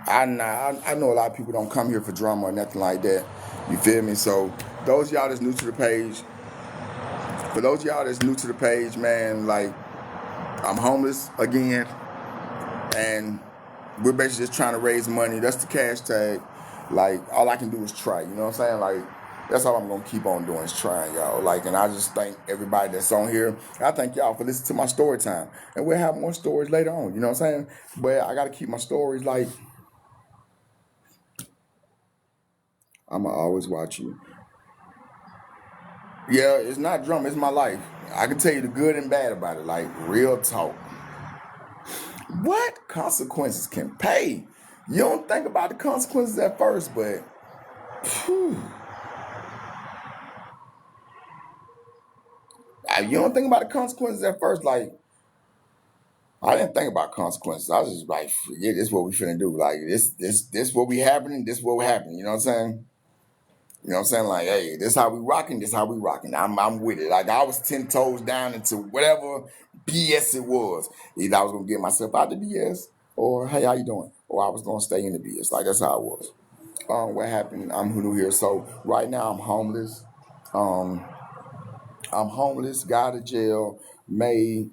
I'm not. I know a lot of people don't come here for drama or nothing like that. You feel me? So those of y'all that's new to the page, for those of y'all that's new to the page, man, like I'm homeless again, and we're basically just trying to raise money. That's the cash tag. Like all I can do is try. You know what I'm saying? Like that's all I'm gonna keep on doing is trying, y'all. Like, and I just thank everybody that's on here. I thank y'all for listening to my story time, and we'll have more stories later on. You know what I'm saying? But I gotta keep my stories like I'ma always watch you. Yeah, it's not drama. It's my life. I can tell you the good and bad about it. Like real talk. What consequences can pay? You don't think about the consequences at first, but whew, you don't think about the consequences at first. Like I didn't think about consequences. I was just like, forget this. What we finna do? Like this what we happening. This what happening. You know what I'm saying? You know what I'm saying? Like, hey, this how we rocking. This how we rocking. I'm with it. Like I was 10 toes down into whatever BS it was. Either I was gonna get myself out the BS, or hey, how you doing? Or I was gonna stay in the BS. Like that's how it was. What happened? I'm Hoodoo here. So right now I'm homeless. Um, I'm homeless. Got out of jail. May.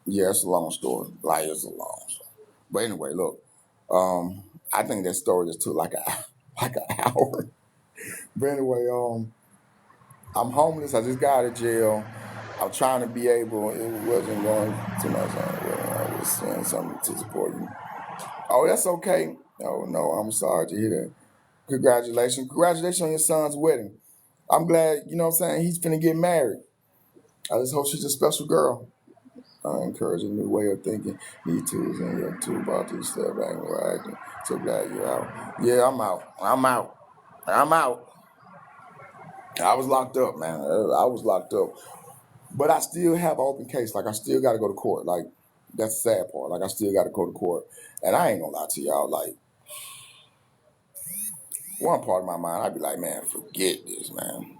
Yeah, it's a long story. Like it's a long story. But anyway, look. I think that story just took like a like an hour. But anyway, I'm homeless. I just got out of jail. I'm trying to be able. It wasn't going too much. I was saying something to support you. Oh, that's okay. Oh no, I'm sorry to hear that. Congratulations. Congratulations on your son's wedding. I'm glad, you know what I'm saying, he's finna get married. I just hope she's a special girl. I encourage a new way of thinking. Need tools in your toolbox to step back and right. So glad you're out. Yeah, I'm out. I'm out. I'm out. I was locked up, man. I was locked up. But I still have an open case. Like, I still got to go to court. Like, that's the sad part. Like, I still got to go to court. And I ain't gonna lie to y'all. Like, one part of my mind, I'd be like, man, forget this, man.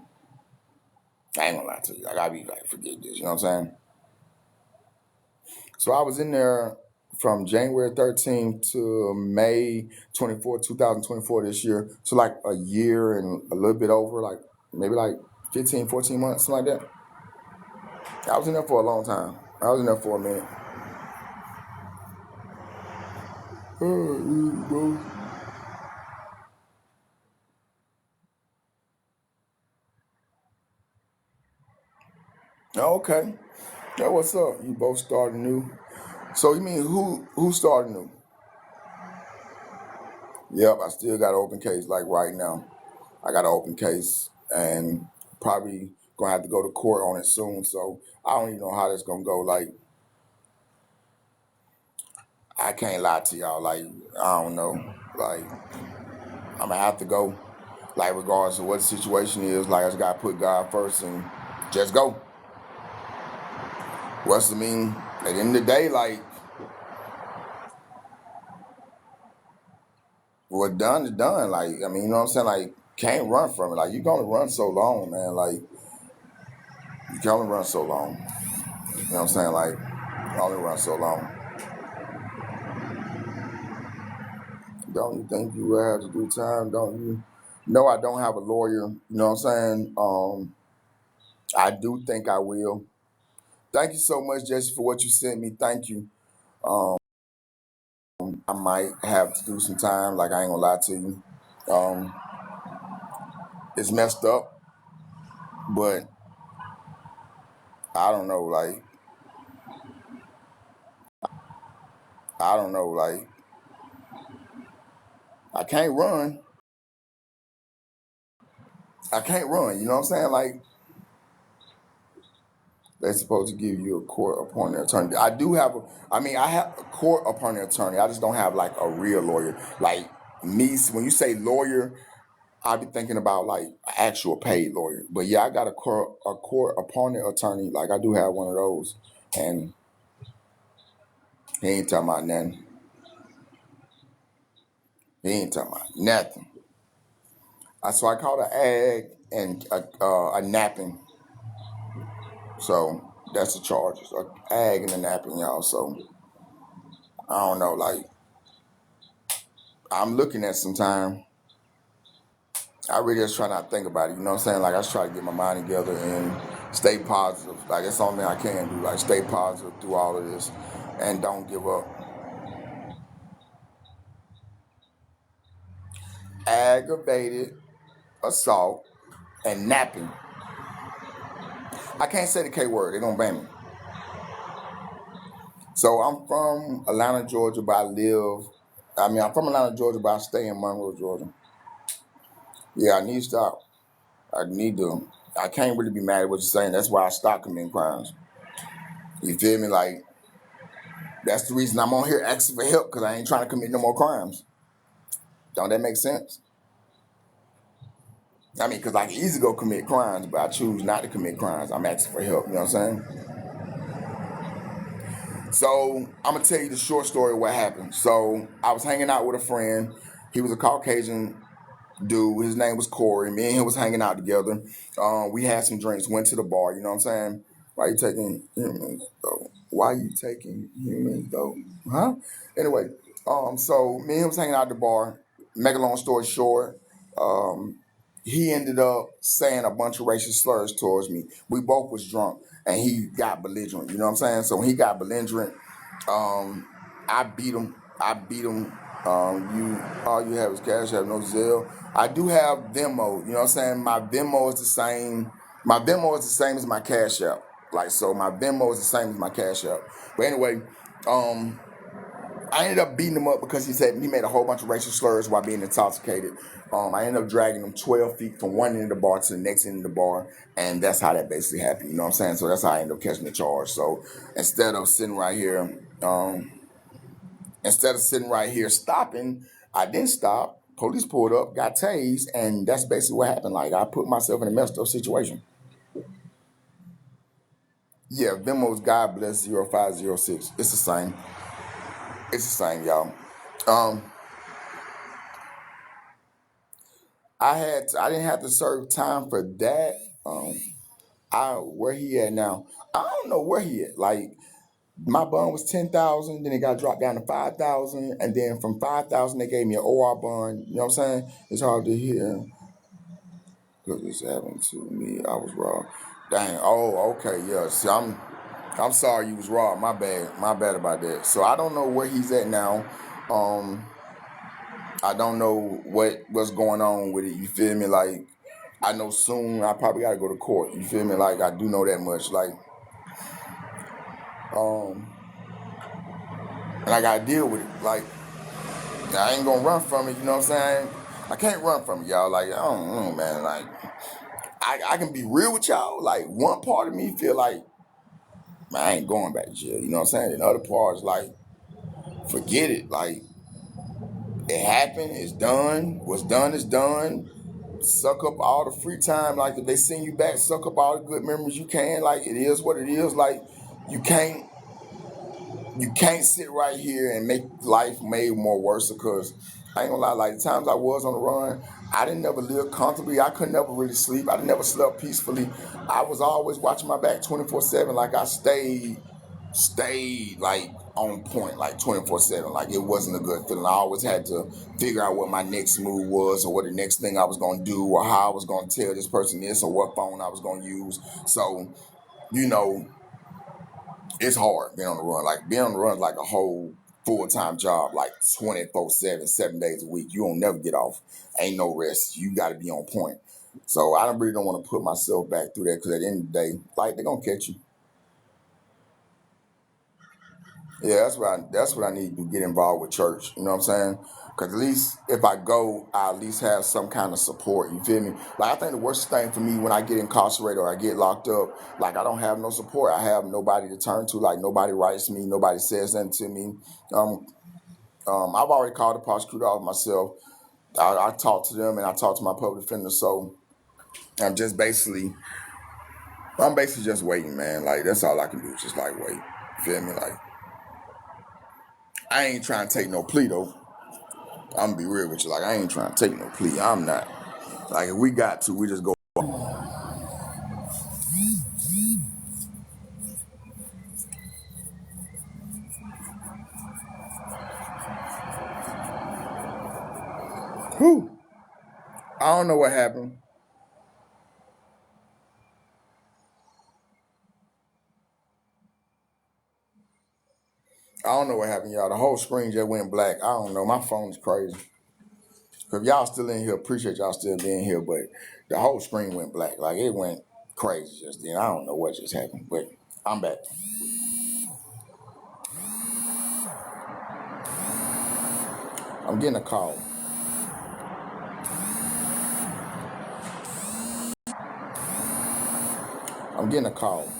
I ain't gonna lie to you. Like, I'd be like, forget this. You know what I'm saying? So I was in there from January 13th to May 24th, 2024 this year. So like a year and a little bit over, like maybe like 15, 14 months, something like that. I was in there for a long time. I was in there for a minute. Okay. Yeah, what's up? You both started new. So you mean who started new? Yep, I still got an open case like right now. I got an open case and probably gonna have to go to court on it soon. So I don't even know how that's gonna go. Like I can't lie to y'all. Like I don't know. Like I'm gonna have to go. Like regardless of what the situation is, like I just gotta put God first and just go. What's the mean? At the end of the day, like what done is done. Like I mean, you know what I'm saying? Like can't run from it. Like you can only run so long, man. Like you can only run so long. You know what I'm saying? Like you can only run so long. Don't you think you will have to do time? Don't you? No, I don't have a lawyer. You know what I'm saying? I do think I will. Thank you so much, Jesse, for what you sent me. Thank you. Um, I might have to do some time. Like I ain't gonna lie to you. Um, it's messed up, but I don't know. Like I don't know. Like I can't run. I can't run. You know what I'm saying? Like they're supposed to give you a court appointed attorney. I do have a. I mean, I have a court appointed attorney. I just don't have like a real lawyer. Like me, when you say lawyer, I be thinking about like an actual paid lawyer. But yeah, I got a court opponent attorney. Like I do have one of those, and he ain't talking about nothing. He ain't talking about nothing. So I called an ag and a napping. So that's the charges. A ag and a napping, y'all. So I don't know. Like I'm looking at some time. I really just try not to think about it. You know what I'm saying? Like I just try to get my mind together and stay positive. Like that's the only thing I can do. Like stay positive through all of this and don't give up. Aggravated assault and napping. I can't say the K word. They're gonna ban me. So I'm from Atlanta, Georgia, but I'm from Atlanta, Georgia, but I stay in Monroe, Georgia. Yeah, I need to stop. I need to. I can't really be mad at what you're saying. That's why I stopped committing crimes. You feel me? Like that's the reason I'm on here asking for help because I ain't trying to commit no more crimes. Don't that make sense? I mean, because I can easily go commit crimes, but I choose not to commit crimes. I'm asking for help. You know what I'm saying? So I'm gonna tell you the short story of what happened. So I was hanging out with a friend. He was a Caucasian dude. His name was Corey. Me and him was hanging out together. We had some drinks. Went to the bar. You know what I'm saying? Why you taking humans though? Why you taking humans though? Huh? Anyway, so me and him was hanging out at the bar. Make a long story short, um, he ended up saying a bunch of racist slurs towards me. We both was drunk, and he got belligerent. You know what I'm saying? So when he got belligerent, um, I beat him. I beat him. You all you have is cash. Have no Zelle. I do have Venmo. You know what I'm saying? My Venmo is the same. My Venmo is the same as my Cash App. Like so, my Venmo is the same as my Cash App. But anyway, um, I ended up beating him up because he said he made a whole bunch of racial slurs while being intoxicated. I ended up dragging him 12 feet from one end of the bar to the next end of the bar, and that's how that basically happened. You know what I'm saying? So that's how I ended up catching the charge. So instead of sitting right here, stopping, I didn't stop. Police pulled up, got tased, and that's basically what happened. Like I put myself in a messed up situation. Yeah, Venmo's God bless 0506. It's the same. It's the same, y'all. Um, I didn't have to serve time for that. I where he at now? I don't know where he at. Like my bond was 10,000, then it got dropped down to 5,000, and then from 5,000 they gave me an OR bond. You know what I'm saying? It's hard to hear because it's happened to me. I was wrong. Dang. Oh, okay. Yeah. See, I'm sorry you was wrong. My bad. My bad about that. So I don't know where he's at now. Um, I don't know what's going on with it. You feel me? Like I know soon I probably gotta go to court. You feel me? Like I do know that much. Like um, and I gotta deal with it. Like I ain't gonna run from it. You know what I'm saying? I can't run from it, y'all. Like I don't know, man. Like I can be real with y'all. Like one part of me feel like man, I ain't going back to jail. You know what I'm saying? And the other part is like forget it. Like it happened. It's done. What's done is done. Suck up all the free time. Like if they send you back, suck up all the good memories you can. Like it is what it is. Like you can't sit right here and make life made more worse because I ain't gonna lie, like the times I was on the run, I didn't never live comfortably. I could never really sleep. I never slept peacefully. I was always watching my back 24/7. Like I stayed like on point, like 24/7. Like it wasn't a good feeling. I always had to figure out what my next move was or what the next thing I was gonna do or how I was gonna tell this person this or what phone I was gonna use. So, you know, it's hard being on the run. Like being on the run is like a whole full-time job, like 24/7, 7 days a week. You don't never get off. Ain't no rest. You gotta be on point. So I really don't want to put myself back through that because at the end of the day, like they're gonna catch you. Yeah, that's what I need to get involved with church. You know what I'm saying? Because at least if I go, I at least have some kind of support. You feel me? Like I think the worst thing for me when I get incarcerated or I get locked up, like I don't have no support. I have nobody to turn to. Like nobody writes me, nobody says anything to me. Um, I've already called the prosecutor off myself. I talked to them and I talked to my public defender. So I'm basically just waiting, man. Like that's all I can do is just like wait. Feel me? Like I ain't trying to take no plea though. I'm gonna be real with you. Like I ain't trying to take no plea. I'm not. Like if we got to, we just go. Whew. I don't know what happened. I don't know what happened, y'all. The whole screen just went black. I don't know. My phone's crazy. If y'all still in here, appreciate y'all still being here, but the whole screen went black. Like it went crazy just then. I don't know what just happened, but I'm back. I'm getting a call. I'm getting a call.